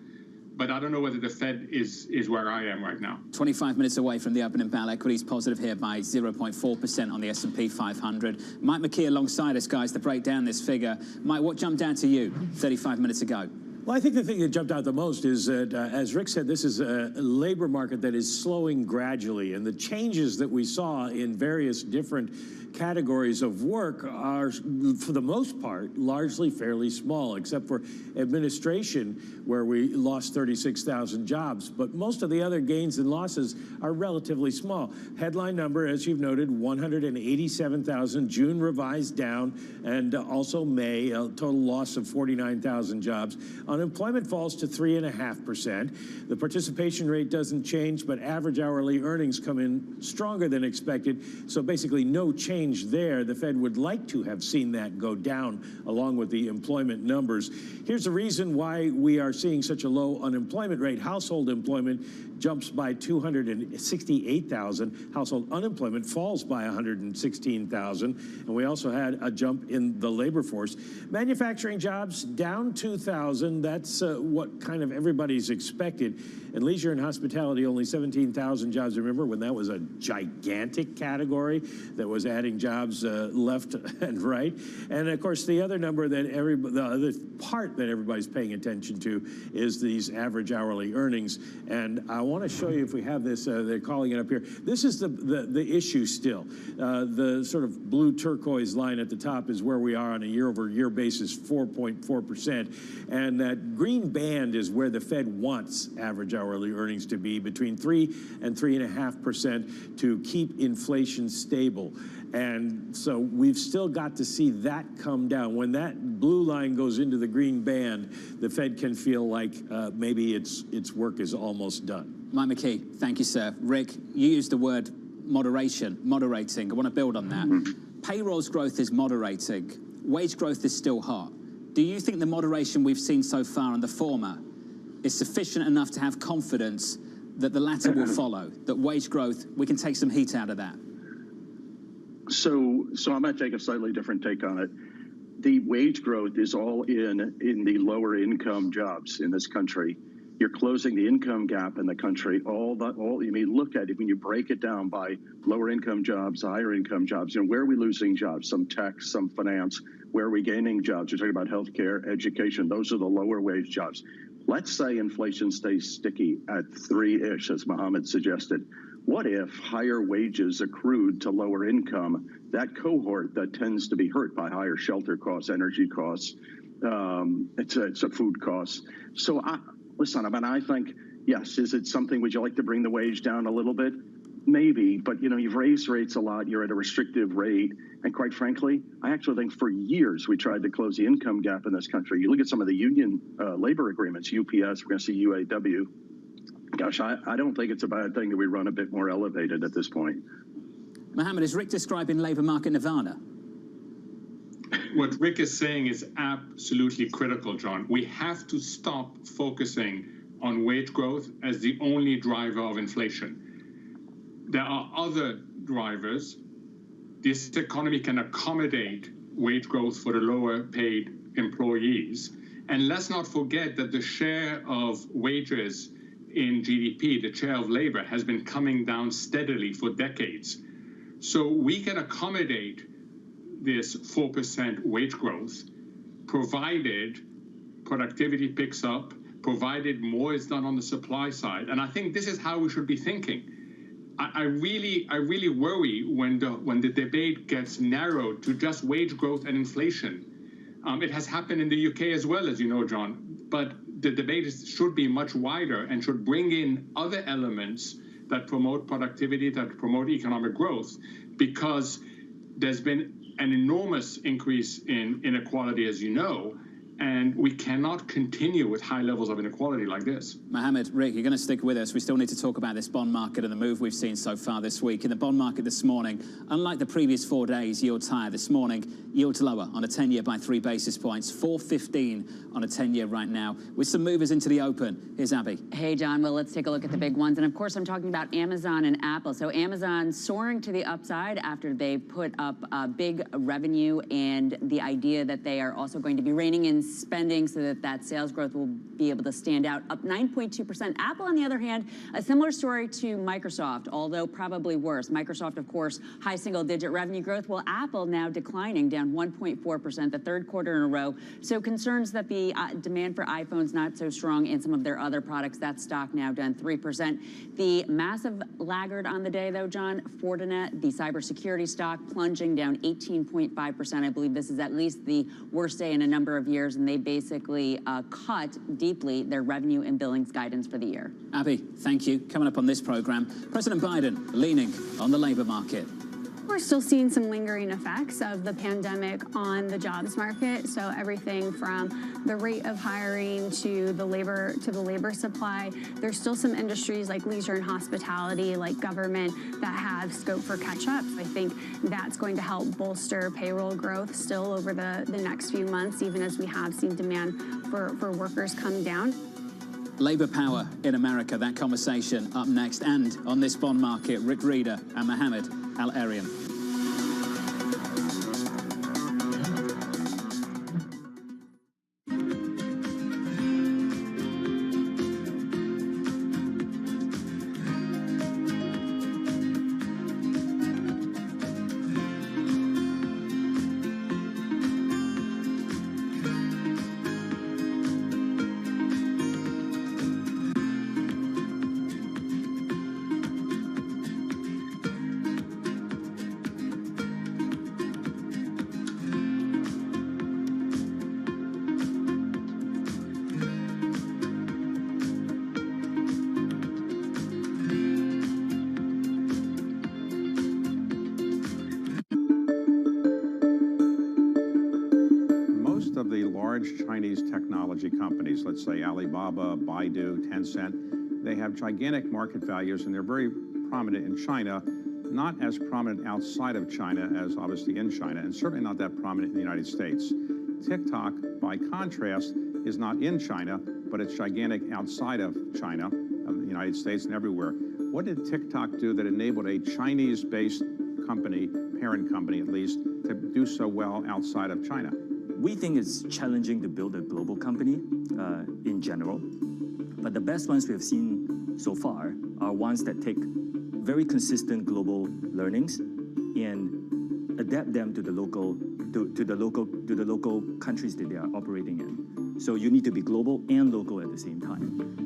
Speaker 24: but I don't know whether the Fed is where I am right now.
Speaker 4: 25 minutes away from the opening bell. Equities positive here by 0.4% on the S&P 500. Mike McKee alongside us, guys, to break down this figure. Mike, what jumped out to you 35 minutes ago?
Speaker 9: Well, I think the thing that jumped out the most is that, as Rick said, this is a labor market that is slowing gradually, and the changes that we saw in various different categories of work are, for the most part, largely fairly small, except for administration, where we lost 36,000 jobs. But most of the other gains and losses are relatively small. Headline number, as you've noted, 187,000, June revised down, and also May, a total loss of 49,000 jobs. Unemployment falls to 3.5%. The participation rate doesn't change, but average hourly earnings come in stronger than expected, so basically no change there. The Fed would like to have seen that go down along with the employment numbers. Here's the reason why we are seeing such a low unemployment rate. Household employment jumps by 268,000. Household unemployment falls by 116,000. And we also had a jump in the labor force. Manufacturing jobs down 2,000. that's what kind of everybody's expected. And leisure and hospitality, only 17,000 jobs. Remember when that was a gigantic category that was adding jobs left and right? And of course, the other number that the other part that everybody's paying attention to is these average hourly earnings. And I want to show you, if we have this, they're calling it up here. This is the issue still. The sort of blue turquoise line at the top is where we are on a year-over-year basis, 4.4%. And that green band is where the Fed wants average hourly earnings to be, between 3 and 3.5%, to keep inflation stable. And so we've still got to see that come down. When that blue line goes into the green band, the Fed can feel like maybe its work is almost done.
Speaker 4: Mike McKee, thank you, sir. Rick, you used the word moderating. I want to build on that. Payrolls growth is moderating. Wage growth is still hot. Do you think the moderation we've seen so far on the former is sufficient enough to have confidence that the latter will follow, that wage growth, we can take some heat out of that?
Speaker 16: So I'm going to take a slightly different take on it. The wage growth is all in the lower income jobs in this country. You're closing the income gap in the country. You may look at it when you break it down by lower income jobs, higher income jobs. You know, where are we losing jobs? Some tech, some finance. Where are we gaining jobs? You're talking about healthcare, education. Those are the lower wage jobs. Let's say inflation stays sticky at 3-ish, as Mohammed suggested. What if higher wages accrued to lower income, that cohort that tends to be hurt by higher shelter costs, energy costs, it's a food costs. So listen, I mean, I think, yes, is it something, would you like to bring the wage down a little bit? Maybe, but you know, you've raised rates a lot, you're at a restrictive rate, and quite frankly, I actually think for years we tried to close the income gap in this country. You look at some of the union labor agreements, UPS, we're going to see UAW. Gosh, I don't think it's a bad thing that we run a bit more elevated at this point.
Speaker 4: Mohammed, is Rick describing labor market nirvana?
Speaker 24: What Rick is saying is absolutely critical, John. We have to stop focusing on wage growth as the only driver of inflation. There are other drivers. This economy can accommodate wage growth for the lower paid employees. And let's not forget that the share of wages in GDP, the share of labor, has been coming down steadily for decades. So we can accommodate this 4% wage growth, provided productivity picks up, provided more is done on the supply side. And I think this is how we should be thinking. I really worry when the debate gets narrowed to just wage growth and inflation. It has happened in the UK as well, as you know, John. But the debate should be much wider and should bring in other elements that promote productivity, that promote economic growth, because there's been an enormous increase in inequality, as you know, and we cannot continue with high levels of inequality like this.
Speaker 4: Mohammed, Rick, you're going to stick with us. We still need to talk about this bond market and the move we've seen so far this week. In the bond market this morning, unlike the previous 4 days, yields higher. This morning, yields lower on a 10-year by 3 basis points, 4.15 on a 10-year right now, with some movers into the open. Here's Abby.
Speaker 1: Hey, John. Well, let's take a look at the big ones. And of course, I'm talking about Amazon and Apple. So Amazon soaring to the upside after they put up big revenue and the idea that they are also going to be reining in spending so that sales growth will be able to stand out, up 9.2%. Apple, on the other hand, a similar story to Microsoft, although probably worse. Microsoft, of course, high single-digit revenue growth, while Apple now declining, down 1.4%, the third quarter in a row. So concerns that the demand for iPhones not so strong in some of their other products. That stock now down 3%. The massive laggard on the day, though, John, Fortinet, the cybersecurity stock, plunging down 18.5%. I believe this is at least the worst day in a number of years, and they basically cut deeply their revenue and billings guidance for the year.
Speaker 4: Abby, thank you. Coming up on this program, President Biden leaning on the labor market.
Speaker 5: We're still seeing some lingering effects of the pandemic on the jobs market. So everything from the rate of hiring to the labor supply. There's still some industries like leisure and hospitality, like government, that have scope for catch-up. I think that's going to help bolster payroll growth still over the next few months, even as we have seen demand for workers come down.
Speaker 4: Labor power in America, that conversation up next. And on this bond market, Rick Reeder and Mohammed Al-Arian.
Speaker 7: large Chinese technology companies, let's say Alibaba, Baidu, Tencent, they have gigantic market values and they're very prominent in China, not as prominent outside of China as obviously in China, and certainly not that prominent in the United States. TikTok, by contrast, is not in China, but it's gigantic outside of China, of the United States and everywhere. What did TikTok do that enabled a Chinese-based company, parent company at least, to do so well outside of China?
Speaker 10: We think it's challenging to build a global company in general, but the best ones we have seen so far are ones that take very consistent global learnings and adapt them to the local countries that they are operating in. So you need to be global and local at the same time.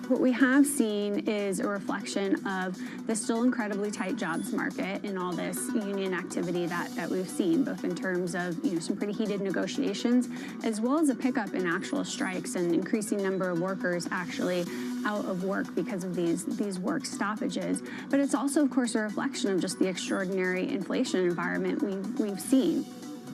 Speaker 5: What we have seen is a reflection of the still incredibly tight jobs market and all this union activity that we've seen, both in terms of some pretty heated negotiations, as well as a pickup in actual strikes and increasing number of workers actually out of work because of these work stoppages. But it's also, of course, a reflection of just the extraordinary inflation environment we've seen.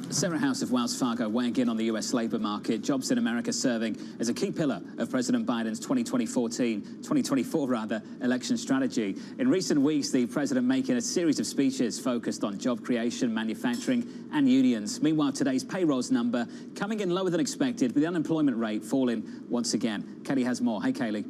Speaker 4: Sarah House of Wells Fargo weighing in on the U.S. labor market. Jobs in America serving as a key pillar of President Biden's 2024 election strategy. In recent weeks, the president making a series of speeches focused on job creation, manufacturing and unions. Meanwhile, today's payrolls number coming in lower than expected, with the unemployment rate falling once again. Kaylee has more. Hey, Kaylee.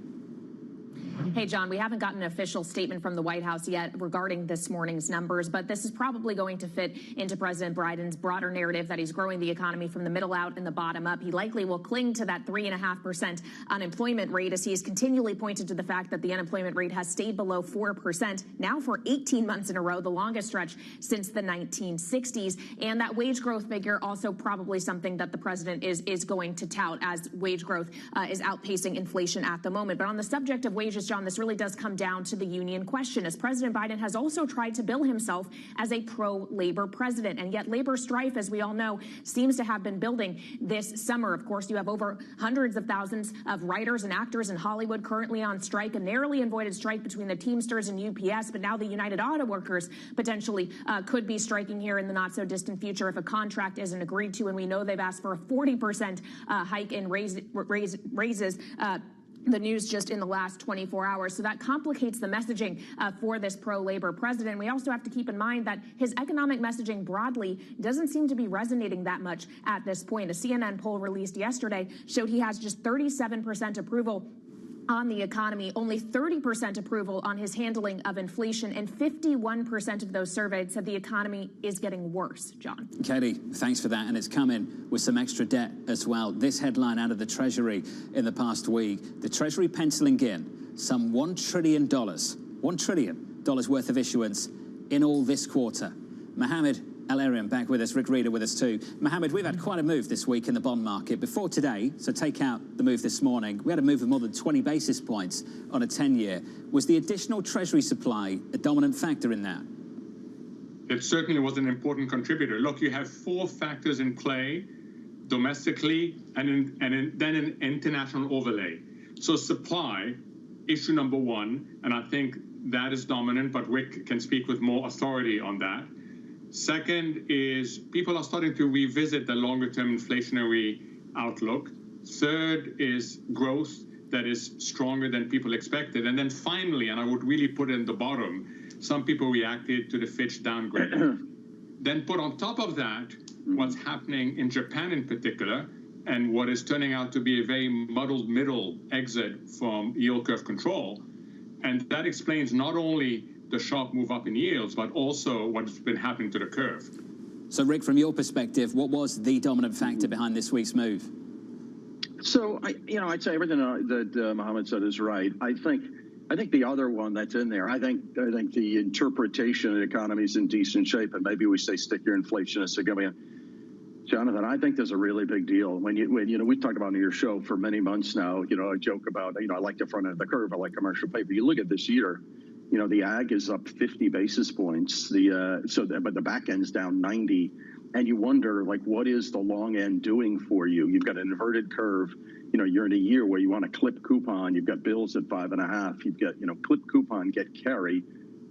Speaker 13: Hey, John, we haven't gotten an official statement from the White House yet regarding this morning's numbers, but this is probably going to fit into President Biden's broader narrative that he's growing the economy from the middle out and the bottom up. He likely will cling to that 3.5% unemployment rate, as he's continually pointed to the fact that the unemployment rate has stayed below 4% now for 18 months in a row, the longest stretch since the 1960s. And that wage growth figure also probably something that the president is going to tout, as wage growth is outpacing inflation at the moment. But on the subject of wages, John, this really does come down to the union question, as President Biden has also tried to bill himself as a pro-labor president. And yet labor strife, as we all know, seems to have been building this summer. Of course, you have over hundreds of thousands of writers and actors in Hollywood currently on strike, a narrowly avoided strike between the Teamsters and UPS. But now the United Auto Workers potentially could be striking here in the not so distant future if a contract isn't agreed to. And we know they've asked for a 40% hike in raises. The news just in the last 24 hours. So that complicates the messaging for this pro-labor president. We also have to keep in mind that his economic messaging broadly doesn't seem to be resonating that much at this point. A CNN poll released yesterday showed he has just 37% approval on the economy, only 30% approval on his handling of inflation, and 51% of those surveyed said the economy is getting worse. John.
Speaker 4: Katie, thanks for that. And it's coming with some extra debt as well. This headline out of the Treasury in the past week, the Treasury penciling in some $1 trillion worth of issuance in all this quarter. Mohammed El-Arian back with us, Rick Reader with us too. Mohammed, we've had quite a move this week in the bond market. Before today, so take out the move this morning, we had a move of more than 20 basis points on a 10-year. Was the additional Treasury supply a dominant factor in that?
Speaker 24: It certainly was an important contributor. Look, you have four factors in play domestically and then an international overlay. So supply, issue number one, and I think that is dominant, but Rick can speak with more authority on that. Second is people are starting to revisit the longer-term inflationary outlook. Third is growth that is stronger than people expected. And then finally, and I would really put it in the bottom, some people reacted to the Fitch downgrade. Then put on top of that what's happening in Japan in particular, and what is turning out to be a very muddled middle exit from yield curve control. And that explains not only the sharp move up in yields, but also what's been happening to the curve.
Speaker 4: So, Rick, from your perspective, what was the dominant factor behind this week's move?
Speaker 6: So I'd say everything that Mohammed said is right. I think the other one that's in there, I think the interpretation of the economy is in decent shape, and maybe we say stickier inflation is significant. Jonathan, I think there's a really big deal when we talk about in your show for many months now. I joke about I like the front end of the curve, I like commercial paper. You look at this year, the ag is up 50 basis points. But the back end's down 90, and you wonder what is the long end doing for you? You've got an inverted curve. You're in a year where you want to clip coupon. You've got bills at 5.5. You've got clip coupon, get carry.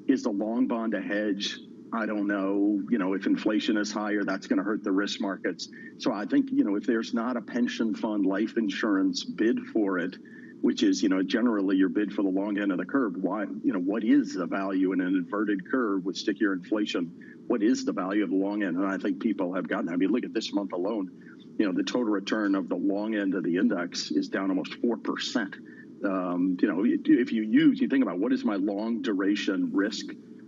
Speaker 6: Is the long bond a hedge? I don't know. If inflation is higher, that's going to hurt the risk markets. So I think, if there's not a pension fund life insurance bid for it, which is, generally your bid for the long end of the curve, why, what is the value in an inverted curve with stickier inflation? What is the value of the long end? And I think people have gotten, look at this month alone, the total return of the long end of the index is down almost 4%. If you think about what is my long duration risk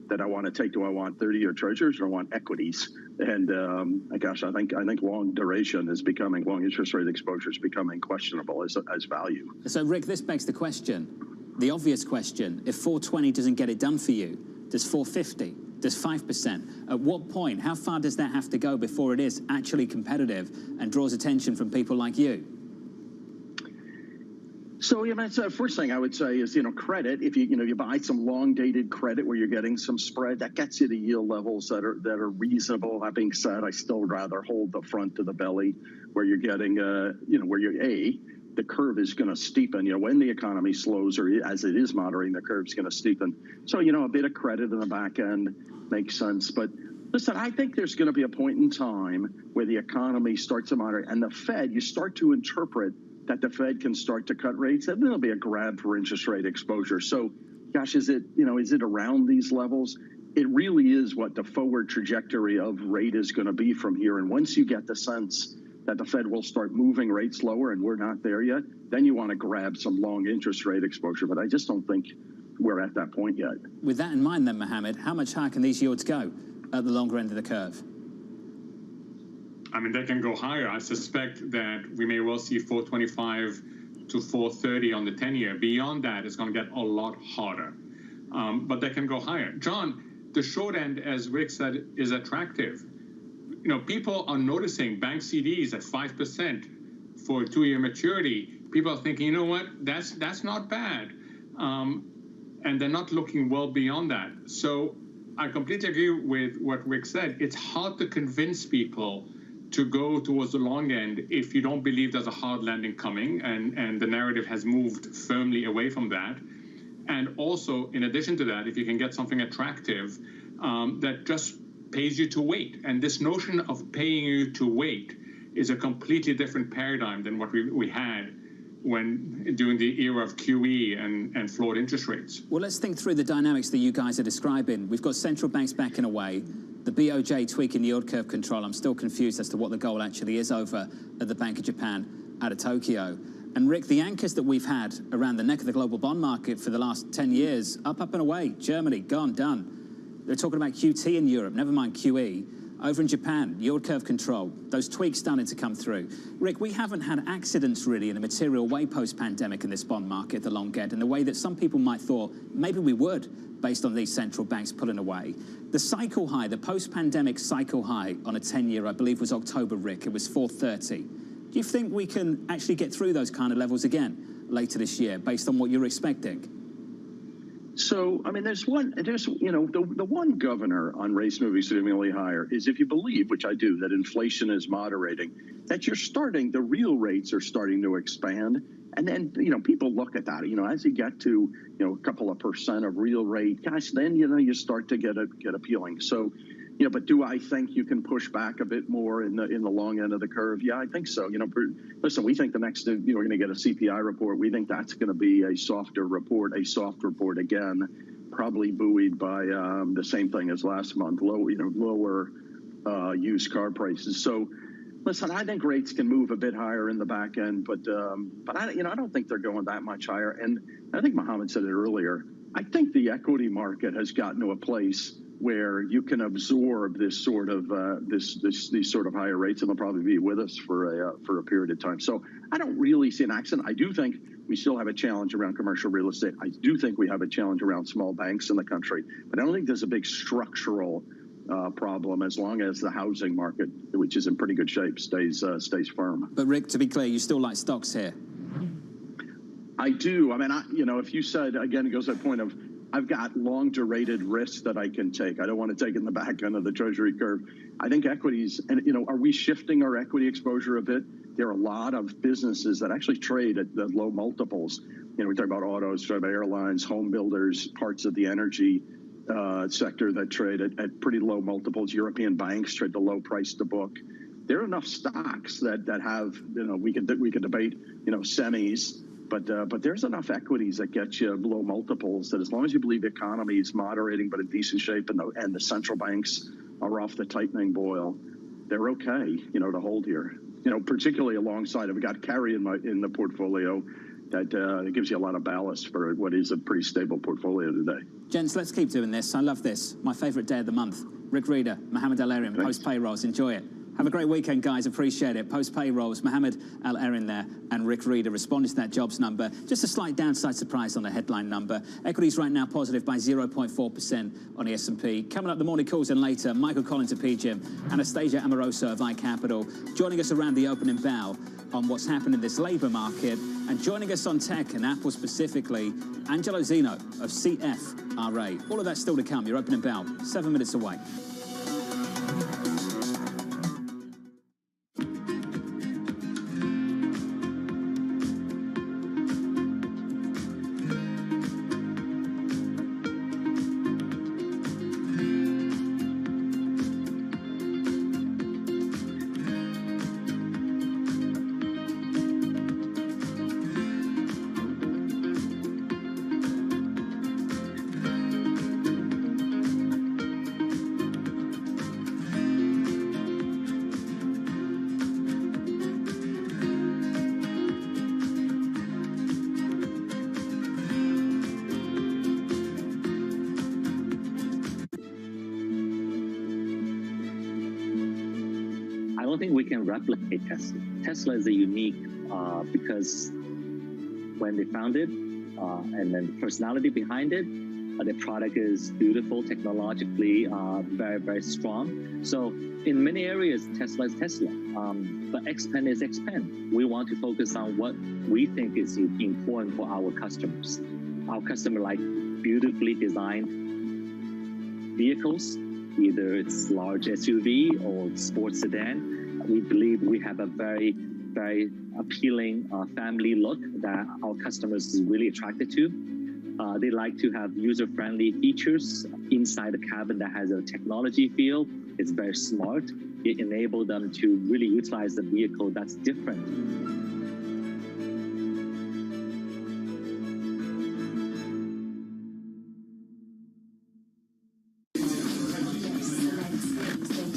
Speaker 6: that I want to take? Do I want 30-year treasuries or I want equities? And I think long duration is becoming, long interest rate exposure is becoming questionable as value.
Speaker 4: So Rick, this begs the question, the obvious question: if 420 doesn't get it done for you, does 450? Does 5%? At what point? How far does that have to go before it is actually competitive and draws attention from people like you?
Speaker 6: So that's the first thing I would say is credit. If you buy some long dated credit where you're getting some spread, that gets you to yield levels that are reasonable. That being said, I still rather hold the front to the belly where you're getting the curve is going to steepen. When the economy slows or as it is moderating, the curve's going to steepen. So a bit of credit in the back end makes sense. But listen, I think there's going to be a point in time where the economy starts to moderate, and the Fed, you start to interpret that the Fed can start to cut rates, and there'll be a grab for interest rate exposure. So, gosh, is it around these levels? It really is what the forward trajectory of rate is going to be from here. And once you get the sense that the Fed will start moving rates lower, and we're not there yet, then you want to grab some long interest rate exposure. But I just don't think we're at that point yet.
Speaker 4: With that in mind then, Mohammed, how much higher can these yields go at the longer end of the curve?
Speaker 24: They can go higher. I suspect that we may well see 425 to 430 on the 10-year. Beyond that, it's going to get a lot harder. But they can go higher. John, the short end, as Rick said, is attractive. People are noticing bank CDs at 5% for a 2-year maturity. People are thinking, you know what, that's not bad. And they're not looking well beyond that. So I completely agree with what Rick said. It's hard to convince people to go towards the long end if you don't believe there's a hard landing coming, and the narrative has moved firmly away from that. And also, in addition to that, if you can get something attractive that just pays you to wait. And this notion of paying you to wait is a completely different paradigm than what we had during the era of QE and floored interest rates.
Speaker 4: Well, let's think through the dynamics that you guys are describing. We've got central banks backing away, the BOJ tweaking yield curve control. I'm still confused as to what the goal actually is over at the Bank of Japan out of Tokyo. And Rick, the anchors that we've had around the neck of the global bond market for the last 10 years, up and away. Germany, gone, done. They're talking about QT in Europe, never mind QE. Over in Japan, yield curve control, those tweaks starting to come through. Rick, we haven't had accidents really in a material way post-pandemic in this bond market, the long end, in the way that some people might thought maybe we would, based on these central banks pulling away. The cycle high, the post-pandemic cycle high on a 10-year, I believe was October, Rick, it was 430. Do you think we can actually get through those kind of levels again later this year, based on what you're expecting?
Speaker 6: So, the one governor on rates moving significantly higher is if you believe, which I do, that inflation is moderating, that the real rates are starting to expand. And then, people look at that, as you get to, a couple of % of real rate, gosh, then, you start to get appealing. So, but do I think you can push back a bit more in the long end of the curve? Yeah, I think so. Listen, we think the next, we're going to get a CPI report. We think that's going to be a soft report again, probably buoyed by the same thing as last month, lower used car prices. So, listen, I think rates can move a bit higher in the back end, but I don't think they're going that much higher. And I think Mohammed said it earlier. I think the equity market has gotten to a place where you can absorb this sort of these sort of higher rates, and they'll probably be with us for a period of time. So I don't really see an accident. I do think we still have a challenge around commercial real estate. I do think we have a challenge around small banks in the country, but I don't think there's a big structural problem as long as the housing market, which is in pretty good shape, stays firm.
Speaker 4: But Rick, to be clear, you still like stocks here?
Speaker 6: I do. I mean, if you said, again, it goes to that point of I've got long-durated risks that I can take. I don't want to take in the back end of the Treasury curve. I think equities, and are we shifting our equity exposure a bit? There are a lot of businesses that actually trade at low multiples. We talk about autos, we talk about airlines, home builders, parts of the energy sector that trade at pretty low multiples. European banks trade the low price to book. There are enough stocks that have, we could debate, semis. But there's enough equities that get you low multiples that as long as you believe the economy is moderating but in decent shape and the central banks are off the tightening boil, they're okay, to hold here. Particularly alongside, I've got carry in the portfolio that gives you a lot of ballast for what is a pretty stable portfolio today.
Speaker 4: Gents, let's keep doing this. I love this. My favorite day of the month. Rick Reader, Mohammed Al-Erin, post payrolls. Enjoy it. Have a great weekend, guys. Appreciate it. Post payrolls, Mohammed Al-Erin there and Rick Reader responding to that jobs number. Just a slight downside surprise on the headline number. Equities right now positive by 0.4% on the S&P. Coming up, the morning calls in later. Michael Collins of PGIM, Anastasia Amoroso of iCapital, joining us around the opening bell on what's happened in this labour market. And joining us on tech and Apple specifically, Angelo Zeno of CFRA. All of that still to come. Your opening bell, 7 minutes away.
Speaker 8: I don't think we can replicate Tesla. Tesla is a unique because when they founded and then the personality behind it, the product is beautiful, technologically very, very strong. So in many areas, Tesla is Tesla, but Xpeng is Xpeng. We want to focus on what we think is important for our customers. Our customer like beautifully designed vehicles, either it's large SUV or sports sedan. We believe we have a very, very appealing family look that our customers is really attracted to. They like to have user-friendly features inside the cabin that has a technology feel. It's very smart. It enables them to really utilize the vehicle that's different.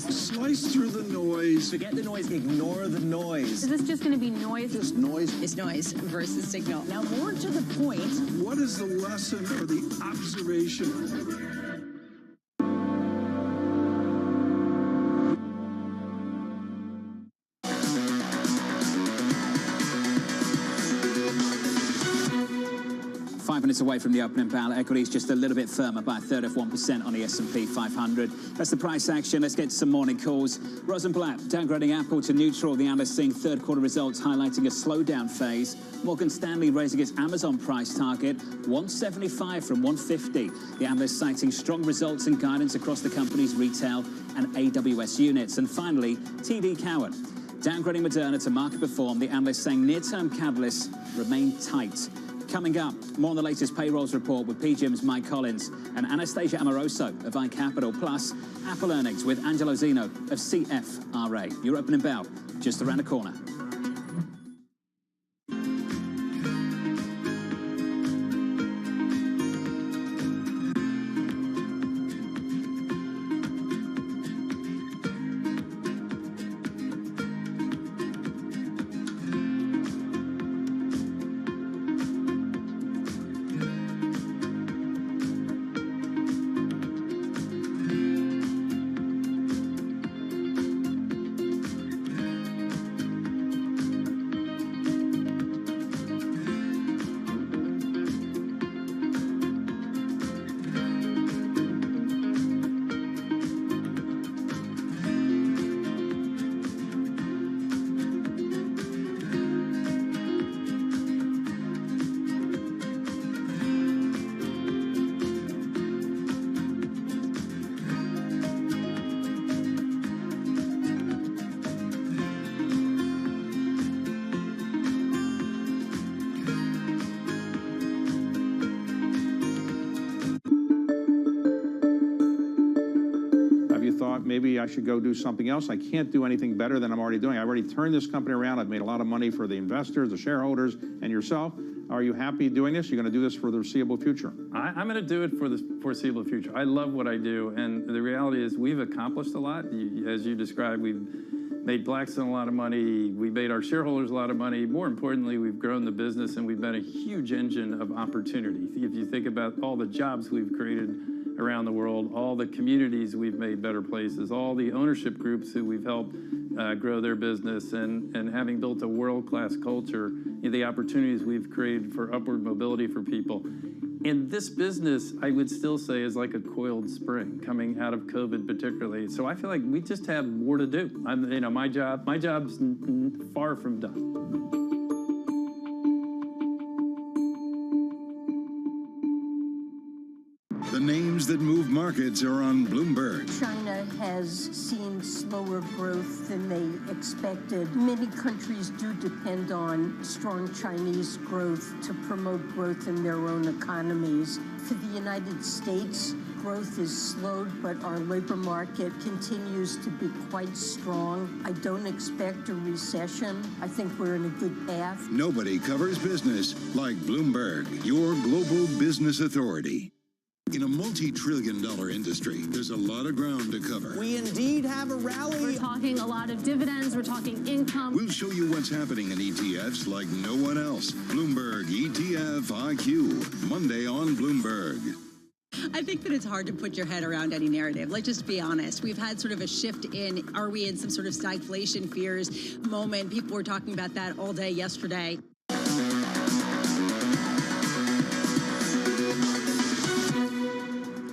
Speaker 2: Slice through the noise.
Speaker 14: Forget the noise, ignore the noise.
Speaker 5: Is this just going to be noise?
Speaker 14: Just noise.
Speaker 3: It's noise versus signal.
Speaker 14: Now, more to the point.
Speaker 2: What is the lesson or the observation?
Speaker 4: 5 minutes away from the opening bell. Equities just a little bit firmer by a third of 1% on the S&P 500. That's the price action. Let's get to some morning calls. Rosenblatt downgrading Apple to neutral. The analysts seeing third quarter results highlighting a slowdown phase. Morgan Stanley raising its Amazon price target 175 from 150. The analysts citing strong results and guidance across the company's retail and AWS units. And finally, TD Cowen downgrading Moderna to market perform. The analysts saying near-term catalysts remain tight. Coming up, more on the latest payrolls report with PGIM's Mike Collins and Anastasia Amoroso of iCapital, plus Apple earnings with Angelo Zeno of CFRA. Your opening bell, just around the corner.
Speaker 7: maybe I should go do something else. I can't do anything better than I'm already doing. I already turned this company around. I've made a lot of money for the investors, the shareholders, and yourself. Are you happy doing this? You're going to do this for the foreseeable future?
Speaker 11: I'm going to do it for the foreseeable future. I love what I do, and the reality is we've accomplished a lot. As you described, we've made Blackstone a lot of money. We made our shareholders a lot of money. More importantly, we've grown the business, and we've been a huge engine of opportunity. If you think about all the jobs we've created around the world, all the communities we've made better places, all the ownership groups who we've helped grow their business, and having built a world-class culture, the opportunities we've created for upward mobility for people. And this business, I would still say, is like a coiled spring coming out of COVID particularly. So I feel like we just have more to do. My job's far from done.
Speaker 15: The names that move markets are on Bloomberg.
Speaker 17: China has seen slower growth than they expected. Many countries do depend on strong Chinese growth to promote growth in their own economies. For the United States, growth is slowed, but our labor market continues to be quite strong. I don't expect a recession. I think we're in a good path.
Speaker 15: Nobody covers business like Bloomberg, your global business authority. In a multi-trillion-dollar industry, there's a lot of ground to cover.
Speaker 14: We indeed have a rally.
Speaker 5: We're talking a lot of dividends. We're talking income.
Speaker 15: We'll show you what's happening in ETFs like no one else. Bloomberg ETF IQ, Monday on Bloomberg.
Speaker 18: I think that it's hard to put your head around any narrative. Let's just be honest. We've had sort of a shift in, are we in some sort of stagflation fears moment? People were talking about that all day yesterday.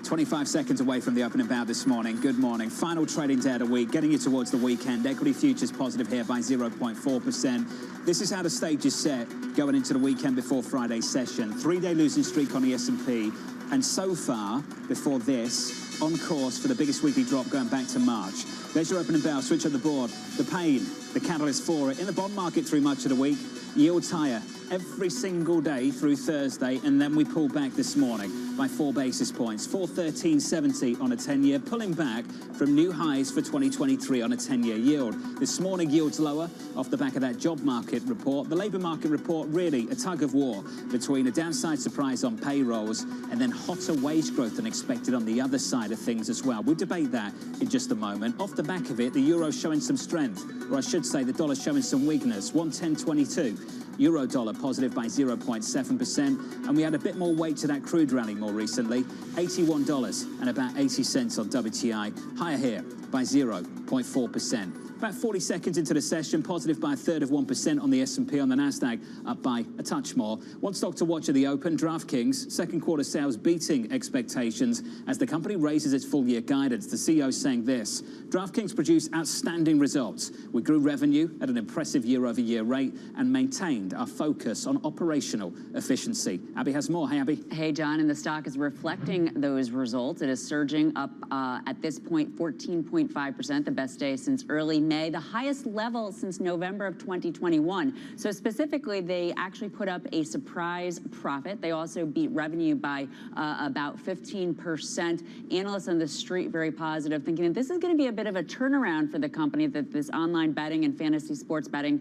Speaker 4: 25 seconds away from the opening bout this morning. Good morning. Final trading day of the week, getting you towards the weekend. Equity futures positive here by 0.4%. This is how the stage is set going into the weekend before Friday's session. 3-day losing streak on the S&P. And so far, before this, on course for the biggest weekly drop going back to March. There's your opening bell. Switch on the board. The pain, the catalyst for it. In the bond market through much of the week, yields higher every single day through Thursday, and then we pull back this morning by 4 basis points. 413.70 on a 10-year, pulling back from new highs for 2023 on a 10-year yield. This morning, yields lower off the back of that job market report. The labour market report, really a tug of war between a downside surprise on payrolls and then hotter wage growth than expected on the other side of things as well. We'll debate that in just a moment. Off the back of it, the euro showing some strength, or I should say the dollar showing some weakness. 110.22. Euro dollar positive by 0.7%, and we had a bit more weight to that crude rally more recently. $81 and about 80 cents on WTI, higher here by 0.4%. About 40 seconds into the session, positive by 1/3% on the S&P. On the Nasdaq, up by a touch more. One stock to watch at the open, DraftKings. Second quarter sales beating expectations as the company raises its full-year guidance. The CEO saying this: DraftKings produced outstanding results. We grew revenue at an impressive year-over-year rate and maintained our focus on operational efficiency. Abby has more. Hey, Abby.
Speaker 1: Hey, John, and the stock is reflecting those results. It is surging up at this point 14.5%, the best day since early May, the highest level since November of 2021. So specifically, they actually put up a surprise profit. They also beat revenue by about 15%. Analysts on the street very positive, thinking that this is going to be a bit of a turnaround for the company, that this online betting and fantasy sports betting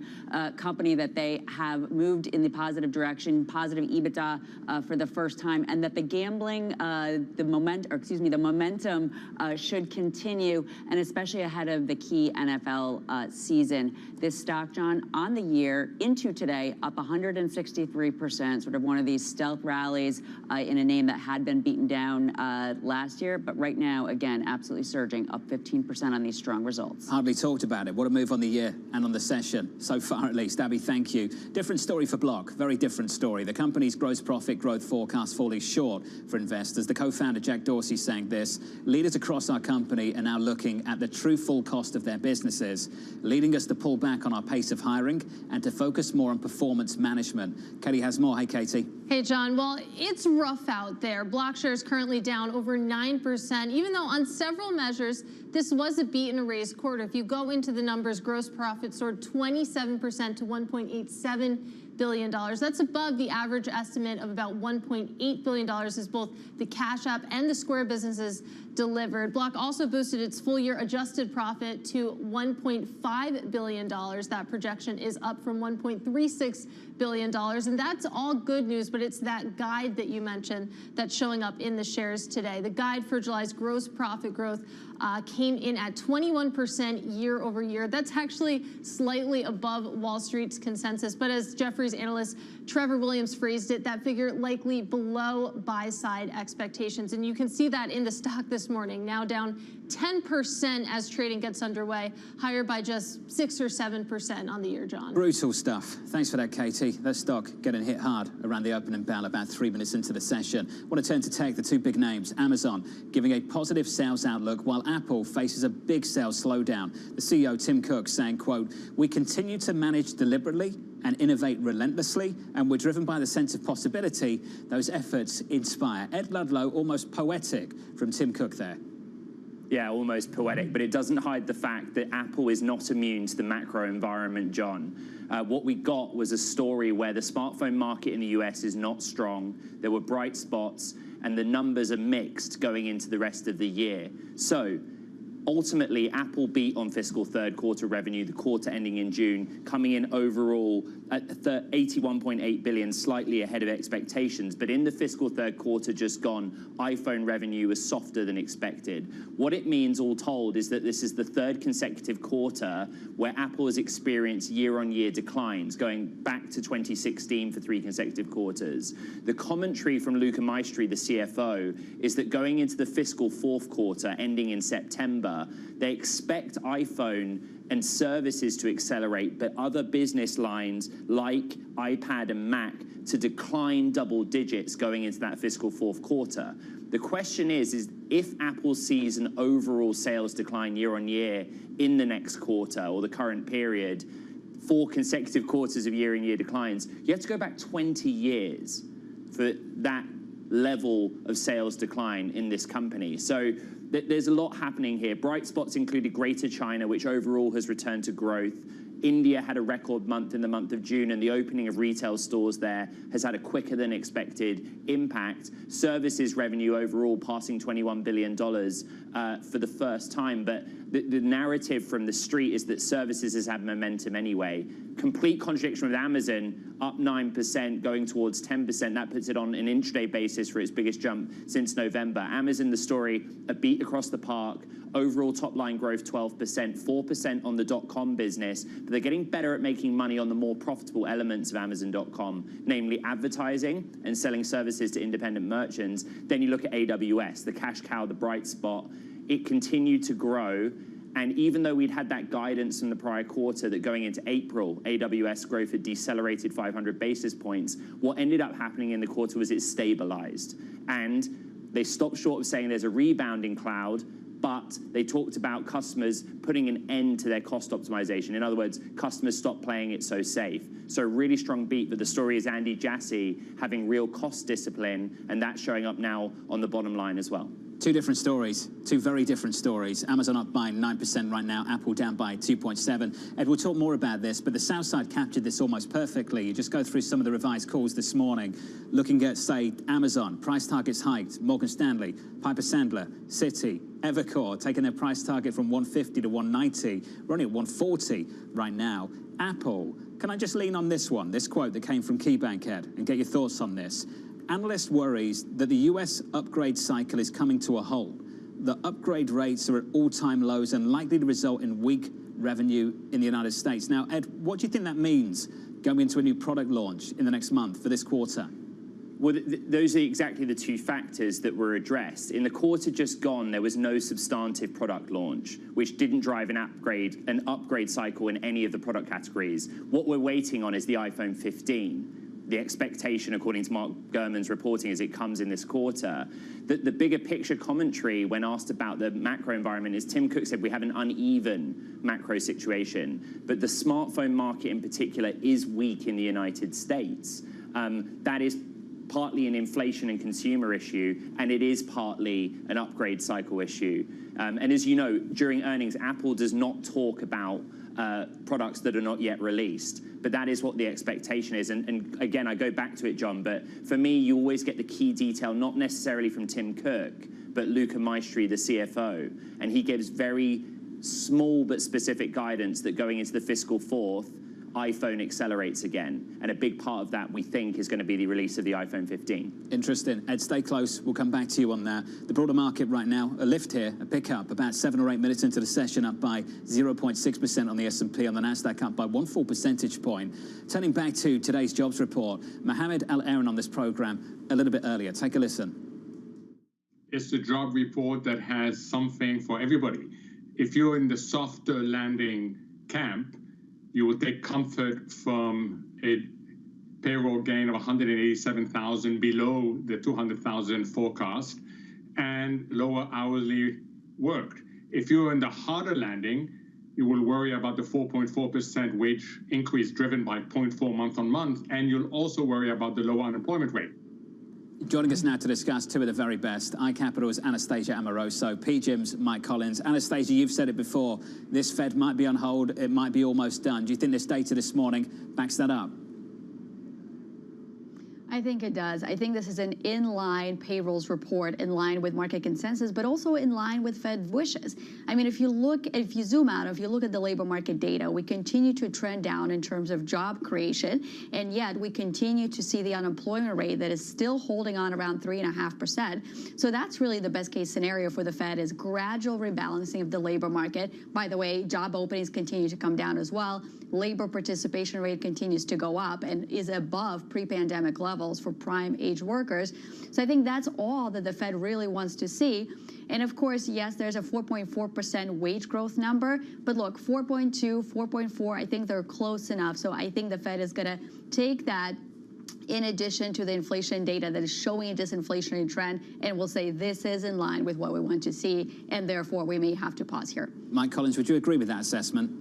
Speaker 1: company, that they have moved in the positive direction, positive EBITDA for the first time, and that the gambling, the momentum should continue, and especially ahead of the key NFL season. This stock, John, on the year into today, up 163%, sort of one of these stealth rallies in a name that had been beaten down last year, but right now, again, absolutely surging, up 15% on these strong results.
Speaker 4: Hardly talked about it. What a move on the year and on the session, so far at least. Abby, thank you. Different story for Block, very different story. The company's gross profit growth forecast falling short for investors. The co-founder, Jack Dorsey, saying this: leaders across our company are now looking at the true full cost of their businesses, leading us to pull back on our pace of hiring and to focus more on performance management. Katie has more. Hey, Katie.
Speaker 25: Hey, John. Well, it's rough out there. Block shares currently down over 9%, even though on several measures, this was a beat and a raised quarter. If you go into the numbers, gross profit soared 27% to $1.87 billion. That's above the average estimate of about $1.8 billion as both the Cash App and the Square businesses delivered. Block also boosted its full-year adjusted profit to $1.5 billion. That projection is up from $1.36 billion, and that's all good news, but it's that guide that you mentioned that's showing up in the shares today. The guide for July's gross profit growth came in at 21% year over year. That's actually slightly above Wall Street's consensus, but as Jefferies analyst Trevor Williams phrased it, that figure likely below buy-side expectations. And you can see that in the stock this morning, now down 10% as trading gets underway, higher by just 6 or 7% on the year, John.
Speaker 4: Brutal stuff. Thanks for that, Katie. That stock getting hit hard around the opening bell about 3 minutes into the session. I want to turn to tech, the two big names. Amazon giving a positive sales outlook while Apple faces a big sales slowdown. The CEO, Tim Cook, saying, quote, "We continue to manage deliberately and innovate relentlessly, and we're driven by the sense of possibility. Those efforts inspire." Ed Ludlow, almost poetic from Tim Cook there.
Speaker 12: Yeah, almost poetic, but it doesn't hide the fact that Apple is not immune to the macro environment, John. What we got was a story where the smartphone market in the US is not strong. There were bright spots, and the numbers are mixed going into the rest of the year. So ultimately, Apple beat on fiscal third quarter revenue, the quarter ending in June, coming in overall at $81.8 billion, slightly ahead of expectations. But in the fiscal third quarter just gone, iPhone revenue was softer than expected. What it means, all told, is that this is the third consecutive quarter where Apple has experienced year-on-year declines, going back to 2016 for 3 consecutive quarters. The commentary from Luca Maestri, the CFO, is that going into the fiscal fourth quarter, ending in September, they expect iPhone and services to accelerate, but other business lines like iPad and Mac to decline double digits going into that fiscal fourth quarter. The question is if Apple sees an overall sales decline year on year in the next quarter or the current period, 4 consecutive quarters of year-on-year declines, you have to go back 20 years for that level of sales decline in this company. So there's a lot happening here. Bright spots included Greater China, which overall has returned to growth. India had a record month in the month of June, and the opening of retail stores there has had a quicker than expected impact. Services revenue overall passing $21 billion for the first time, but the narrative from the street is that services has had momentum anyway. Complete contradiction with Amazon, up 9%, going towards 10%. That puts it on an intraday basis for its biggest jump since November. Amazon, the story, a beat across the park. Overall top-line growth 12%, 4% on the .com business, but they're getting better at making money on the more profitable elements of Amazon.com, namely advertising and selling services to independent merchants. Then you look at AWS, the cash cow, the bright spot. It continued to grow, and even though we'd had that guidance from the prior quarter that going into April, AWS growth had decelerated 500 basis points, what ended up happening in the quarter was it stabilized. And they stopped short of saying there's a rebound in cloud, but they talked about customers putting an end to their cost optimization. In other words, customers stopped playing it so safe. So really strong beat, but the story is Andy Jassy having real cost discipline, and that's showing up now on the bottom line as well.
Speaker 4: Two different stories, two very different stories. Amazon up by 9% right now, Apple down by 2.7%. Ed, we'll talk more about this, but the South Side captured this almost perfectly. You just go through some of the revised calls this morning, looking at, say, Amazon, price targets hiked, Morgan Stanley, Piper Sandler, Citi, Evercore, taking their price target from 150 to 190. We're only at 140 right now. Apple, can I just lean on this one, this quote that came from KeyBank, Ed, and get your thoughts on this? Analyst worries that the US upgrade cycle is coming to a halt. The upgrade rates are at all-time lows and likely to result in weak revenue in the United States. Now, Ed, what do you think that means going into a new product launch in the next month for this quarter?
Speaker 12: Well, those are exactly the two factors that were addressed. In the quarter just gone, there was no substantive product launch, which didn't drive an upgrade cycle in any of the product categories. What we're waiting on is the iPhone 15. The expectation, according to Mark Gurman's reporting, as it comes in this quarter, that the bigger picture commentary when asked about the macro environment is Tim Cook said we have an uneven macro situation, but the smartphone market in particular is weak in the United States. That is partly an inflation and consumer issue, and it is partly an upgrade cycle issue. And as you know, during earnings, Apple does not talk about products that are not yet released. But that is what the expectation is. And again, I go back to it, John, but for me, you always get the key detail, not necessarily from Tim Cook, but Luca Maestri, the CFO. And he gives very small but specific guidance that going into the fiscal fourth, iPhone accelerates again. And a big part of that, we think, is going to be the release of the iPhone 15.
Speaker 4: Interesting. Ed, stay close. We'll come back to you on that. The broader market right now, a lift here, a pickup, about 7 or 8 minutes into the session, up by 0.6% on the S&P, on the Nasdaq, up by 1 full percentage point. Turning back to today's jobs report, Mohamed Al-Aaron on this program a little bit earlier. Take a listen.
Speaker 24: It's the job report that has something for everybody. If you're in the softer landing camp, you will take comfort from a payroll gain of 187,000 below the 200,000 forecast and lower hourly worked. If you're in the harder landing, you will worry about the 4.4% wage increase driven by 0.4 month on month, and you'll also worry about the lower unemployment rate.
Speaker 4: Joining us now to discuss two of the very best, iCapital's Anastasia Amoroso, PGIM's Mike Collins. Anastasia, you've said it before, this Fed might be on hold, it might be almost done. Do you think this data this morning backs that up?
Speaker 1: I think it does. I think this is an in-line payrolls report, in line with market consensus, but also in line with Fed wishes. I mean, if you zoom out, if you look at the labor market data, we continue to trend down in terms of job creation, and yet we continue to see the unemployment rate that is still holding on around 3.5%. So that's really the best case scenario for the Fed, is gradual rebalancing of the labor market. By the way, job openings continue to come down as well. Labor participation rate continues to go up and is above pre-pandemic levels for prime age workers. So I think that's all that the Fed really wants to see. And of course, yes, there's a 4.4% wage growth number, but look, 4.2, 4.4, I think they're close enough. So I think the Fed is going to take that in addition to the inflation data that is showing a disinflationary trend, and we'll say this is in line with what we want to see, and therefore we may have to pause here.
Speaker 4: Mike Collins, would you agree with that assessment?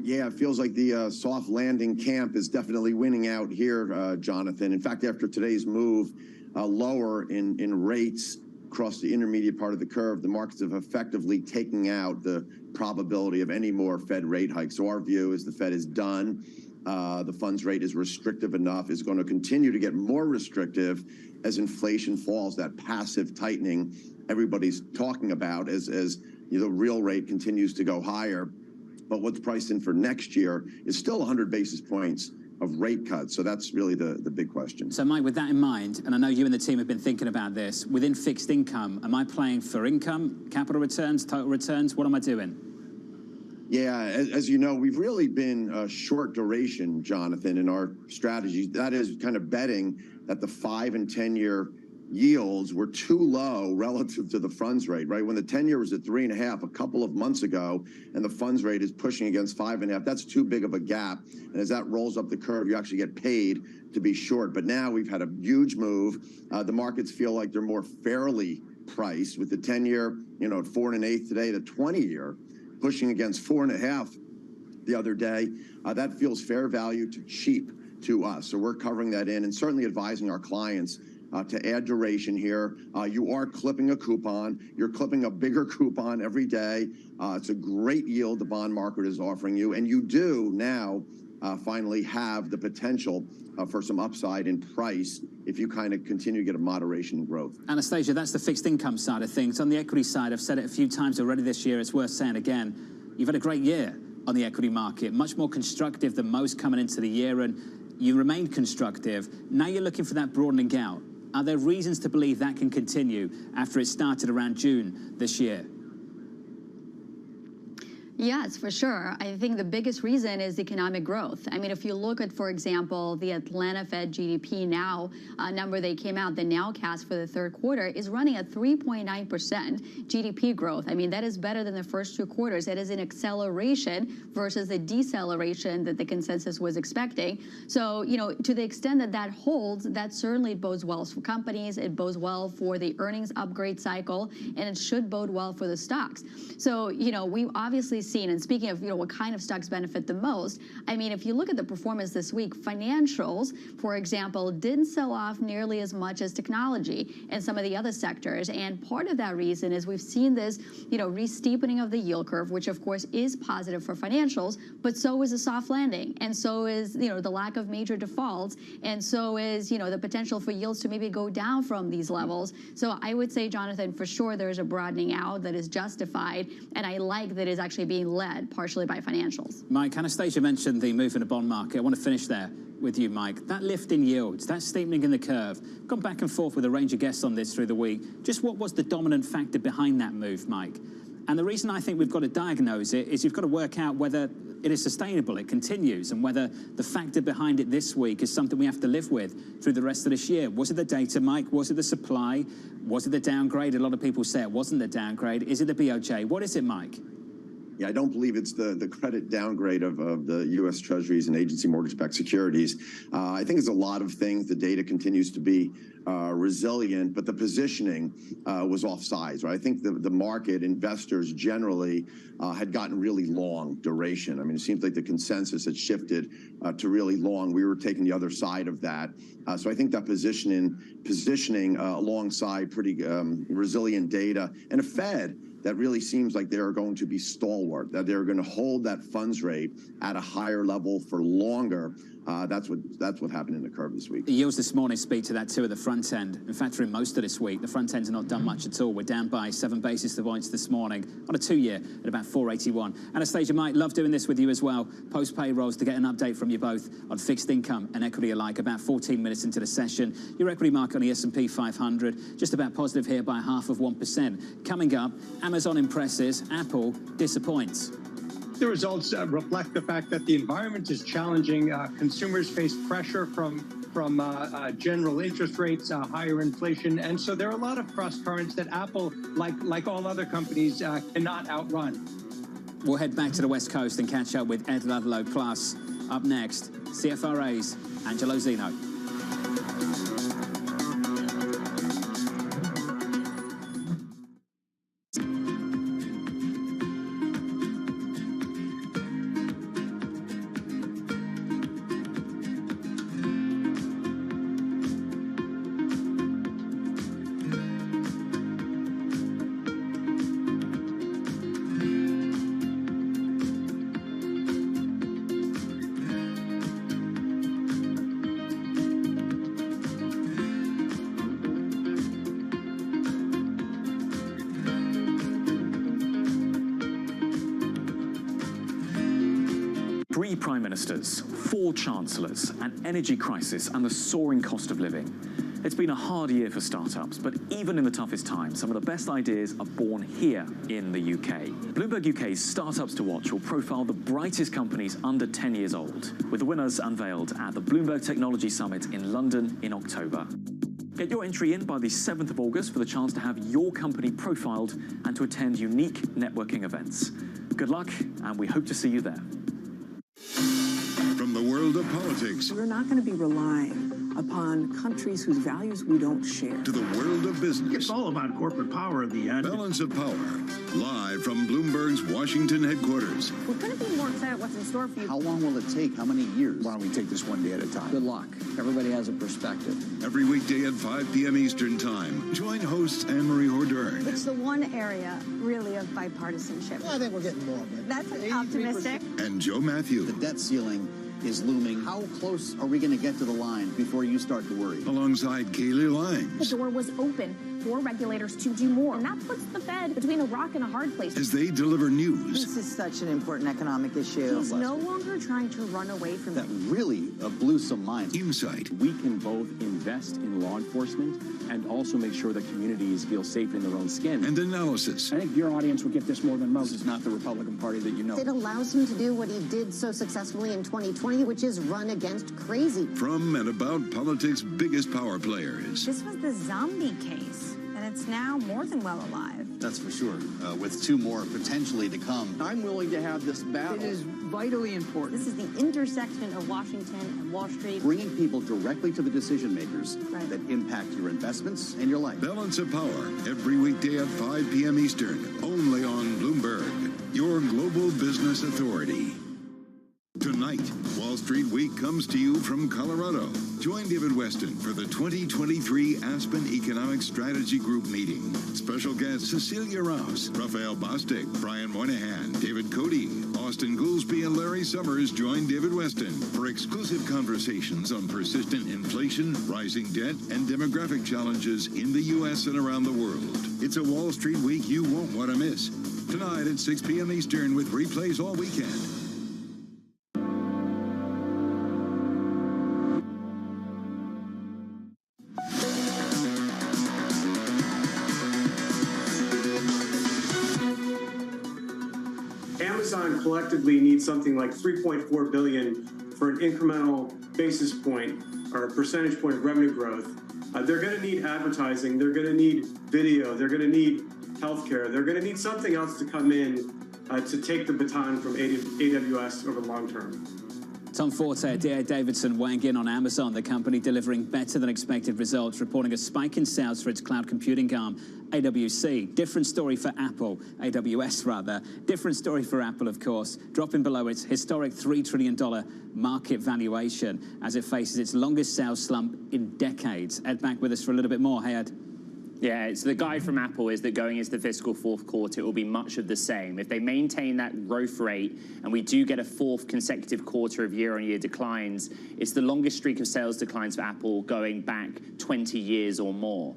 Speaker 19: Yeah, it feels like the soft landing camp is definitely winning out here, Jonathan. In fact, after today's move lower in rates across the intermediate part of the curve, the markets have effectively taken out the probability of any more Fed rate hikes. So our view is the Fed is done. The funds rate is restrictive enough, is going to continue to get more restrictive as inflation falls, that passive tightening everybody's talking about as the real rate continues to go higher. But what's priced in for next year is still 100 basis points of rate cuts. So that's really the big question.
Speaker 4: So, Mike, with that in mind, and I know you and the team have been thinking about this, within fixed income, am I playing for income, capital returns, total returns? What am I doing?
Speaker 19: Yeah, as you know, we've really been short duration, Jonathan, in our strategies. That is kind of betting that the 5 and 10-year yields were too low relative to the funds rate, right? When the 10-year was at 3.5 a couple of months ago, and the funds rate is pushing against 5.5, that's too big of a gap. And as that rolls up the curve, you actually get paid to be short. But now we've had a huge move. The markets feel like they're more fairly priced, with the 10-year, at 4 1/8 today, the 20-year pushing against 4.5 the other day. That feels fair value to cheap to us. So we're covering that in and certainly advising our clients to add duration here. You are clipping a coupon. You're clipping a bigger coupon every day. It's a great yield the bond market is offering you. And you do now finally have the potential for some upside in price if you kind of continue to get a moderation in growth.
Speaker 4: Anastasia, that's the fixed income side of things. On the equity side, I've said it a few times already this year, it's worth saying again, you've had a great year on the equity market, much more constructive than most coming into the year, and you remained constructive. Now you're looking for that broadening out. Are there reasons to believe that can continue after it started around June this year?
Speaker 1: Yes, for sure. I think the biggest reason is economic growth. I mean, if you look at, for example, the Atlanta Fed GDP now number they came out, the nowcast for the third quarter is running at 3.9% GDP growth. I mean, that is better than the first 2 quarters. It is an acceleration versus the deceleration that the consensus was expecting. So, to the extent that that holds, that certainly bodes well for companies. It bodes well for the earnings upgrade cycle, and it should bode well for the stocks. So, we obviously
Speaker 9: seen, and speaking of, what kind of stocks benefit the most, I mean, if you look at the performance this week, financials, for example, didn't sell off nearly as much as technology and some of the other sectors. And part of that reason is we've seen this, re-steepening of the yield curve, which of course is positive for financials, but so is a soft landing. And so is, the lack of major defaults. And so is, the potential for yields to maybe go down from these levels. So I would say, Jonathan, for sure there's a broadening out that is justified. And I like that it's actually being led partially by financials.
Speaker 4: Mike, Anastasia mentioned the move in the bond market. I want to finish there with you, Mike. That lift in yields, that steepening in the curve, gone back and forth with a range of guests on this through the week. Just what was the dominant factor behind that move, Mike? And the reason I think we've got to diagnose it is you've got to work out whether it is sustainable, it continues, and whether the factor behind it this week is something we have to live with through the rest of this year. Was it the data, Mike? Was it the supply? Was it the downgrade? A lot of people say it wasn't the downgrade. Is it the BOJ? What is it, Mike?
Speaker 19: Yeah, I don't believe it's the credit downgrade of the U.S. Treasuries and agency mortgage-backed securities. I think it's a lot of things. The data continues to be resilient, but the positioning was offsides, right? I think the market, investors generally had gotten really long duration. I mean, it seems like the consensus had shifted to really long. We were taking the other side of that. So I think that positioning alongside pretty resilient data and a Fed that really seems like they are going to be stalwart, that they're going to hold that funds rate at a higher level for longer. That's what happened in the curve this week.
Speaker 4: The yields this morning speak to that too at the front end. In fact, through most of this week, the front end's not done much at all. We're down by 7 basis points this morning on a 2-year at about 481. Anastasia, Mike, love doing this with you as well. Post payrolls to get an update from you both on fixed income and equity alike. About 14 minutes into the session, your equity market on the S&P 500 just about positive here by 0.5%. Coming up, Amazon impresses, Apple disappoints.
Speaker 20: The results reflect the fact that the environment is challenging. Consumers face pressure from general interest rates, higher inflation, and so there are a lot of cross currents that Apple, like all other companies, cannot outrun.
Speaker 4: We'll head back to the West Coast and catch up with Ed Ludlow. Plus, up next, CFRA's Angelo Zeno.
Speaker 21: Three prime ministers, 4 chancellors, an energy crisis and the soaring cost of living. It's been a hard year for startups, but even in the toughest times, some of the best ideas are born here in the UK. Bloomberg UK's Startups to Watch will profile the brightest companies under 10 years old, with the winners unveiled at the Bloomberg Technology Summit in London in October. Get your entry in by the 7th of August for the chance to have your company profiled and to attend unique networking events. Good luck, and we hope to see you there.
Speaker 15: From the world of politics.
Speaker 22: We're not going to be relying upon countries whose values we don't share.
Speaker 15: To the world of business.
Speaker 23: It's all about corporate power at the end.
Speaker 15: Balance of Power. Live from Bloomberg's Washington headquarters.
Speaker 26: We're going to be more excited what's in store for you.
Speaker 27: How long will it take? How many years? Why don't we take this one day at a time?
Speaker 26: Good luck. Everybody has a perspective.
Speaker 15: Every weekday at 5 p.m. Eastern Time. Join host Anne-Marie Hordern.
Speaker 28: It's the one area, really, of bipartisanship.
Speaker 26: I think we're getting more of it.
Speaker 28: That's optimistic.
Speaker 15: And Joe Matthew.
Speaker 27: The debt ceiling is looming. How close are we going to get to the line before you start to worry?
Speaker 15: Alongside Kaylee Limes.
Speaker 13: The door was open for regulators to do more, and that puts the Fed between a rock and a hard place.
Speaker 15: As they deliver news.
Speaker 26: This is such an important economic issue.
Speaker 13: He's no longer trying to run away from
Speaker 27: that. Really blew some minds.
Speaker 15: Insight.
Speaker 29: We can both invest in law enforcement and also make sure that communities feel safe in their own skin.
Speaker 15: And analysis.
Speaker 23: I think your audience will get this more than most. This is not the Republican Party that you know.
Speaker 28: It allows him to do what he did so successfully in 2020, which is run against crazy.
Speaker 15: From and about politics' biggest power players.
Speaker 28: This was the zombie case, and it's now more than well alive.
Speaker 27: That's for sure, with 2 more potentially to come.
Speaker 26: I'm willing to have this battle. It is vitally important. This is the intersection of Washington and Wall Street.
Speaker 27: Bringing people directly to the decision makers that impact your investments and your life.
Speaker 15: Balance of Power, every weekday at 5 p.m. Eastern, only on Bloomberg. your global business authority. Tonight, Wall Street Week comes to you from Colorado. Join David Weston for the 2023 Aspen Economic Strategy Group meeting. Special guests Cecilia Rouse, Raphael Bostic, Brian Moynihan, David Cody, Austin Goolsby, and Larry Summers join David Weston for exclusive conversations on persistent inflation, rising debt, and demographic challenges in the U.S. and around the world. It's a Wall Street Week you won't want to miss. Tonight at 6 p.m. Eastern with replays all weekend.
Speaker 2: Amazon collectively needs something like $3.4 billion for an incremental basis point or a percentage point of revenue growth. They're going to need advertising. They're going to need video. They're going to need healthcare. They're going to need something else to come in to take the baton from AWS over the long term.
Speaker 4: Tom Forte, D.A. Davidson weighing in on Amazon, the company delivering better than expected results, reporting a spike in sales for its cloud computing arm, AWS. Different story for Apple, AWS rather. Different story for Apple, of course, dropping below its historic $3 trillion market valuation as it faces its longest sales slump in decades. Ed, back with us for a little bit more. Hey, Ed.
Speaker 12: Yeah, so the guide from Apple is that going into the fiscal fourth quarter, it will be much of the same. If they maintain that growth rate and we do get a fourth consecutive quarter of year-on-year declines, it's the longest streak of sales declines for Apple going back 20 years or more.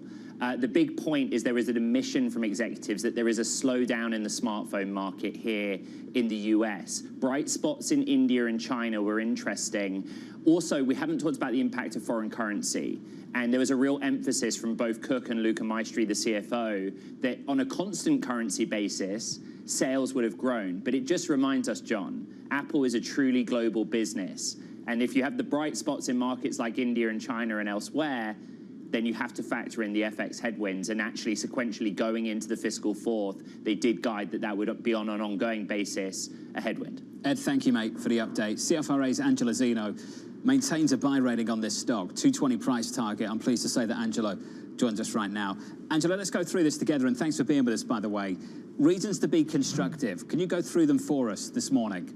Speaker 12: The big point is there is an admission from executives that there is a slowdown in the smartphone market here in the US. Bright spots in India and China were interesting. Also, we haven't talked about the impact of foreign currency. And there was a real emphasis from both Cook and Luca Maestri, the CFO, that on a constant currency basis, sales would have grown. But it just reminds us, John, Apple is a truly global business. And if you have the bright spots in markets like India and China and elsewhere, then you have to factor in the FX headwinds. And actually, sequentially going into the fiscal fourth, they did guide that that would be on an ongoing basis a headwind.
Speaker 4: Ed, thank you, mate, for the update. CFRA's Angela Zeno maintains a buy rating on this stock, 220 price target. I'm pleased to say that Angela joins us right now. Angela, let's go through this together, and thanks for being with us, by the way. Reasons to be constructive. Can you go through them for us this morning?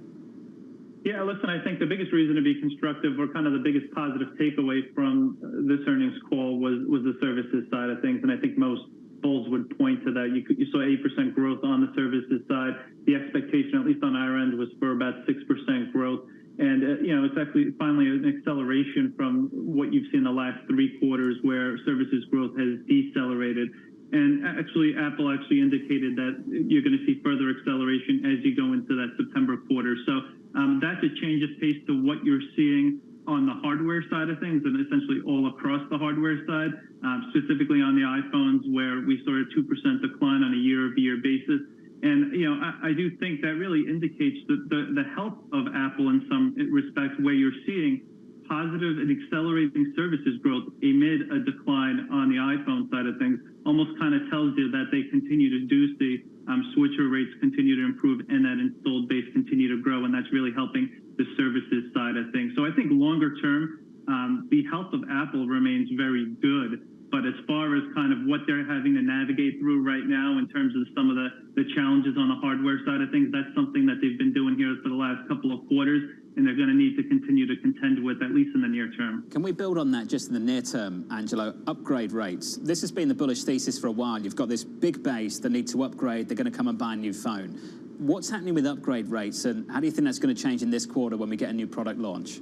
Speaker 3: Yeah, listen, I think the biggest reason to be constructive, or kind of the biggest positive takeaway from this earnings call, was the services side of things, and I think most polls would point to that. You saw 8% growth on the services side. The expectation, at least on our end, was for about 6% growth. And, it's actually finally an acceleration from what you've seen the last 3 quarters where services growth has decelerated. And actually, Apple actually indicated that you're going to see further acceleration as you go into that September quarter. So that's a change of pace to what you're seeing on the hardware side of things, and essentially all across the hardware side, specifically on the iPhones, where we saw a 2% decline on a year-over-year basis. And, I do think that really indicates the health of Apple in some respects, where you're seeing positive and accelerating services growth amid a decline on the iPhone side of things. Almost kind of tells you that they continue to do see switcher rates continue to improve and that installed base continue to grow, and that's really helping the services side of things. So I think longer term, the health of Apple remains very good. But as far as kind of what they're having to navigate through right now in terms of some of the challenges on the hardware side of things, that's something that they've been doing here for the last couple of quarters, and they're going to need to continue to contend with, at least in the near term.
Speaker 4: Can we build on that just in the near term, Angelo? Upgrade rates. This has been the bullish thesis for a while. You've got this big base that need to upgrade. They're going to come and buy a new phone. What's happening with upgrade rates, and how do you think that's going to change in this quarter when we get a new product launch?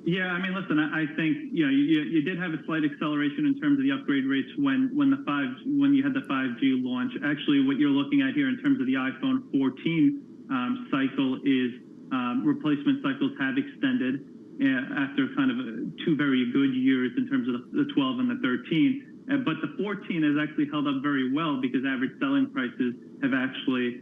Speaker 3: Yeah, I mean, listen, I think you did have a slight acceleration in terms of the upgrade rates when you had the 5G launch. Actually, what you're looking at here in terms of the iPhone 14 cycle is replacement cycles have extended after kind of 2 very good years in terms of the 12 and the 13. But the 14 has actually held up very well because average selling prices have actually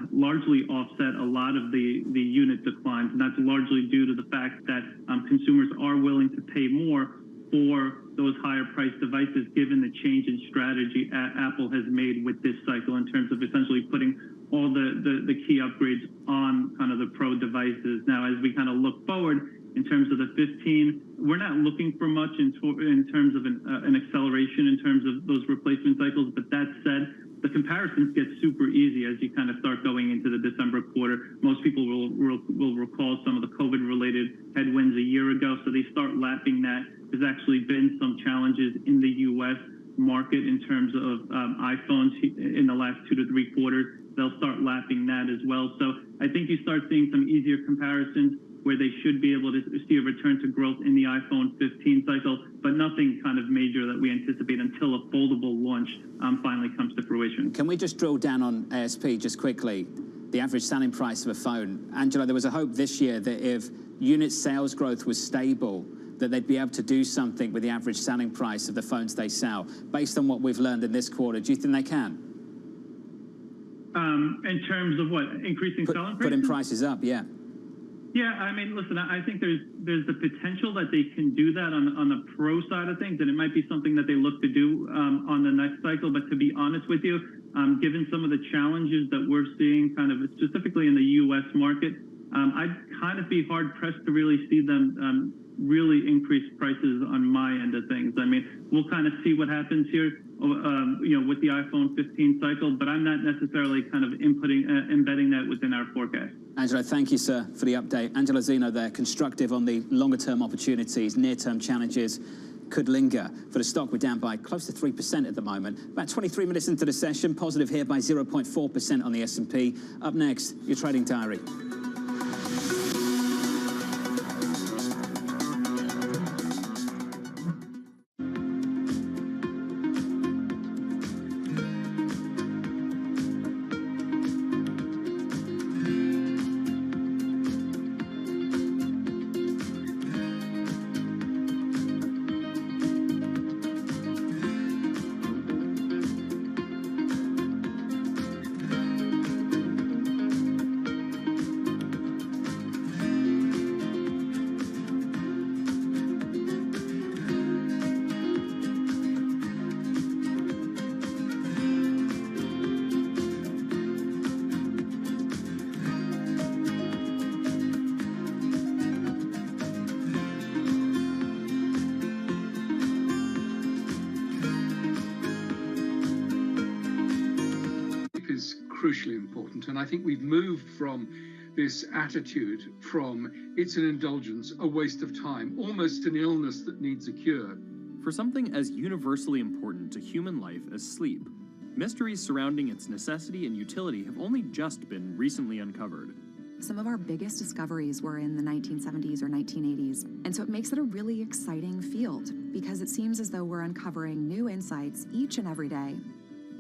Speaker 3: largely offset a lot of the unit declines. And that's largely due to the fact that consumers are willing to pay more for those higher priced devices, given the change in strategy Apple has made with this cycle in terms of essentially putting all the key upgrades on kind of the pro devices. Now, as we kind of look forward, in terms of the 15. We're not looking for much in terms of an acceleration in terms of those replacement cycles. But that said, the comparisons get super easy as you kind of start going into the December quarter. Most people will recall some of the COVID-related headwinds a year ago, so they start lapping that. There's actually been some challenges in the U.S. market in terms of iPhones in the last 2 to 3 quarters. They'll start lapping that as well. So I think you start seeing some easier comparisons where they should be able to see a return to growth in the iPhone 15 cycle, but nothing kind of major that we anticipate until a foldable launch finally comes to fruition.
Speaker 4: Can we just drill down on ASP just quickly? The average selling price of a phone. Angela, there was a hope this year that if unit sales growth was stable, that they'd be able to do something with the average selling price of the phones they sell. Based on what we've learned in this quarter, do you think they can?
Speaker 3: In terms of what? Increasing selling prices?
Speaker 4: Putting prices up, yeah.
Speaker 3: Yeah, I mean, listen, I think there's the potential that they can do that on the pro side of things, and it might be something that they look to do on the next cycle. But to be honest with you, given some of the challenges that we're seeing kind of specifically in the U.S. market, I'd kind of be hard-pressed to really see them really increase prices on my end of things. I mean, we'll kind of see what happens here, with the iPhone 15 cycle, but I'm not necessarily kind of embedding that within our forecast.
Speaker 4: Angelo, thank you, sir, for the update. Angelo Zeno there, constructive on the longer-term opportunities, near-term challenges could linger. For the stock, we're down by close to 3% at the moment. About 23 minutes into the session, positive here by 0.4% on the S&P. Up next, your trading diary.
Speaker 5: Crucially important, and I think we've moved from this attitude from it's an indulgence, a waste of time, almost an illness that needs a cure.
Speaker 6: For something as universally important to human life as sleep, mysteries surrounding its necessity and utility have only just been recently uncovered.
Speaker 7: Some of our biggest discoveries were in the 1970s or 1980s, and so it makes it a really exciting field because it seems as though we're uncovering new insights each and every day.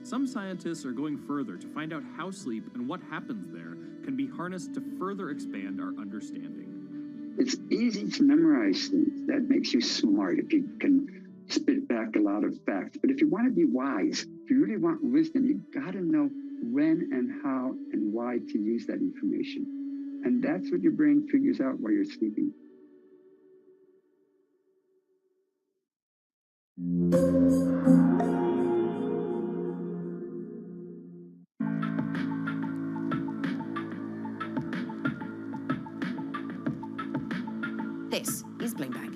Speaker 6: Some scientists are going further to find out how sleep and what happens there can be harnessed to further expand our understanding.
Speaker 8: It's easy to memorize things. That makes you smart if you can spit back a lot of facts. But if you want to be wise, if you really want wisdom, you've got to know when and how and why to use that information. And that's what your brain figures out while you're sleeping.
Speaker 10: This is Bloomberg.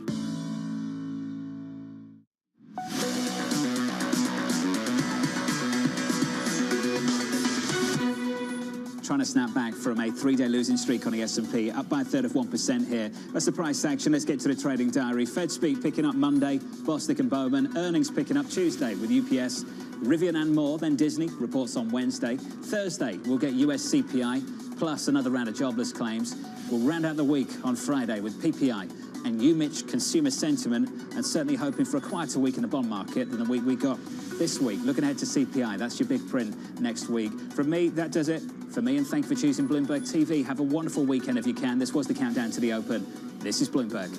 Speaker 4: Trying to snap back from a 3-day losing streak on the S&P, up by a third of 1% here. That's the price action. Let's get to the trading diary. Fed speak picking up Monday, Bostic and Bowman. Earnings picking up Tuesday with UPS, Rivian and more. Then Disney reports on Wednesday. Thursday, we'll get US CPI, plus another round of jobless claims. We'll round out the week on Friday with PPI and UMich consumer sentiment, and certainly hoping for a quieter week in the bond market than the week we got this week. Looking ahead to CPI, that's your big print next week. From me, that does it for me, and thank you for choosing Bloomberg TV. Have a wonderful weekend if you can. This was the countdown to the open. This is Bloomberg.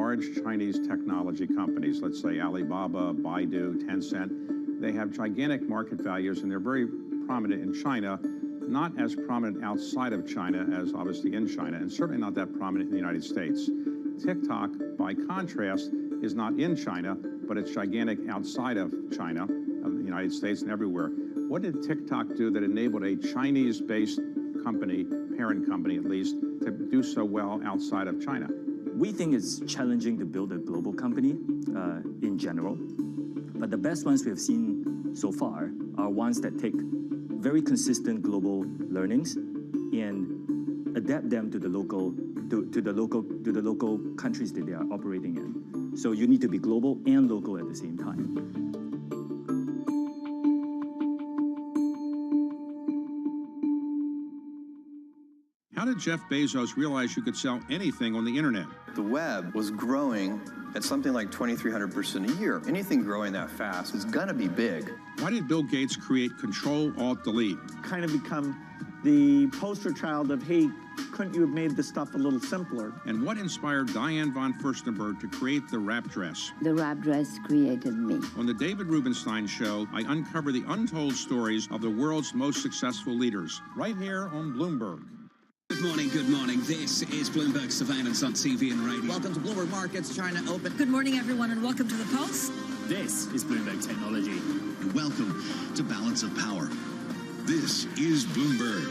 Speaker 1: large Chinese technology companies, let's say Alibaba, Baidu, Tencent, they have gigantic market values and they're very prominent in China, not as prominent outside of China as obviously in China, and certainly not that prominent in the United States. TikTok, by contrast, is not in China, but it's gigantic outside of China, of the United States and everywhere. What did TikTok do that enabled a Chinese-based company, parent company at least, to do so well outside of China?
Speaker 9: We think it's challenging to build a global company in general, but the best ones we have seen so far are ones that take very consistent global learnings and adapt them to the local countries that they are operating in. So you need to be global and local at the same time.
Speaker 1: How did Jeff Bezos realize you could sell anything on the internet?
Speaker 11: The web was growing at something like 2,300% a year. Anything growing that fast is gonna be big.
Speaker 1: Why did Bill Gates create Control-Alt-Delete?
Speaker 14: Kind of become the poster child of, hey, couldn't you have made this stuff a little simpler?
Speaker 1: And what inspired Diane von Furstenberg to create the wrap dress?
Speaker 16: The wrap dress created me.
Speaker 1: On the David Rubenstein Show, I uncover the untold stories of the world's most successful leaders, right here on Bloomberg.
Speaker 17: Good morning, good morning. This is Bloomberg Surveillance on TV and radio.
Speaker 18: Welcome to Bloomberg Markets, China Open.
Speaker 24: Good morning, everyone, and welcome to the Pulse.
Speaker 6: This is Bloomberg Technology.
Speaker 15: And welcome to Balance of Power. This is Bloomberg.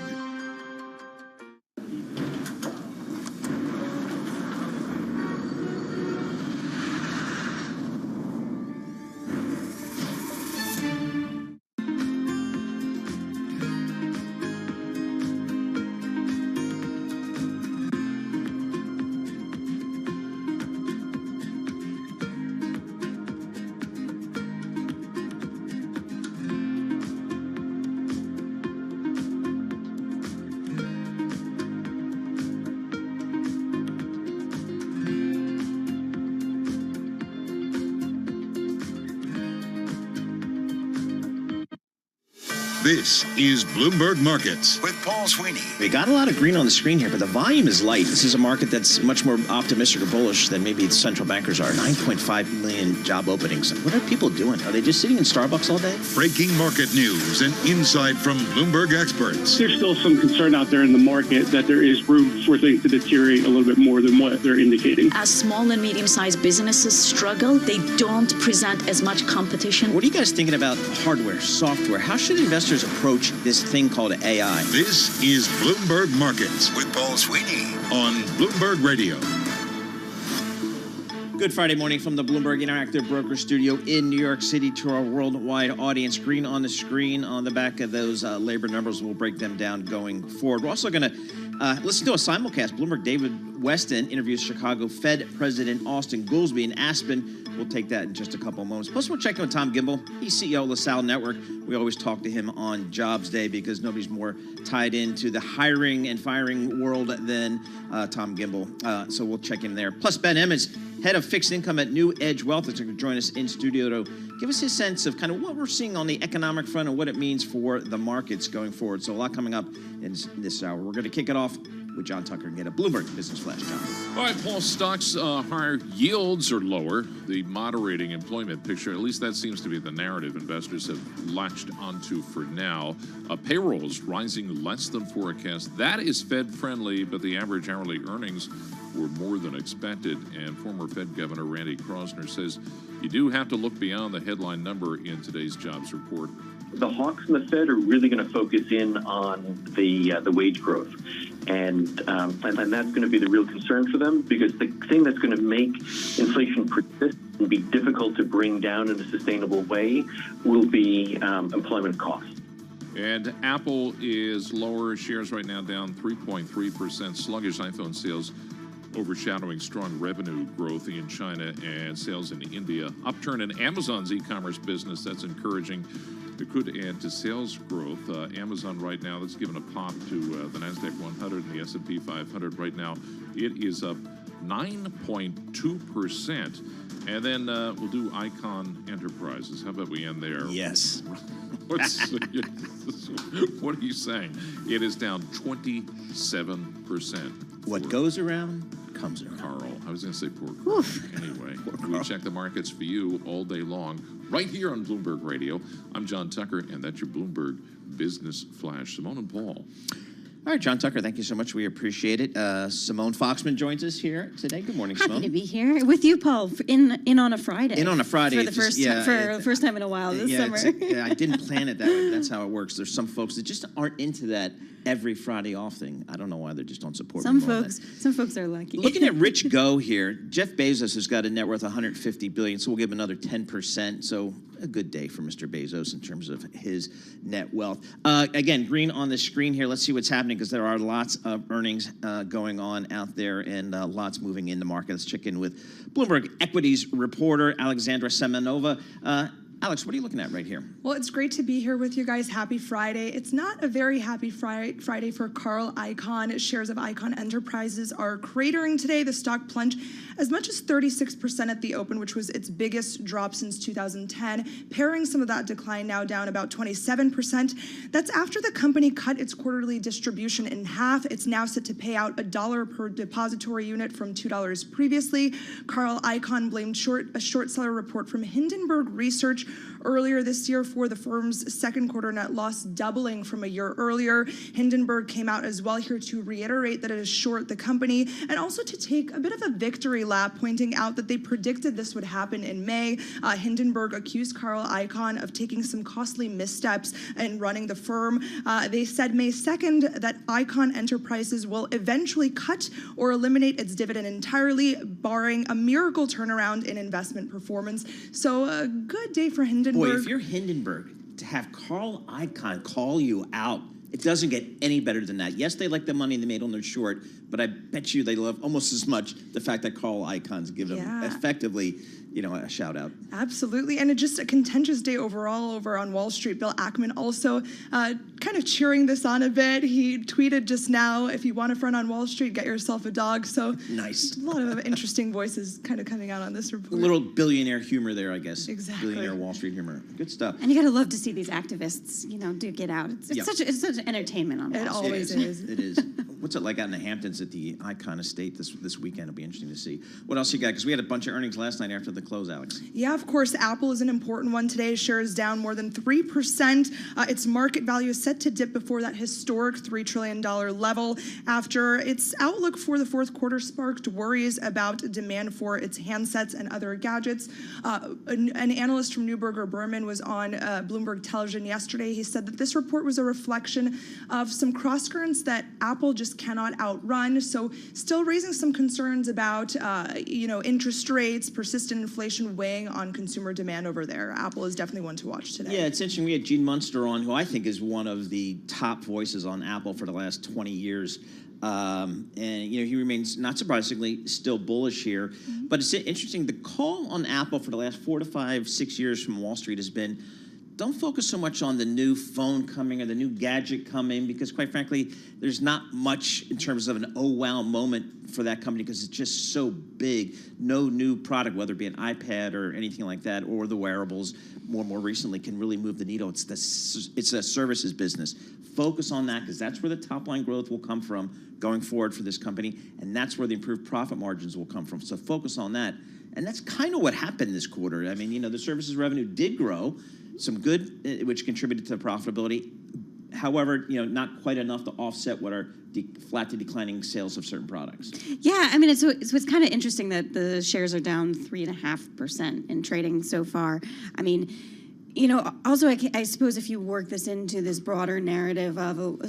Speaker 15: This is Bloomberg Markets with Paul Sweeney.
Speaker 25: We got a lot of green on the screen here, but the volume is light. This is a market that's much more optimistic or bullish than maybe the central bankers are. 9.5 million job openings. What are people doing? Are they just sitting in Starbucks all day?
Speaker 15: Breaking market news and insight from Bloomberg experts.
Speaker 30: There's still some concern out there in the market that there is room for things to deteriorate a little bit more than what they're indicating.
Speaker 31: As small and medium-sized businesses struggle, they don't present as much competition.
Speaker 25: What are you guys thinking about hardware, software? How should investors approach this thing called AI?
Speaker 15: This is Bloomberg Markets with Paul Sweeney on Bloomberg Radio.
Speaker 25: Good Friday morning from the Bloomberg Interactive Broker Studio in New York City to our worldwide audience. Green on the screen on the back of those labor numbers. We'll break them down going forward. We're also going to listen to a simulcast. Bloomberg David Weston interviews Chicago Fed President Austin Goolsbee in Aspen. We'll take that in just a couple of moments. Plus, we'll check in with Tom Gimbel. He's CEO of LaSalle Network. We always talk to him on Jobs Day because nobody's more tied into the hiring and firing world than Tom Gimbel. So we'll check in there. Plus, Ben Emmons, head of fixed income at New Edge Wealth, is going to join us in studio to give us his sense of kind of what we're seeing on the economic front and what it means for the markets going forward. So a lot coming up in this hour. We're going to kick it off with John Tucker and get a Bloomberg Business Flash. John.
Speaker 32: All right, Paul, stocks higher, yields are lower. The moderating employment picture, at least that seems to be the narrative investors have latched onto for now. Payrolls rising less than forecast. That is Fed friendly, but the average hourly earnings were more than expected. And former Fed Governor Randy Kroszner says you do have to look beyond the headline number in today's jobs report.
Speaker 33: The hawks in the Fed are really going to focus in on the wage growth. And that's going to be the real concern for them, because the thing that's going to make inflation persist and be difficult to bring down in a sustainable way will be employment costs.
Speaker 32: And Apple is lower, shares right now down 3.3%. Sluggish iPhone sales overshadowing strong revenue growth in China and sales in India. Upturn in Amazon's e-commerce business, that's encouraging. It could add to sales growth. Amazon right now, that's given a pop to the NASDAQ 100 and the S&P 500 right now. It is up 9.2%. And then we'll do Icon Enterprises. How about we end there?
Speaker 25: Yes.
Speaker 32: What are you saying? It is down 27%.
Speaker 25: What goes around comes around.
Speaker 32: Carl. I was going to say poor Carl. Anyway, we check the markets for you all day long, right here on Bloomberg Radio. I'm John Tucker, and that's your Bloomberg Business Flash. Simone and Paul.
Speaker 25: All right, John Tucker, thank you so much. We appreciate it. Simone Foxman joins us here today. Good morning, Simone.
Speaker 2: Happy to be here with you, Paul, in on a Friday.
Speaker 25: In on a Friday.
Speaker 2: For the first time in a while this summer.
Speaker 25: I didn't plan it that way, but that's how it works. There's some folks that just aren't into that every Friday off thing. I don't know why they just don't support me more on that.
Speaker 2: Some folks are lucky.
Speaker 25: Looking at Rich Go here, Jeff Bezos has got a net worth of $150 billion, so we'll give him another 10%. So a good day for Mr. Bezos in terms of his net wealth. Again, green on the screen here. Let's see what's happening because there are lots of earnings going on out there and lots moving in the market. Let's check in with Bloomberg Equities reporter Alexandra Semenova. Alex, what are you looking at right here?
Speaker 3: Well, it's great to be here with you guys. Happy Friday. It's not a very happy Friday for Carl Icahn. Shares of Icahn Enterprises are cratering today. The stock plunged as much as 36% at the open, which was its biggest drop since 2010. Pairing some of that decline now down about 27%. That's after the company cut its quarterly distribution in half. It's now set to pay out $1 per depository unit from $2 previously. Carl Icahn blamed a short seller report from Hindenburg Research earlier this year for the firm's second quarter net loss doubling from a year earlier. Hindenburg came out as well here to reiterate that it is short the company and also to take a bit of a victory lap, pointing out that they predicted this would happen in May. Hindenburg accused Carl Icahn of taking some costly missteps in running the firm. They said May 2nd that Icahn Enterprises will eventually cut or eliminate its dividend entirely, barring a miracle turnaround in investment performance. So a good day for Hindenburg.
Speaker 25: Boy, if you're Hindenburg, to have Carl Icahn call you out, it doesn't get any better than that. Yes, they like the money they made on their short, but I bet you they love almost as much the fact that Carl Icahn's given them effectively, a shout out.
Speaker 3: Absolutely, and it's just a contentious day overall over on Wall Street. Bill Ackman also kind of cheering this on a bit. He tweeted just now, if you want to front on Wall Street, get yourself a dog. So
Speaker 25: nice.
Speaker 3: A lot of interesting voices kind of coming out on this report.
Speaker 25: A little billionaire humor there, I guess.
Speaker 3: Exactly.
Speaker 25: Billionaire Wall Street humor. Good stuff.
Speaker 2: And you gotta love to see these activists, do get out. It's such entertainment on Wall Street.
Speaker 3: It always is.
Speaker 25: It is. What's it like out in the Hamptons at the Icahn estate this weekend? It'll be interesting to see. What else you got? Because we had a bunch of earnings last night after the close, Alex.
Speaker 3: Yeah, of course. Apple is an important one today. Shares down more than 3%. Its market value is set to dip before that historic $3 trillion level after its outlook for the fourth quarter sparked worries about demand for its handsets and other gadgets. An analyst from Neuberger Berman was on Bloomberg Television yesterday. He said that this report was a reflection of some crosscurrents that Apple just cannot outrun. So still raising some concerns about, interest rates, persistent inflation weighing on consumer demand over there. Apple is definitely one to watch today.
Speaker 25: Yeah, it's interesting. We had Gene Munster on, who I think is one of the top voices on Apple for the last 20 years. And he remains, not surprisingly, still bullish here. Mm-hmm. But it's interesting. The call on Apple for the last 4 to 5, 6 years from Wall Street has been, don't focus so much on the new phone coming or the new gadget coming, because quite frankly, there's not much in terms of an oh wow moment for that company because it's just so big. No new product, whether it be an iPad or anything like that, or the wearables more recently, can really move the needle. It's a services business. Focus on that because that's where the top line growth will come from going forward for this company, and that's where the improved profit margins will come from. So focus on that. And that's kind of what happened this quarter. I mean, the services revenue did grow, some good, which contributed to the profitability. However, not quite enough to offset what are flat to declining sales of certain products.
Speaker 2: Yeah, I mean, it's kind of interesting that the shares are down 3.5% in trading so far. I mean, also, I suppose if you work this into this broader narrative of, a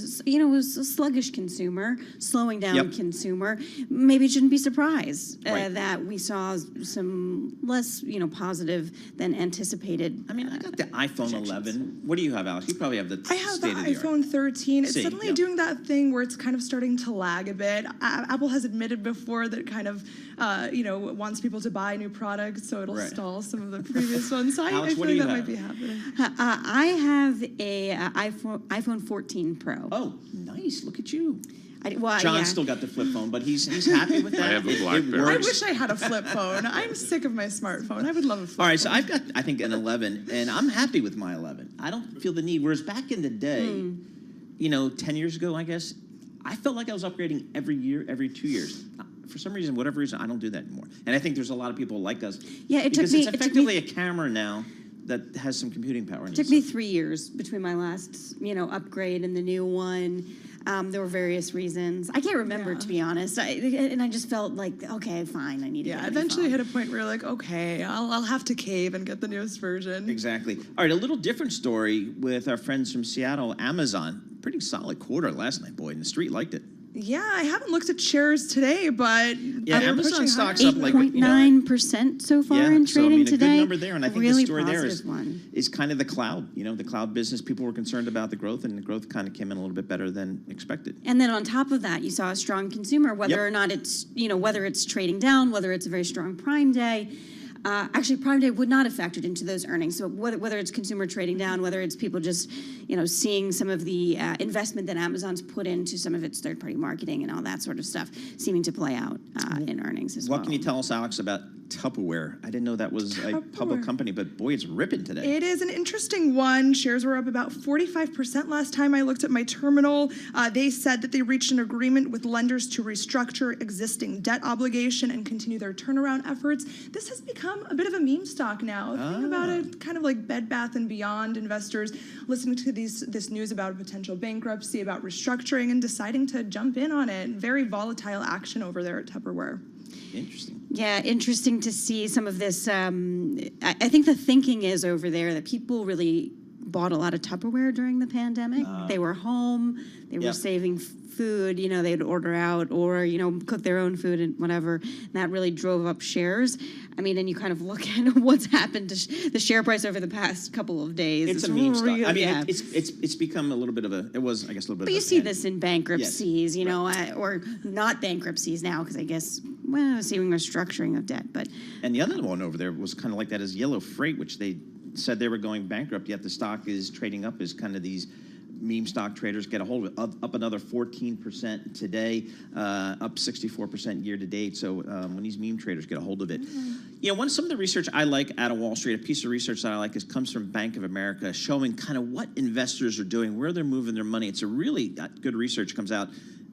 Speaker 2: sluggish consumer, slowing down consumer, maybe you shouldn't be surprised that we saw some less, positive than anticipated.
Speaker 25: I mean, I got the iPhone 11. What do you have, Alex? You probably have the
Speaker 3: I have the iPhone 13. It's suddenly doing that thing where it's kind of starting to lag a bit. Apple has admitted before that it kind of, wants people to buy new products, so it'll stall some of the previous ones. So
Speaker 25: Alex,
Speaker 3: I feel like that might be happening.
Speaker 2: I have a iPhone 14 Pro.
Speaker 25: Oh, nice! Look at you.
Speaker 2: Well,
Speaker 25: John's still got the flip phone, but he's happy with that.
Speaker 32: I have a BlackBerry.
Speaker 3: I wish I had a flip phone. I'm sick of my smartphone. I would love a flip phone.
Speaker 25: All right, so I've got, I think, an 11, and I'm happy with my 11. I don't feel the need. Whereas back in the day, 10 years ago, I guess, I felt like I was upgrading every year, every 2 years. for some reason, whatever reason, I don't do that anymore. And I think there's a lot of people like us.
Speaker 2: Yeah,
Speaker 25: because it's effectively a camera now that has some computing power.
Speaker 2: It took me 3 years between my last, upgrade and the new one. There were various reasons. I can't remember, to be honest. And I just felt like, okay, fine, I need to get a new
Speaker 3: eventually
Speaker 2: phone.
Speaker 3: hit a point where you're like, okay, I'll have to cave and get the newest version.
Speaker 25: Exactly. All right, a little different story with our friends from Seattle, Amazon. Pretty solid quarter last night, boy, and the street liked it.
Speaker 3: Yeah, I haven't looked at shares today, but
Speaker 25: Amazon stock's up like
Speaker 2: 8.9% so far in trading today.
Speaker 25: A good number there, and I think
Speaker 2: really
Speaker 25: the story there
Speaker 2: one.
Speaker 25: is kind of the cloud. The cloud business. People were concerned about the growth, and the growth kind of came in a little bit better than expected.
Speaker 2: And then on top of that, you saw a strong consumer, whether or not it's whether it's trading down, whether it's a very strong Prime Day. Actually, Prime Day would not have factored into those earnings. So whether it's consumer trading down, whether it's people just, seeing some of the investment that Amazon's put into some of its third-party marketing and all that sort of stuff seeming to play out in earnings as well.
Speaker 25: What can you tell us, Alex, about Tupperware? I didn't know that was a public company, but boy, it's ripping today.
Speaker 3: It is an interesting one. Shares were up about 45% last time I looked at my terminal. They said that they reached an agreement with lenders to restructure existing debt obligation and continue their turnaround efforts. This has become a bit of a meme stock now. Think about it, kind of like Bed Bath & Beyond investors listening to this news about a potential bankruptcy, about restructuring, and deciding to jump in on it. Very volatile action over there at Tupperware.
Speaker 25: Interesting.
Speaker 2: Yeah, interesting to see some of this. I think the thinking is over there that people really bought a lot of Tupperware during the pandemic. They were home. They were saving food. They'd order out or, cook their own food and whatever. And that really drove up shares. I mean, and you kind of look at what's happened to the share price over the past couple of days.
Speaker 25: It's a meme stock. I mean, it's become a little bit of it was, I guess, a little bit
Speaker 2: but
Speaker 25: of
Speaker 2: you see this in bankruptcies, or not bankruptcies now, because I guess, seeing a structuring of debt. But
Speaker 25: And the other one over there was kind of like that is Yellow Freight, which they said they were going bankrupt, yet the stock is trading up as kind of these meme stock traders get a hold of it. Up another 14% today, up 64% year to date. So when these meme traders get a hold of it. Some of the research I like out of Wall Street, a piece of research that I like comes from Bank of America, showing kind of what investors are doing, where they're moving their money. It's a really good research comes out.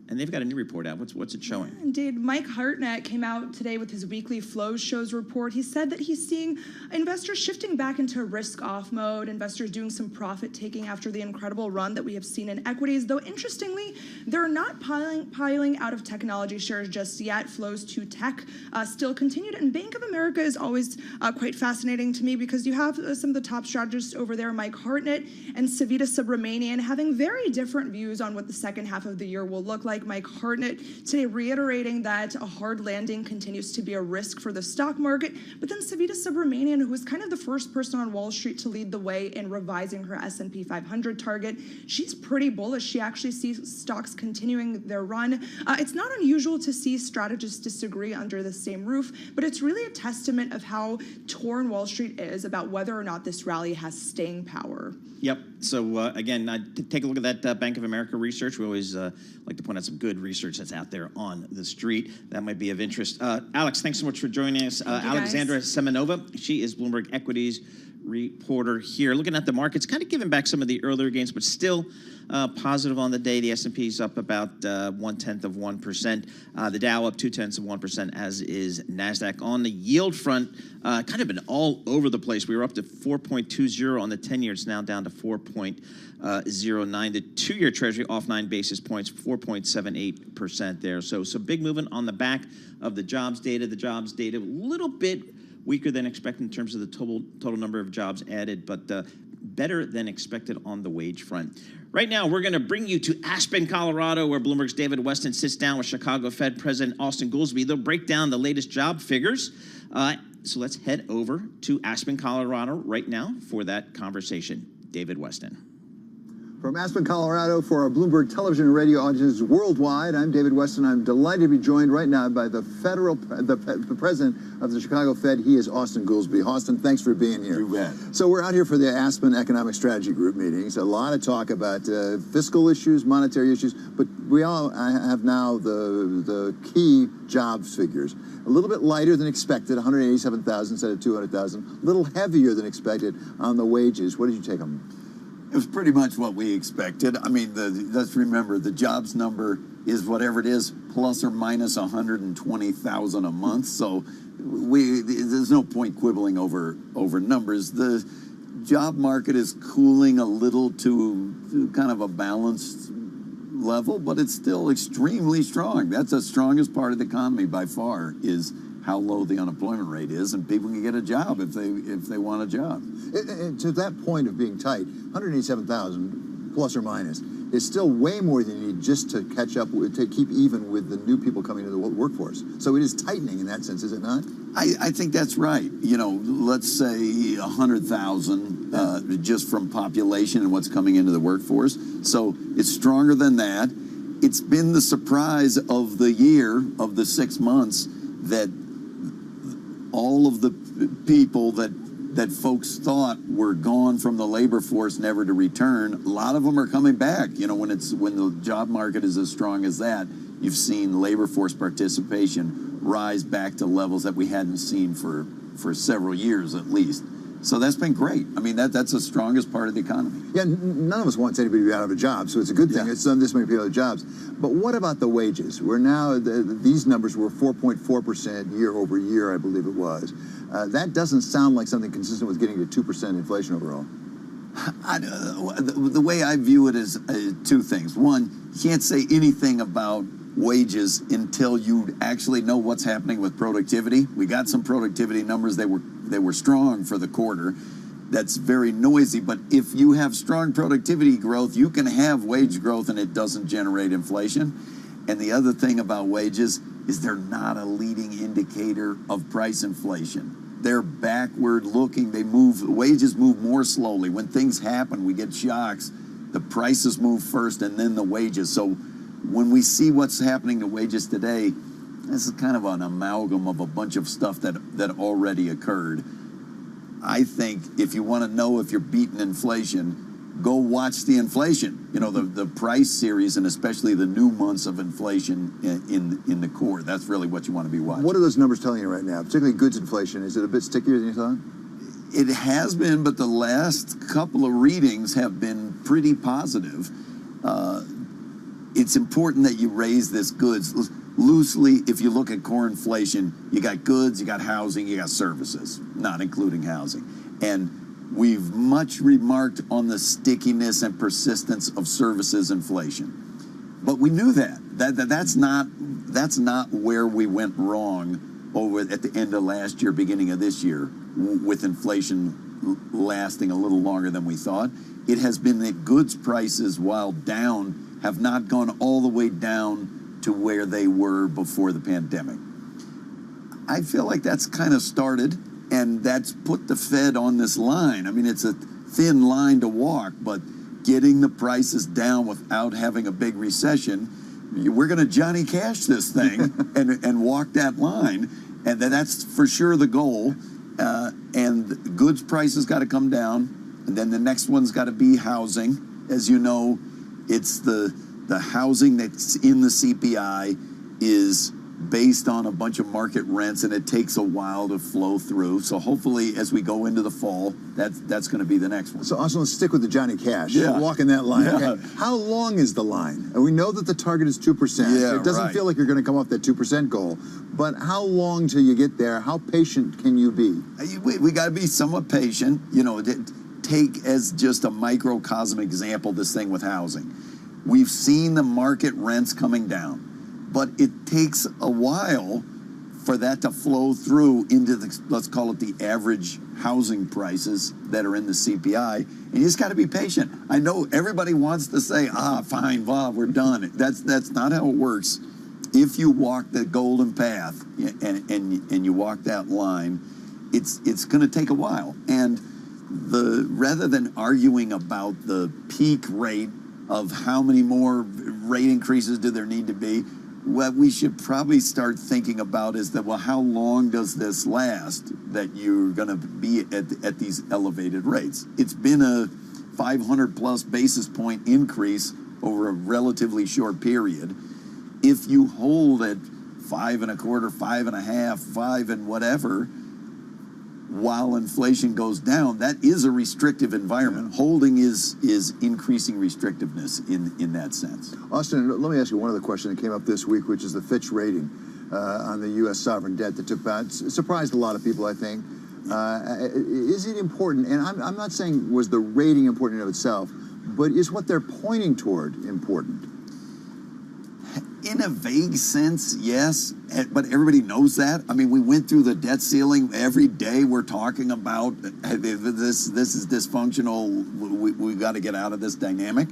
Speaker 25: And they've got a new report out. What's it showing?
Speaker 3: Yeah, indeed. Mike Hartnett came out today with his weekly flows shows report. He said that he's seeing investors shifting back into risk-off mode, investors doing some profit-taking after the incredible run that we have seen in equities, though interestingly, they're not piling out of technology shares just yet. Flows to tech still continued, and Bank of America is always quite fascinating to me because you have some of the top strategists over there, Mike Hartnett and Savita Subramanian, having very different views on what the second half of the year will look like. Mike Hartnett today reiterating that a hard landing continues to be a risk for the stock market. But then Savita Subramanian, who was kind of the first person on Wall Street to lead the way in revising her S&P 500 target, she's pretty bullish. She actually sees stocks continuing their run. It's not unusual to see strategists disagree under the same roof, but it's really a testament of how torn Wall Street is about whether or not this rally has staying power.
Speaker 25: Yep. So again, take a look at that Bank of America research. We always like to point out some good research that's out there on the street. That might be of interest. Alex, thanks so much for joining us. Alexandra Semenova, she is Bloomberg Equities reporter here. Looking at the markets, kind of giving back some of the earlier gains, but still positive on the day. The S&P is up about 0.1%. The Dow up 0.2%, as is NASDAQ. On the yield front, kind of been all over the place. We were up to 4.20 on the 10-year. It's now down to 4.09. The 2-year Treasury off 9 basis points, 4.78% there. So big movement on the back of the jobs data. The jobs data a little bit weaker than expected in terms of the total number of jobs added, but better than expected on the wage front. Right now, we're going to bring you to Aspen, Colorado, where Bloomberg's David Weston sits down with Chicago Fed President Austin Goolsbee. They'll break down the latest job figures. So let's head over to Aspen, Colorado right now for that conversation. David Weston.
Speaker 5: From Aspen, Colorado, for our Bloomberg television and radio audiences worldwide, I'm David Weston. I'm delighted to be joined right now by the president of the Chicago Fed. He is Austin Goolsbee. Austin, thanks for being here.
Speaker 7: You bet.
Speaker 5: So we're out here for the Aspen Economic Strategy Group meetings. A lot of talk about fiscal issues, monetary issues, but we all have now the key jobs figures. A little bit lighter than expected, 187,000 instead of 200,000. A little heavier than expected on the wages. What did you take them?
Speaker 7: It was pretty much what we expected. I mean, let's remember, the jobs number is whatever it is, plus or minus 120,000 a month. So there's no point quibbling over numbers. The job market is cooling a little to kind of a balanced level, but it's still extremely strong. That's the strongest part of the economy by far, is how low the unemployment rate is, and people can get a job if they want a job.
Speaker 5: And to that point of being tight, 187,000 plus or minus is still way more than you need just to catch up with, to keep even with the new people coming into the workforce. So it is tightening in that sense, is it not?
Speaker 7: I think that's right. You know, let's say 100,000 just from population and what's coming into the workforce. So it's stronger than that. It's been the surprise of the year, of the 6 months, that all of the people that folks thought were gone from the labor force, never to return, a lot of them are coming back. You know, when the job market is as strong as that, you've seen labor force participation rise back to levels that we hadn't seen for several years at least. So that's been great. I mean, that's the strongest part of the economy.
Speaker 5: Yeah, none of us wants anybody to be out of a job, so it's a good thing it's done this many people out of jobs. But what about the wages? We're now, these numbers were 4.4% year over year, I believe it was. That doesn't sound like something consistent with getting to 2% inflation overall.
Speaker 7: The way I view it is two things. One, you can't say anything about wages until you actually know what's happening with productivity. We got some productivity numbers. They were strong for the quarter. That's very noisy, but if you have strong productivity growth, you can have wage growth and it doesn't generate inflation. And the other thing about wages is they're not a leading indicator of price inflation. They're backward looking. Wages move more slowly. When things happen, we get shocks. The prices move first and then the wages. So when we see what's happening to wages today, this is kind of an amalgam of a bunch of stuff that already occurred. I think if you want to know if you're beating inflation, go watch the inflation. You know, the price series, and especially the new months of inflation in the core. That's really what you want to be watching.
Speaker 5: What are those numbers telling you right now, particularly goods inflation? Is it a bit stickier than you thought?
Speaker 7: It has been, but the last couple of readings have been pretty positive. It's important that you raise this goods. Loosely, if you look at core inflation, you got goods, you got housing, you got services, not including housing. And we've much remarked on the stickiness and persistence of services inflation. But we knew that's not where we went wrong over at the end of last year, beginning of this year, with inflation lasting a little longer than we thought. It has been that goods prices, while down, have not gone all the way down to where they were before the pandemic. I feel like that's kind of started, and that's put the Fed on this line. I mean, it's a thin line to walk, but getting the prices down without having a big recession, we're going to Johnny Cash this thing and walk that line, and that's for sure the goal. And goods prices got to come down, and then the next one's got to be housing. As you know, it's the housing that's in the CPI is based on a bunch of market rents, and it takes a while to flow through. So hopefully, as we go into the fall, that's going to be the next one.
Speaker 5: So also, let's stick with the Johnny Cash.
Speaker 7: Yeah.
Speaker 5: Walking that line.
Speaker 7: Yeah.
Speaker 5: Okay. How long is the line? And we know that the target is 2%.
Speaker 7: Yeah,
Speaker 5: it doesn't feel like you're going to come off that 2% goal. But how long till you get there? How patient can you be?
Speaker 7: We got to be somewhat patient. You know, take as just a microcosm example this thing with housing. We've seen the market rents coming down, but it takes a while for that to flow through into the, let's call it the average housing prices that are in the CPI, and you just got to be patient. I know everybody wants to say, fine, Bob, we're done. That's not how it works. If you walk the golden path and you walk that line, it's going to take a while. And rather than arguing about the peak rate of how many more rate increases do there need to be, what we should probably start thinking about is that, well, how long does this last that you're going to be at these elevated rates? It's been a 500 plus basis point increase over a relatively short period. If you hold at 5.25, 5.5, 5 and whatever, while inflation goes down, that is a restrictive environment. Holding is increasing restrictiveness in that sense.
Speaker 5: Austin, let me ask you one other question that came up this week, which is the Fitch rating on the U.S. sovereign debt that took out. Surprised a lot of people, I think. Is it important? And I'm not saying was the rating important in of itself, but is what they're pointing toward important?
Speaker 7: In a vague sense, yes, but everybody knows that. I mean, we went through the debt ceiling. Every day we're talking about this is dysfunctional. We got to get out of this dynamic.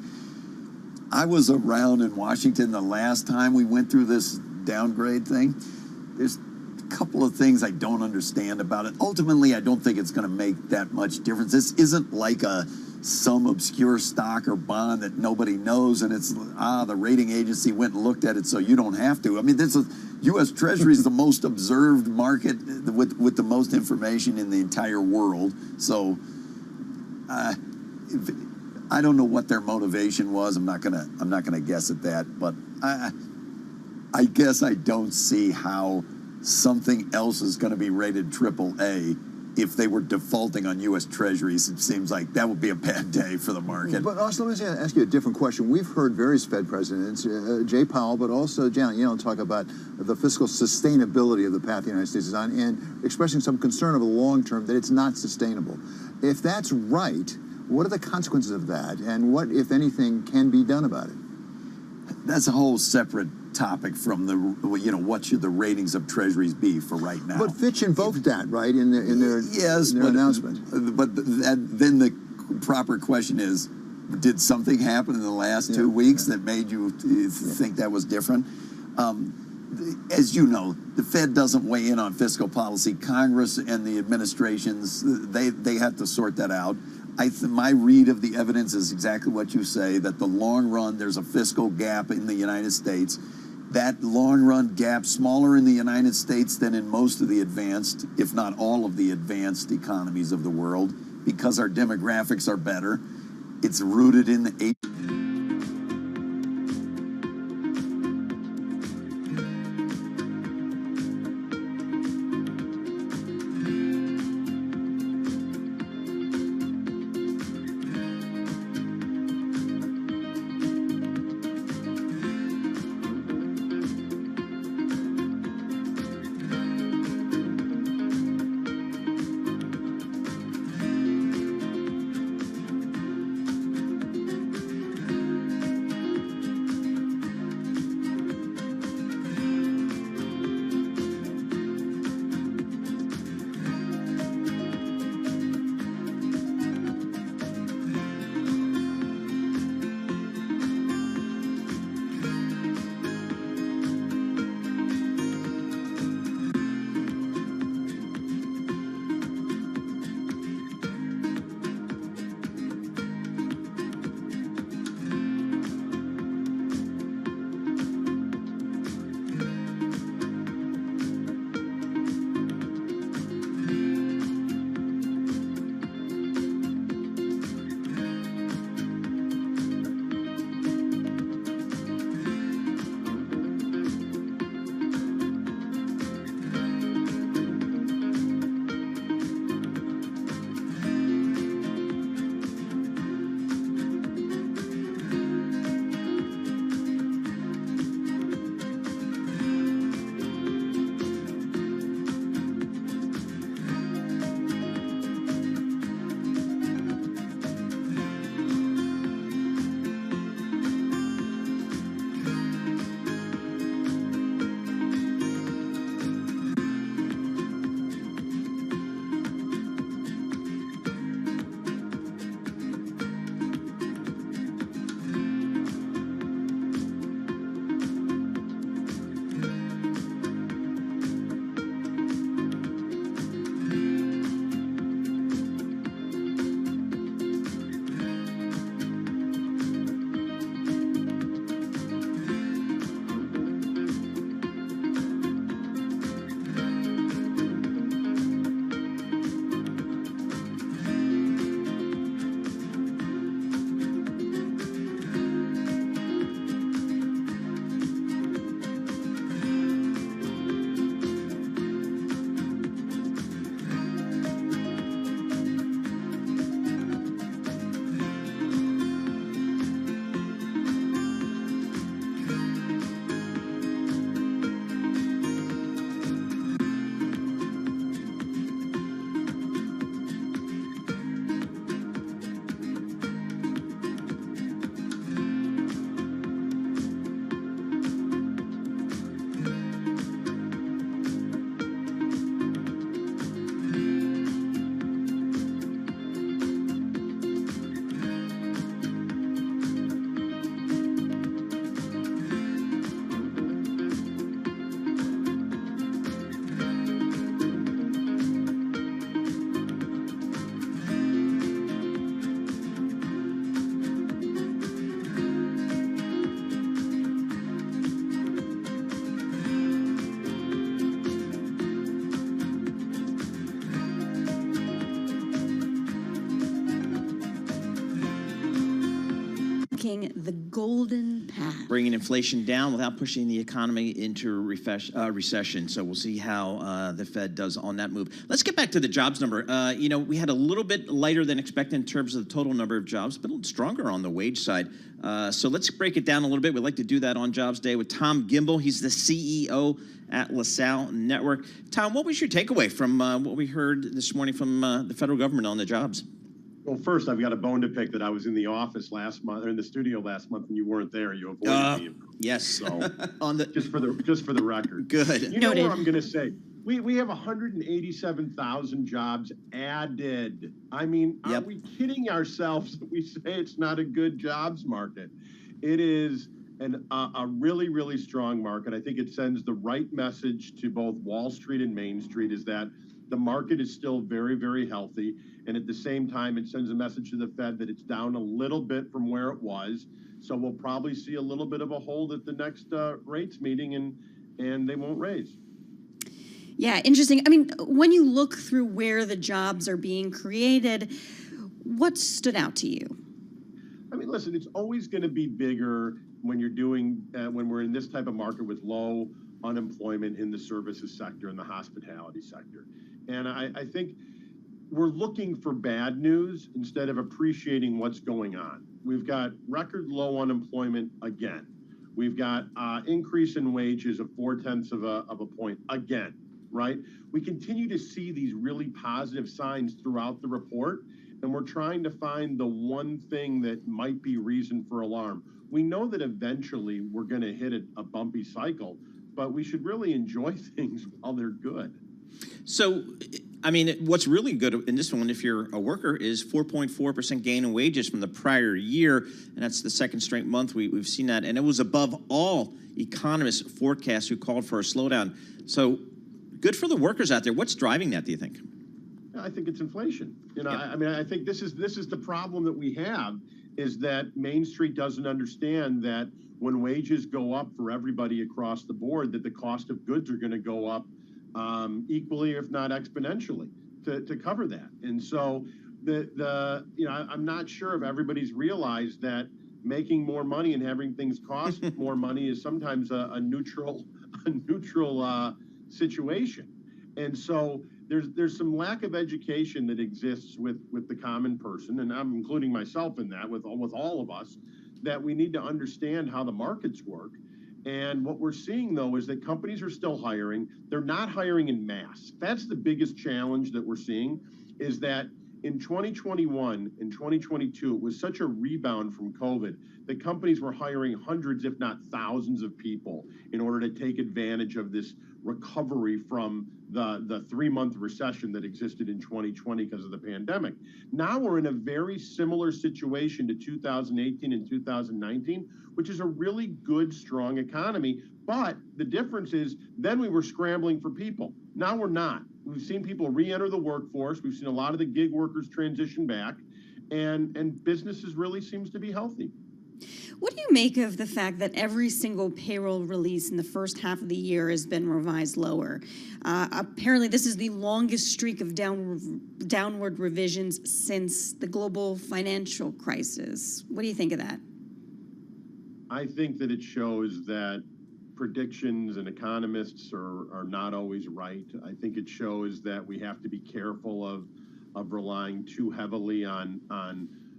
Speaker 7: I was around in Washington the last time we went through this downgrade thing. There's a couple of things I don't understand about it. Ultimately, I don't think it's going to make that much difference. This isn't like some obscure stock or bond that nobody knows, and it's the rating agency went and looked at it, so you don't have to. I mean, U.S. Treasury is the most observed market with the most information in the entire world. So I don't know what their motivation was. I'm not gonna guess at that, but I guess I don't see how something else is going to be rated AAA. If they were defaulting on U.S. Treasuries, it seems like that would be a bad day for the market.
Speaker 5: But also, let me ask you a different question. We've heard various Fed presidents, Jay Powell, but also Janet Yellen, talk about the fiscal sustainability of the path the United States is on and expressing some concern over the long term that it's not sustainable. If that's right, what are the consequences of that, and what, if anything, can be done about it?
Speaker 7: That's a whole separate topic from what should the ratings of treasuries be for right now.
Speaker 5: But Fitch invoked that, right, in their announcement.
Speaker 7: But then the proper question is, did something happen in the last 2 weeks that made you think that was different? As you know, the Fed doesn't weigh in on fiscal policy. Congress and the administrations, they have to sort that out. My read of the evidence is exactly what you say, that the long run, there's a fiscal gap in the United States. That long run gap, smaller in the United States than in most of the advanced, if not all of the advanced economies of the world, because our demographics are better. It's rooted in the
Speaker 2: walking the golden path.
Speaker 25: Bringing inflation down without pushing the economy into recession. So we'll see how the Fed does on that move. Let's get back to the jobs number. We had a little bit lighter than expected in terms of the total number of jobs, but a little stronger on the wage side. So let's break it down a little bit. We'd like to do that on Jobs Day with Tom Gimbel. He's the CEO at LaSalle Network. Tom, what was your takeaway from what we heard this morning from the federal government on the jobs?
Speaker 8: Well, first, I've got a bone to pick that I was in the office last month, or in the studio last month, and you weren't there. You avoided me.
Speaker 25: Yes.
Speaker 8: So,
Speaker 25: on the
Speaker 8: just for the record.
Speaker 25: Good.
Speaker 8: You know what I'm going to say? We have 187,000 jobs added. I mean, are we kidding ourselves that we say it's not a good jobs market? It is a really, really strong market. I think it sends the right message to both Wall Street and Main Street, is that the market is still very, very healthy. And at the same time, it sends a message to the Fed that it's down a little bit from where it was. So we'll probably see a little bit of a hold at the next rates meeting, and they won't raise.
Speaker 2: Yeah, interesting. I mean, when you look through where the jobs are being created, what stood out to you?
Speaker 8: I mean, listen, it's always going to be bigger when you're doing, when we're in this type of market with low unemployment in the services sector and the hospitality sector. And I think we're looking for bad news instead of appreciating what's going on. We've got record low unemployment again. We've got increase in wages of 0.4 of a point again, right? We continue to see these really positive signs throughout the report, and we're trying to find the one thing that might be reason for alarm. We know that eventually we're going to hit a bumpy cycle, but we should really enjoy things while they're good.
Speaker 25: So, I mean, what's really good in this one, if you're a worker, is 4.4% gain in wages from the prior year, and that's the second straight month we've seen that, and it was above all economists' forecasts who called for a slowdown. So, good for the workers out there. What's driving that, do you think?
Speaker 8: I think it's inflation. I mean, I think this is the problem that we have, is that Main Street doesn't understand that when wages go up for everybody across the board, that the cost of goods are going to go up equally, if not exponentially, to cover that. And so I'm not sure if everybody's realized that making more money and having things cost more money is sometimes a neutral situation. And so there's some lack of education that exists with the common person, and I'm including myself in that, with all of us, that we need to understand how the markets work. And what we're seeing, though, is that companies are still hiring. They're not hiring in mass. That's the biggest challenge that we're seeing, is that in 2021 and 2022, it was such a rebound from COVID that companies were hiring hundreds, if not thousands of people in order to take advantage of this recovery from the 3-month recession that existed in 2020 because of the pandemic. Now we're in a very similar situation to 2018 and 2019, which is a really good, strong economy. But the difference is then we were scrambling for people. Now we're not. We've seen people re-enter the workforce. We've seen a lot of the gig workers transition back, and businesses really seems to be healthy.
Speaker 2: What do you make of the fact that every single payroll release in the first half of the year has been revised lower? Apparently, this is the longest streak of downward revisions since the global financial crisis. What do you think of that?
Speaker 8: I think that it shows that predictions and economists are not always right. I think it shows that we have to be careful of relying too heavily on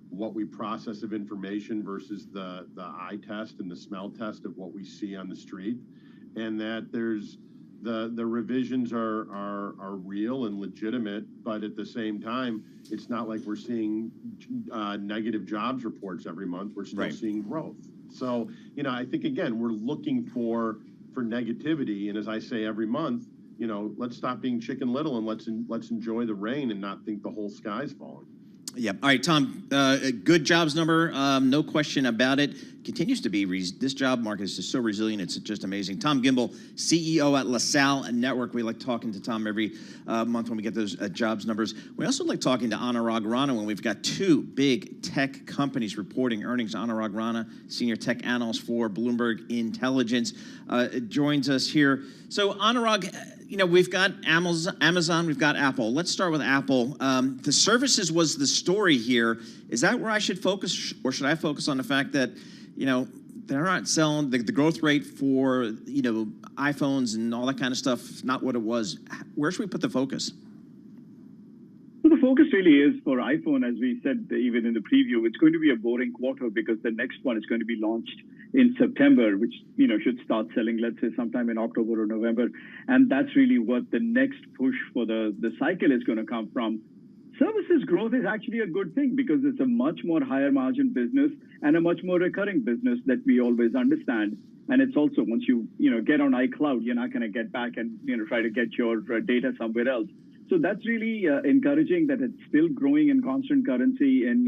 Speaker 8: what we process of information versus the eye test and the smell test of what we see on the street, and that there's the revisions are real and legitimate, but at the same time, it's not like we're seeing negative jobs reports every month. We're still seeing growth. So, I think, again, we're looking for negativity, and as I say every month, let's stop being Chicken Little and let's enjoy the rain and not think the whole sky's falling.
Speaker 25: Yeah. All right, Tom, a good jobs number, no question about it. continues to be. This job market is just so resilient. It's just amazing. Tom Gimbel, CEO at LaSalle Network. We like talking to Tom every month when we get those jobs numbers. We also like talking to Anurag Rana when we've got two big tech companies reporting earnings. Anurag Rana, senior tech analyst for Bloomberg Intelligence, joins us here. So Anurag, we've got Amazon, we've got Apple. Let's start with Apple. The services was the story here. Is that where I should focus, or should I focus on the fact that, they're not selling, the growth rate for, iPhones and all that kind of stuff, not what it was. Where should we put the focus?
Speaker 4: Well, the focus really is for iPhone, as we said even in the preview. It's going to be a boring quarter because the next one is going to be launched in September, which should start selling, let's say, sometime in October or November. And that's really what the next push for the cycle is going to come from. Services growth is actually a good thing because it's a much more higher margin business and a much more recurring business that we always understand. And it's also, once you get on iCloud, you're not going to get back and try to get your data somewhere else. So that's really encouraging that it's still growing in constant currency in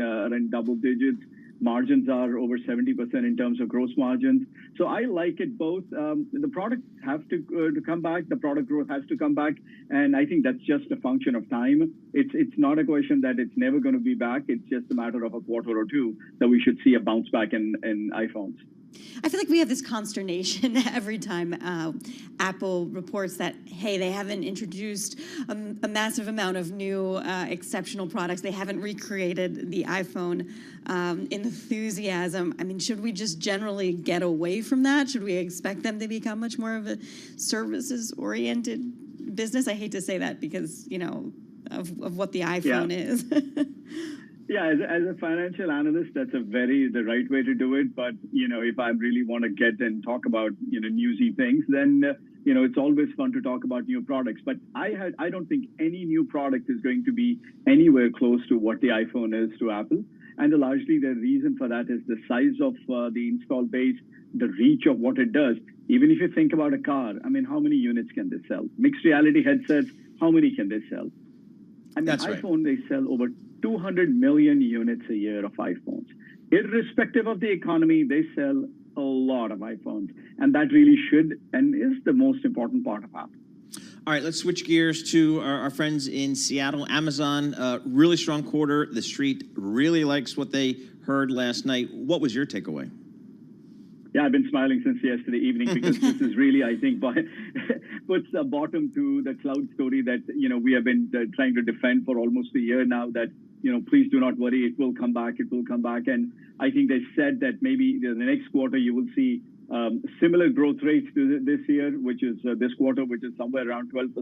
Speaker 4: double digits. Margins are over 70% in terms of gross margins. So I like it both. The product has to come back. The product growth has to come back. And I think that's just a function of time. It's not a question that it's never going to be back. It's just a matter of a quarter or two that we should see a bounce back in iPhones.
Speaker 2: I feel like we have this consternation every time Apple reports that, hey, they haven't introduced a massive amount of new exceptional products. They haven't recreated the iPhone enthusiasm. I mean, should we just generally get away from that? Should we expect them to become much more of a services-oriented business? I hate to say that because, of what the iPhone is.
Speaker 4: Yeah, as a financial analyst, that's the right way to do it. But, if I really want to get and talk about, newsy things, then, it's always fun to talk about new products. But I don't think any new product is going to be anywhere close to what the iPhone is to Apple. And largely the reason for that is the size of the install base, the reach of what it does. Even if you think about a car, I mean, how many units can they sell? Mixed reality headsets, how many can they sell? I mean,
Speaker 25: That's
Speaker 4: iPhone, they sell over 200 million units a year of iPhones. Irrespective of the economy, they sell a lot of iPhones. And that really should and is the most important part of Apple.
Speaker 25: All right, let's switch gears to our friends in Seattle. Amazon, really strong quarter. The street really likes what they heard last night. What was your takeaway?
Speaker 4: Yeah, I've been smiling since yesterday evening because this is really, I think, puts a bottom to the cloud story that, we have been trying to defend for almost a year now that, please do not worry, it will come back, it will come back. And I think they said that maybe the next quarter you will see similar growth rates to this year, which is this quarter, which is somewhere around 12%.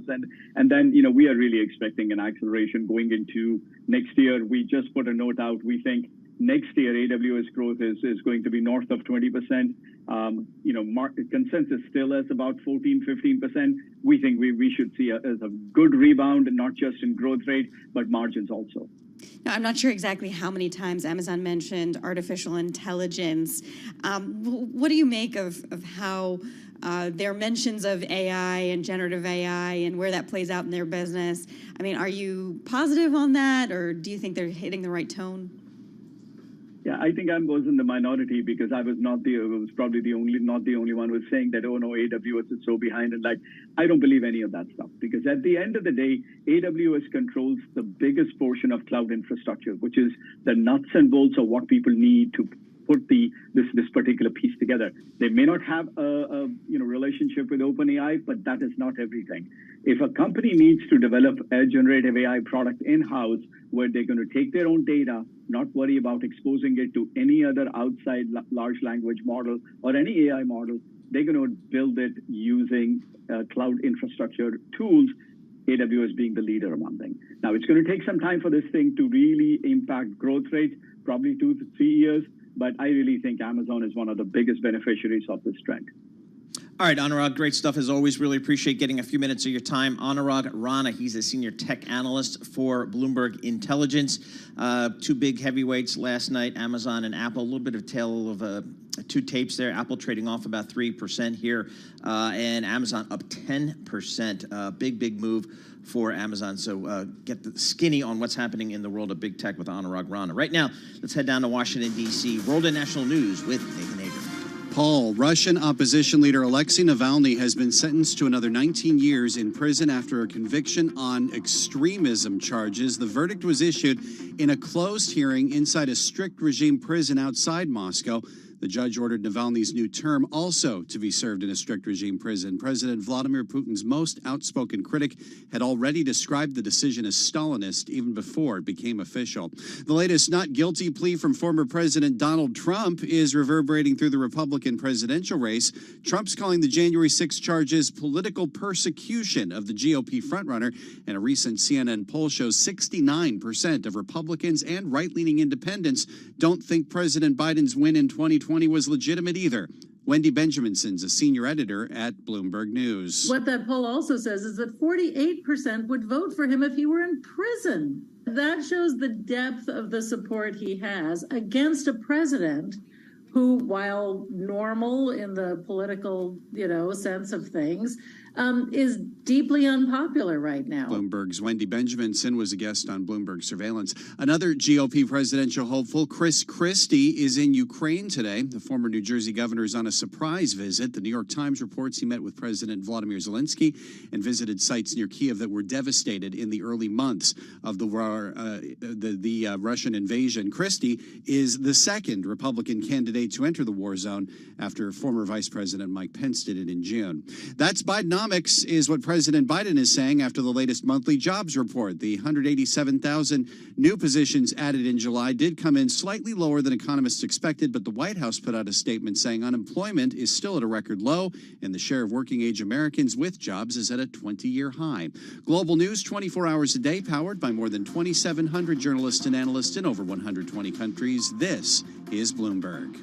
Speaker 4: And then, we are really expecting an acceleration going into next year. We just put a note out. We think next year, AWS growth is going to be north of 20%. Market consensus still is about 14-15%. We think we should see a good rebound, not just in growth rate, but margins also.
Speaker 2: Now, I'm not sure exactly how many times Amazon mentioned artificial intelligence. What do you make of how their mentions of AI and generative AI and where that plays out in their business? I mean, are you positive on that, or do you think they're hitting the right tone?
Speaker 4: Yeah, I think I was in the minority because I was probably not the only one who was saying that, oh no, AWS is so behind. And I don't believe any of that stuff because at the end of the day, AWS controls the biggest portion of cloud infrastructure, which is the nuts and bolts of what people need to put this particular piece together. They may not have a relationship with OpenAI, but that is not everything. If a company needs to develop a generative AI product in-house where they're going to take their own data, not worry about exposing it to any other outside large language model or any AI model, they're going to build it using cloud infrastructure tools, AWS being the leader among them. Now, it's going to take some time for this thing to really impact growth rates, probably 2 to 3 years. But I really think Amazon is one of the biggest beneficiaries of this trend.
Speaker 25: All right, Anurag, great stuff as always. Really appreciate getting a few minutes of your time. Anurag Rana, he's a senior tech analyst for Bloomberg Intelligence. Two big heavyweights last night, Amazon and Apple. A little bit of tale of two tapes there. Apple trading off about 3% here, and Amazon up 10%. Big move for Amazon. So get the skinny on what's happening in the world of big tech with Anurag Rana. Right now, let's head down to Washington, D.C. World and National News with Nathan Hager.
Speaker 9: Paul, Russian opposition leader Alexei Navalny has been sentenced to another 19 years in prison after a conviction on extremism charges. The verdict was issued in a closed hearing inside a strict regime prison outside Moscow. The judge ordered Navalny's new term also to be served in a strict regime prison. President Vladimir Putin's most outspoken critic had already described the decision as Stalinist even before it became official. The latest not guilty plea from former President Donald Trump is reverberating through the Republican presidential race. Trump's calling the January 6 charges political persecution of the GOP frontrunner, and a recent CNN poll shows 69% of Republicans and right-leaning independents don't think President Biden's win in 2020 was legitimate either. Wendy Benjaminson's a senior editor at Bloomberg News.
Speaker 10: What that poll also says is that 48% would vote for him if he were in prison. That shows the depth of the support he has against a president who, while normal in the political, sense of things, is deeply unpopular right now.
Speaker 9: Bloomberg's Wendy Benjaminson was a guest on Bloomberg Surveillance. Another GOP presidential hopeful, Chris Christie, is in Ukraine today. The former New Jersey governor is on a surprise visit. The New York Times reports he met with President Vladimir Zelensky and visited sites near Kiev that were devastated in the early months of the Russian invasion. Christie is the second Republican candidate to enter the war zone after former Vice President Mike Pence did it in June. That's Bidenomics, is what President Biden is saying after the latest monthly jobs report. The 187,000 new positions added in July did come in slightly lower than economists expected, but the White House put out a statement saying unemployment is still at a record low and the share of working-age Americans with jobs is at a 20-year high. Global news 24 hours a day, powered by more than 2,700 journalists and analysts in over 120 countries. This is Bloomberg.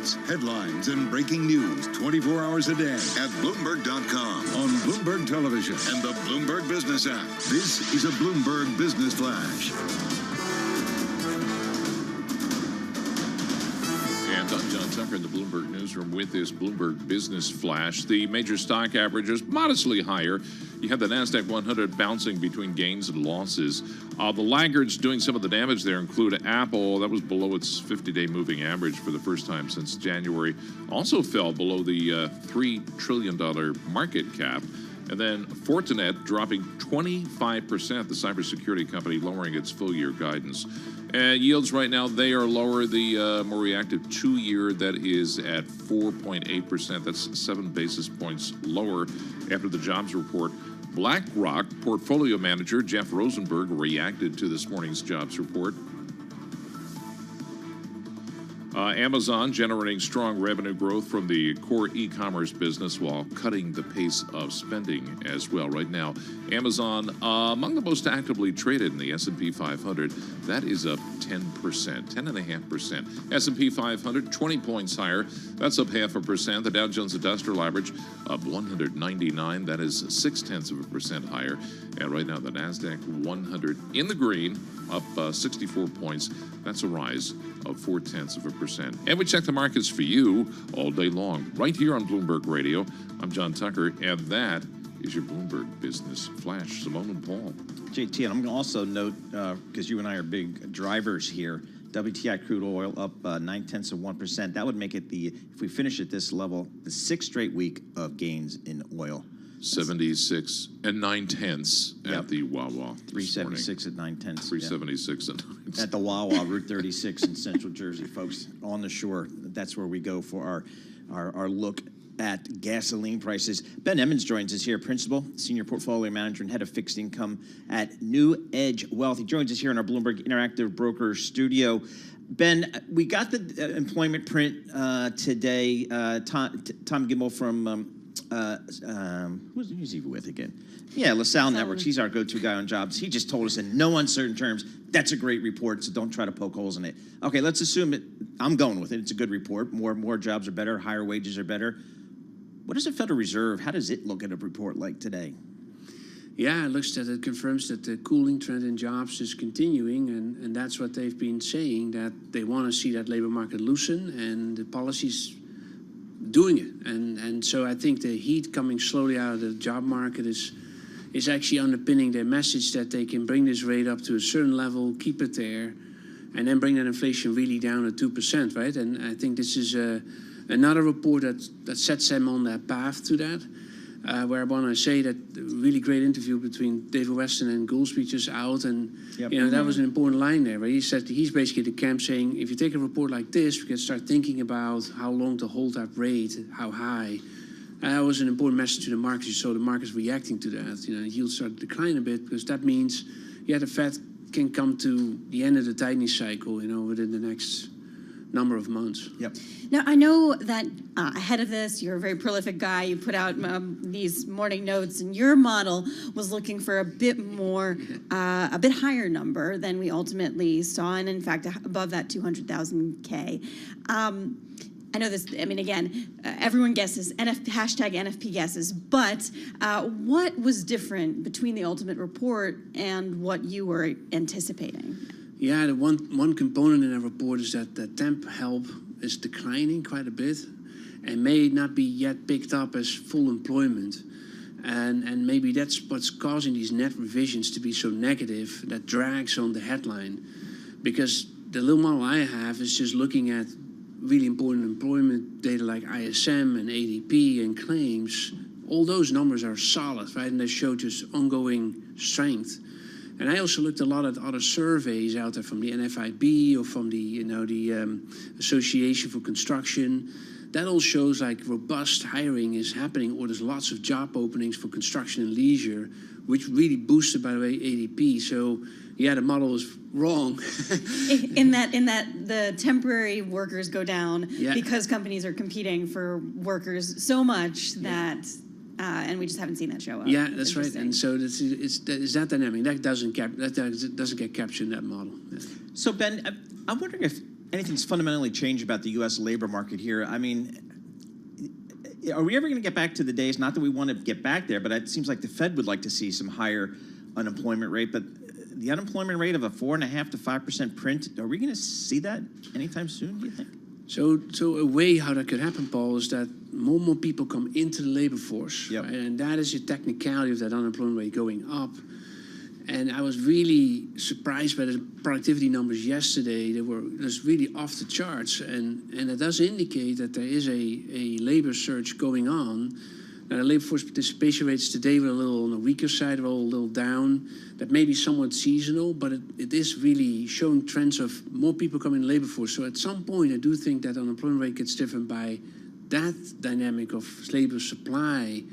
Speaker 15: stories, headlines, and breaking news 24 hours a day at Bloomberg.com, on Bloomberg Television, and the Bloomberg Business app. This is a Bloomberg Business Flash.
Speaker 32: And I'm John Tucker in the Bloomberg Newsroom with this Bloomberg Business Flash. The major stock averages modestly higher. You have the NASDAQ 100 bouncing between gains and losses. The laggards doing some of the damage there include Apple. That was below its 50-day moving average for the first time since January. Also fell below the $3 trillion market cap. And then Fortinet dropping 25%, the cybersecurity company lowering its full-year guidance. Yields right now, they are lower. The more reactive 2-year, that is at 4.8%. That's 7 basis points lower after the jobs report. BlackRock portfolio manager Jeff Rosenberg reacted to this morning's jobs report. Amazon generating strong revenue growth from the core e-commerce business while cutting the pace of spending as well. Right now, Amazon among the most actively traded in the S&P 500. That is up 10%, 10.5%. S&P 500, 20 points higher. That's up 0.5%. The Dow Jones Industrial Average up 199. That is 0.6% higher. And right now, the NASDAQ 100 in the green, up 64 points. That's a rise of 0.4%. And we check the markets for you all day long, right here on Bloomberg Radio. I'm John Tucker, and that is your Bloomberg Business Flash. Simone and Paul.
Speaker 25: JT, and I'm going to also note, because you and I are big drivers here, WTI crude oil up 0.9%. That would make it if we finish at this level, the 6th straight week of gains in oil.
Speaker 32: 76 and 9/10 at the Wawa.
Speaker 25: 376 at 9/10.
Speaker 32: 376 and 9/10.
Speaker 25: At the Wawa, Route 36 in Central Jersey, folks, on the shore. That's where we go for our look at gasoline prices. Ben Emmons joins us here, Principal, Senior Portfolio Manager and Head of Fixed Income at New Edge Wealth. He joins us here in our Bloomberg Interactive Broker studio. Ben, we got the employment print today. Tom Gimbel from who's he with again? Yeah, LaSalle Networks. He's our go-to guy on jobs. He just told us in no uncertain terms, that's a great report, so don't try to poke holes in it. Okay, let's assume it. I'm going with it. It's a good report. More jobs are better. Higher wages are better. What does the Federal Reserve, how does it look at a report like today?
Speaker 11: Yeah, it confirms that the cooling trend in jobs is continuing, and that's what they've been saying, that they want to see that labor market loosen, and the policies doing it. And so I think the heat coming slowly out of the job market is actually underpinning their message that they can bring this rate up to a certain level, keep it there, and then bring that inflation really down to 2%, right? And I think this is another report that sets them on that path to that. Where I want to say that really great interview between David Weston and Goolsby just out, and that was an important line there, where he said he's basically the camp saying, if you take a report like this, we can start thinking about how long to hold that rate, how high. That was an important message to the markets. You saw the markets reacting to that. Yields started to decline a bit, because that means, the Fed can come to the end of the tightening cycle, within the next number of months.
Speaker 25: Yep.
Speaker 2: Now, I know that ahead of this, you're a very prolific guy. You put out these morning notes, and your model was looking for a bit more, a bit higher number than we ultimately saw, and in fact, above that 200,000 K. I know this, again, everyone guesses, hashtag NFP guesses, but what was different between the ultimate report and what you were anticipating?
Speaker 11: Yeah, the one component in that report is that the temp help is declining quite a bit and may not be yet picked up as full employment. And maybe that's what's causing these net revisions to be so negative, that drags on the headline. Because the little model I have is just looking at really important employment data like ISM and ADP and claims. All those numbers are solid, right? And they show just ongoing strength. And I also looked a lot at other surveys out there from the NFIB or from the Association for Construction. That all shows like robust hiring is happening, or there's lots of job openings for construction and leisure, which really boosted, by the way, ADP. So the model is wrong.
Speaker 2: in that the temporary workers go down because companies are competing for workers so much that. And we just haven't seen that show up.
Speaker 11: Yeah, that's right. And so is that dynamic that doesn't get captured in that model. Yeah.
Speaker 25: So Ben, I'm wondering if anything's fundamentally changed about the U.S. labor market here. I mean, are we ever going to get back to the days, not that we want to get back there, but it seems like the Fed would like to see some higher unemployment rate, but the unemployment rate of a 4.5% to 5% print, are we going to see that anytime soon, do you think?
Speaker 11: So a way how that could happen, Paul, is that more and more people come into the labor force, right? And that is the technicality of that unemployment rate going up. And I was really surprised by the productivity numbers yesterday. They were just really off the charts, and it does indicate that there is a labor surge going on. Now, the labor force participation rates today were a little on the weaker side, were a little down. That may be somewhat seasonal, but it is really showing trends of more people coming in the labor force. So at some point, I do think that unemployment rate gets driven by that dynamic of labor supply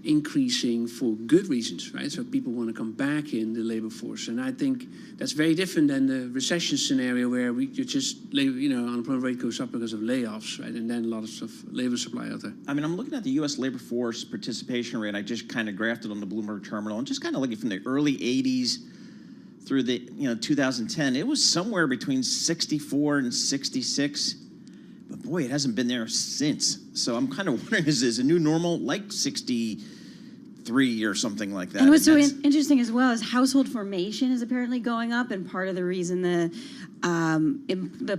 Speaker 11: increasing for good reasons, right? So people want to come back in the labor force, and I think that's very different than the recession scenario where unemployment rate goes up because of layoffs, right? And then a lot of labor supply out there.
Speaker 25: I mean, I'm looking at the U.S. labor force participation rate. I just kind of graphed it on the Bloomberg terminal, and just kind of looking from the early '80s through the 2010, it was somewhere between 64 and 66. But boy, it hasn't been there since. So I'm kind of wondering, is a new normal like 63 or something like that?
Speaker 2: And what's so interesting as well is household formation is apparently going up, and part of the reason the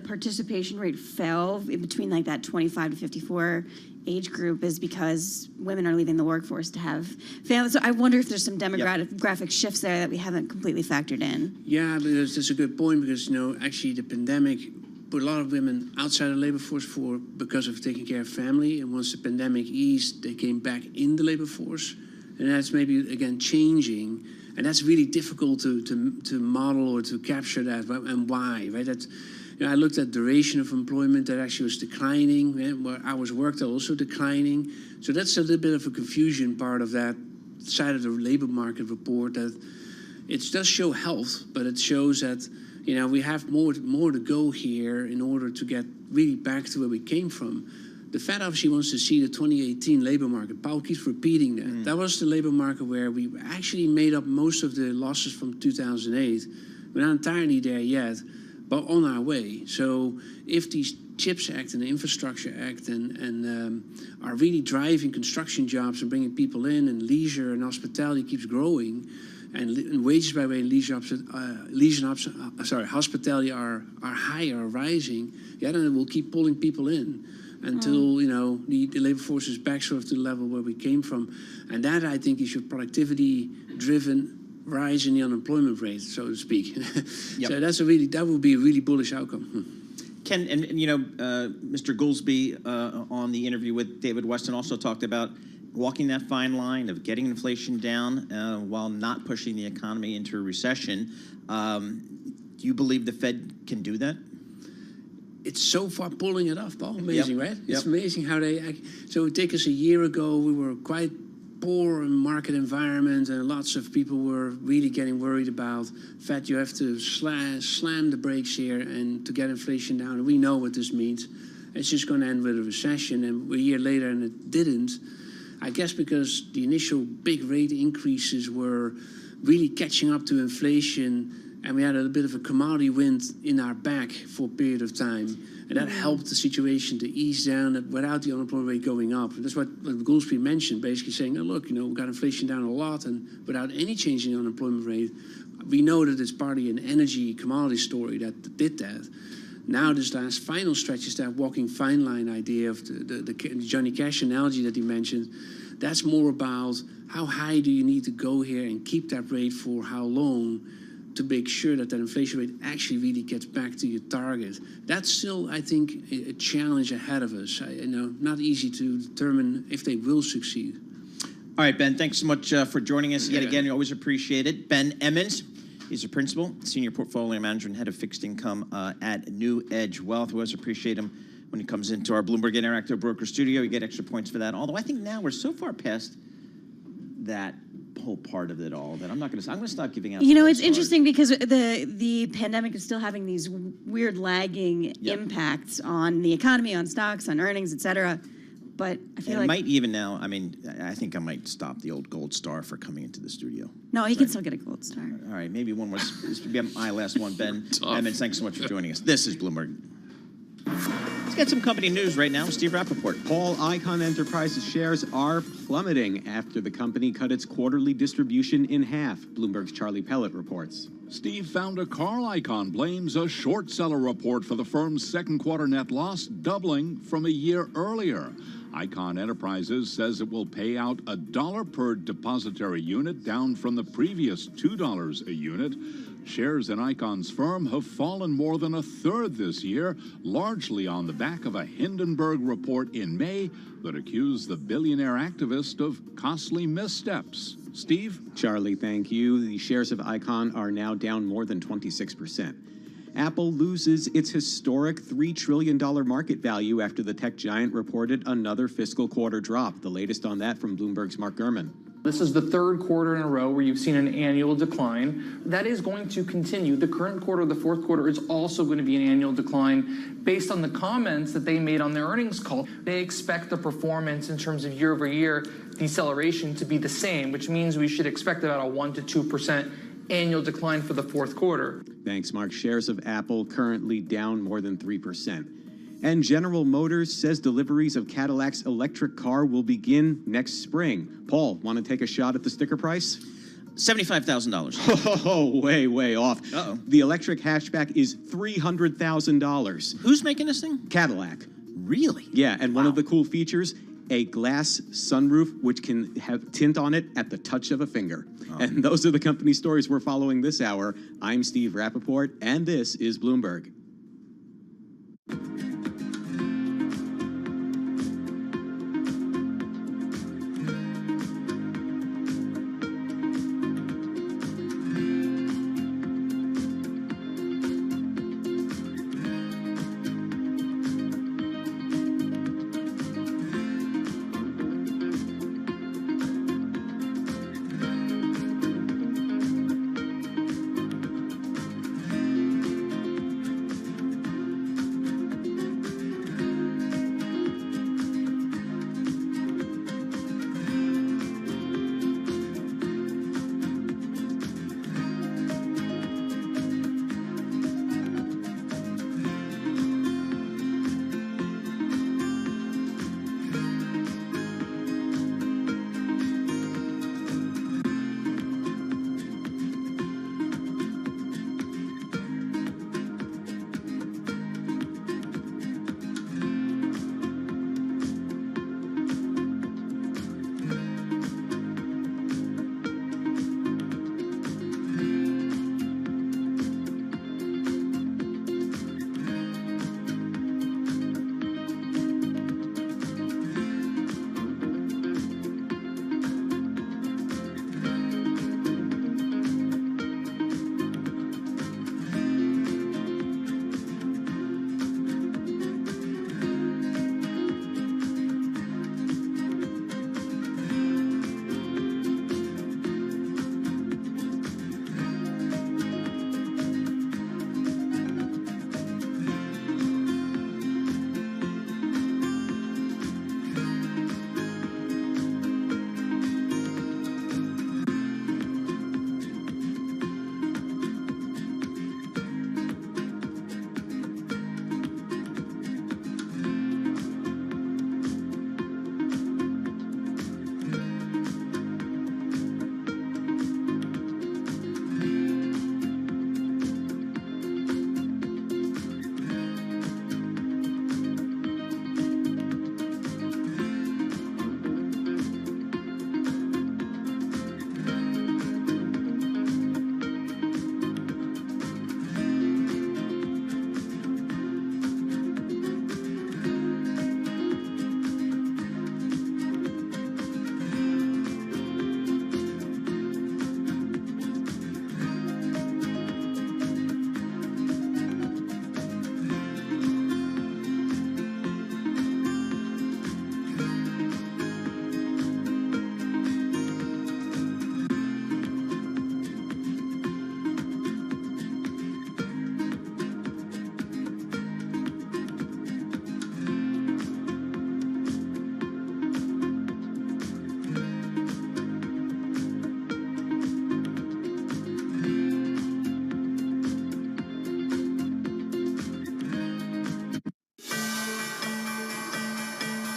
Speaker 2: participation rate fell in between like that 25 to 54 age group is because women are leaving the workforce to have families. So I wonder if there's some demographic shifts there that we haven't completely factored in.
Speaker 11: Yeah, but that's a good point because actually the pandemic put a lot of women outside the labor force because of taking care of family, and once the pandemic eased, they came back in the labor force, and that's maybe again changing, and that's really difficult to model or to capture that, and why, right? That's, I looked at duration of employment that actually was declining, where hours worked are also declining, so that's a little bit of a confusion part of that side of the labor market report, that it does show health, but it shows that we have more to go here in order to get really back to where we came from. The Fed obviously wants to see the 2018 labor market. Powell keeps repeating that. That was the labor market where we actually made up most of the losses from 2008. We're not entirely there yet, but on our way. So if these CHIPS Act and the Infrastructure Act and are really driving construction jobs and bringing people in, and leisure and hospitality keeps growing, and wages by way hospitality are higher, are rising, then it will keep pulling people in until the labor force is back sort of to the level where we came from, and that I think is your productivity-driven rise in the unemployment rate, so to speak. So that will be a really bullish outcome.
Speaker 25: Ken, and Mr. Goolsbee on the interview with David Weston also talked about walking that fine line of getting inflation down while not pushing the economy into a recession. Do you believe the Fed can do that?
Speaker 11: It's so far pulling it off, Paul. Amazing, right? It's amazing how they act. So take us a year ago, we were quite poor in market environment, and lots of people were really getting worried about Fed. You have to slam the brakes here and to get inflation down. And we know what this means. It's just going to end with a recession. And a year later, and it didn't. I guess because the initial big rate increases were really catching up to inflation, and we had a bit of a commodity wind in our back for a period of time, and that helped the situation to ease down without the unemployment rate going up. And that's what Goolsbee mentioned, basically saying, oh, look, we got inflation down a lot, and without any change in the unemployment rate, we know that it's partly an energy commodity story that did that. Now this last final stretch is that walking fine line idea of the Johnny Cash analogy that he mentioned. That's more about how high do you need to go here and keep that rate for how long to make sure that that inflation rate actually really gets back to your target. That's still, I think, a challenge ahead of us. Not easy to determine if they will succeed.
Speaker 25: All right, Ben, thanks so much for joining us yet again. We always appreciate it. Ben Emmons. He's a principal, senior portfolio manager, and head of fixed income at New Edge Wealth. We always appreciate him when he comes into our Bloomberg Interactive Broker Studio. You get extra points for that. Although I think now we're so far past that whole part of it all that I'm going to stop giving out.
Speaker 2: It's interesting because the pandemic is still having these weird lagging impacts on the economy, on stocks, on earnings, et cetera. But I feel like...
Speaker 25: might even now, I think I might stop the old gold star for coming into the studio.
Speaker 2: No, he can still get a gold star.
Speaker 25: All right, maybe one more. This would be my last one, Ben Emmons. Thanks so much for joining us. This is Bloomberg. Let's get some company news right now with Steve Rappaport.
Speaker 12: Paul, Icon Enterprises shares are plummeting after the company cut its quarterly distribution in half, Bloomberg's Charlie Pellet reports.
Speaker 13: Steve founder Carl Icahn blames a short seller report for the firm's second quarter net loss doubling from a year earlier. Icahn Enterprises says it will pay out $1 per depository unit, down from the previous $2 a unit. Shares in Icahn's firm have fallen more than a third this year, largely on the back of a Hindenburg report in May that accused the billionaire activist of costly missteps. Steve?
Speaker 12: Charlie, thank you. The shares of Icahn are now down more than 26%. Apple loses its historic $3 trillion market value after the tech giant reported another fiscal quarter drop. The latest on that from Bloomberg's Mark Gurman.
Speaker 14: This is the third quarter in a row where you've seen an annual decline. That is going to continue. The current quarter, the fourth quarter, is also going to be an annual decline based on the comments that they made on their earnings call. They expect the performance in terms of year-over-year deceleration to be the same, which means we should expect about a 1% to 2% annual decline for the fourth quarter.
Speaker 12: Thanks, Mark. Shares of Apple currently down more than 3%. And General Motors says deliveries of Cadillac's electric car will begin next spring. Paul, want to take a shot at the sticker price?
Speaker 25: $75,000.
Speaker 12: Oh, way off.
Speaker 25: Uh-oh.
Speaker 12: The electric hatchback is $300,000.
Speaker 25: Who's making this thing?
Speaker 12: Cadillac.
Speaker 25: Really?
Speaker 12: Yeah, and one of the cool features, a glass sunroof which can have tint on it at the touch of a finger. Oh. And those are the company stories we're following this hour. I'm Steve Rappaport, and this is Bloomberg.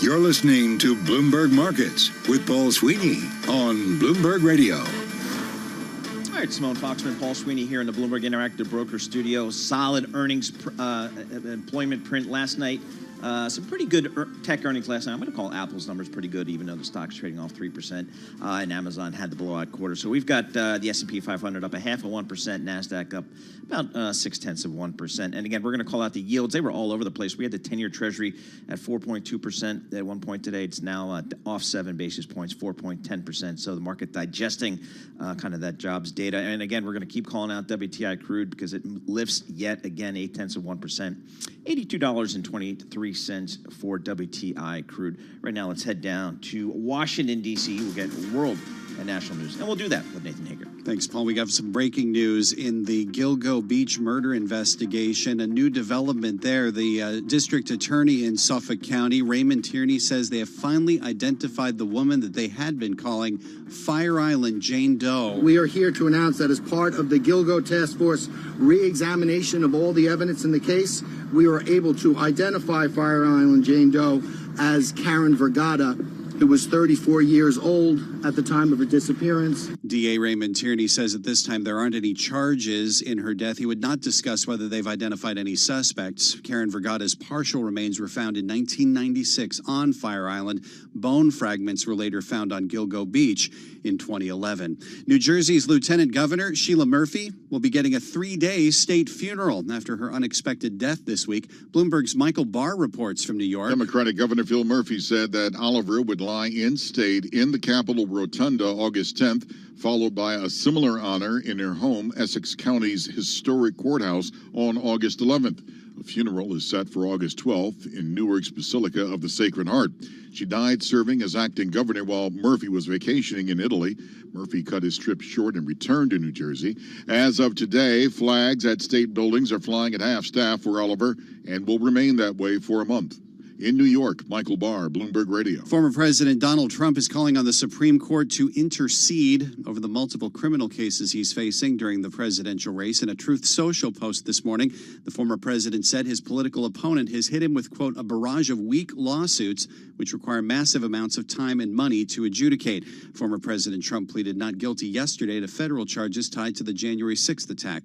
Speaker 15: You're listening to Bloomberg Markets with Paul Sweeney on Bloomberg Radio.
Speaker 25: All right, Simone Foxman, Paul Sweeney here in the Bloomberg Interactive Broker Studio. Solid earnings employment print last night. Some pretty good tech earnings last night. I'm going to call Apple's numbers pretty good, even though the stock's trading off 3%. And Amazon had the blowout quarter. So we've got the S&P 500 up 0.5%, NASDAQ up about 0.6%. And again, we're going to call out the yields. They were all over the place. We had the 10-year Treasury at 4.2% at one point today. It's now off 7 basis points, 4.10%. So the market digesting kind of that jobs data. And again, we're going to keep calling out WTI crude because it lifts yet again 0.8%, $82.23 for WTI crude. Right now, let's head down to Washington, D.C. We'll get world and national news, and we'll do that with Nathan Hager.
Speaker 9: Thanks, Paul. We got some breaking news in the Gilgo Beach murder investigation. A new development there. The district attorney in Suffolk County, Raymond Tierney, says they have finally identified the woman that they had been calling Fire Island Jane Doe.
Speaker 1: We are here to announce that as part of the Gilgo Task Force re-examination of all the evidence in the case, we were able to identify Fire Island Jane Doe as Karen Vergata, who was 34 years old at the time of her disappearance.
Speaker 9: DA Raymond Tierney says at this time there aren't any charges in her death. He would not discuss whether they've identified any suspects. Karen Vergata's partial remains were found in 1996 on Fire Island. Bone fragments were later found on Gilgo Beach in 2011. New Jersey's Lieutenant Governor Sheila Murphy will be getting a 3-day state funeral after her unexpected death this week. Bloomberg's Michael Barr reports from New York.
Speaker 16: Democratic Governor Phil Murphy said that Oliver would lie in state in the Capitol Rotunda August 10th, followed by a similar honor in her home, Essex County's historic courthouse, on August 11th. A funeral is set for August 12th in Newark's Basilica of the Sacred Heart. She died serving as acting governor while Murphy was vacationing in Italy. Murphy cut his trip short and returned to New Jersey. As of today, flags at state buildings are flying at half staff for Oliver and will remain that way for a month. In New York, Michael Barr, Bloomberg Radio.
Speaker 9: Former President Donald Trump is calling on the Supreme Court to intercede over the multiple criminal cases he's facing during the presidential race. In a Truth Social post this morning, the former president said his political opponent has hit him with, quote, a barrage of weak lawsuits which require massive amounts of time and money to adjudicate. Former President Trump pleaded not guilty yesterday to federal charges tied to the January 6th attack.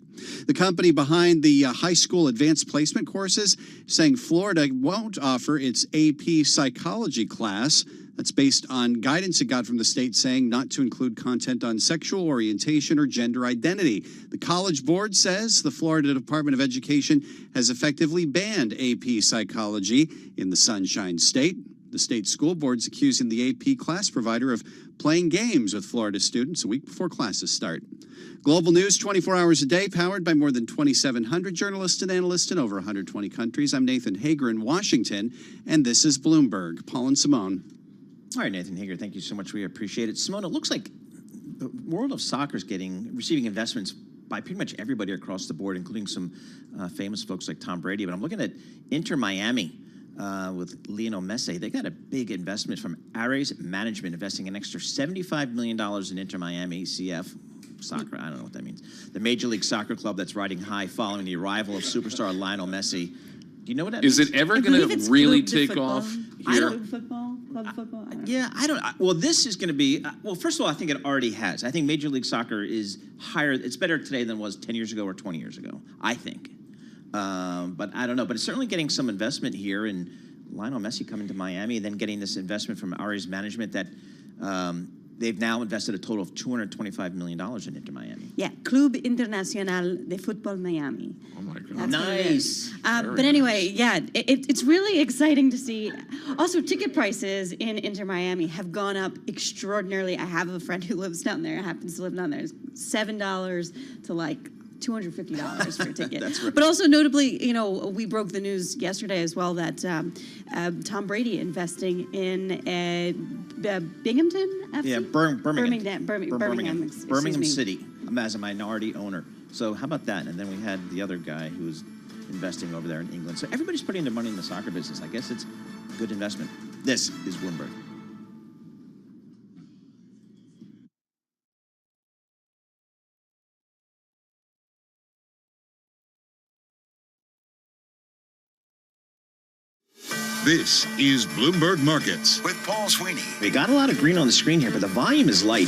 Speaker 9: The company behind the high school advanced placement courses saying Florida won't offer its AP psychology class. That's based on guidance it got from the state saying not to include content on sexual orientation or gender identity. The College Board says the Florida Department of Education has effectively banned AP psychology in the Sunshine State. The state school board's accusing the AP class provider of playing games with Florida students a week before classes start. Global news 24 hours a day, powered by more than 2,700 journalists and analysts in over 120 countries. I'm Nathan Hager in Washington, and this is Bloomberg. Paul and Simone.
Speaker 25: All right, Nathan Hager, thank you so much. We appreciate it. Simone, it looks like the world of soccer is receiving investments by pretty much everybody across the board, including some famous folks like Tom Brady. But I'm looking at Inter Miami with Lionel Messi. They got a big investment from Ares Management, investing an extra $75 million in Inter Miami CF. Soccer, I don't know what that means. The Major League Soccer club that's riding high following the arrival of superstar Lionel Messi. Do you know what that means?
Speaker 32: Is it ever going to really take off here?
Speaker 2: Club football?
Speaker 25: Yeah, I don't. Well, this is going to be. Well, first of all, I think it already has. I think Major League Soccer is higher. It's better today than it was 10 years ago or 20 years ago, I think. But I don't know. But it's certainly getting some investment here. And Lionel Messi coming to Miami and then getting this investment from Ares Management that they've now invested a total of $225 million in Inter Miami.
Speaker 2: Yeah, Club Internacional de Fútbol Miami.
Speaker 32: Oh, my God.
Speaker 2: That's
Speaker 25: nice.
Speaker 2: But anyway, yeah, it's really exciting to see. Also, ticket prices in Inter Miami have gone up extraordinarily. I have a friend who lives down there, happens to live down there. It's $7 to like $250 for a ticket.
Speaker 25: That's right.
Speaker 2: But also notably, you know, we broke the news yesterday as well that Tom Brady investing in Binghamton FC?
Speaker 25: Yeah,
Speaker 2: Birmingham.
Speaker 25: Birmingham City as a minority owner. So how about that? And then we had the other guy who's investing over there in England. So everybody's putting their money in the soccer business. I guess it's a good investment. This is Bloomberg.
Speaker 15: This is Bloomberg Markets with Paul Sweeney.
Speaker 25: We got a lot of green on the screen here, but the volume is light.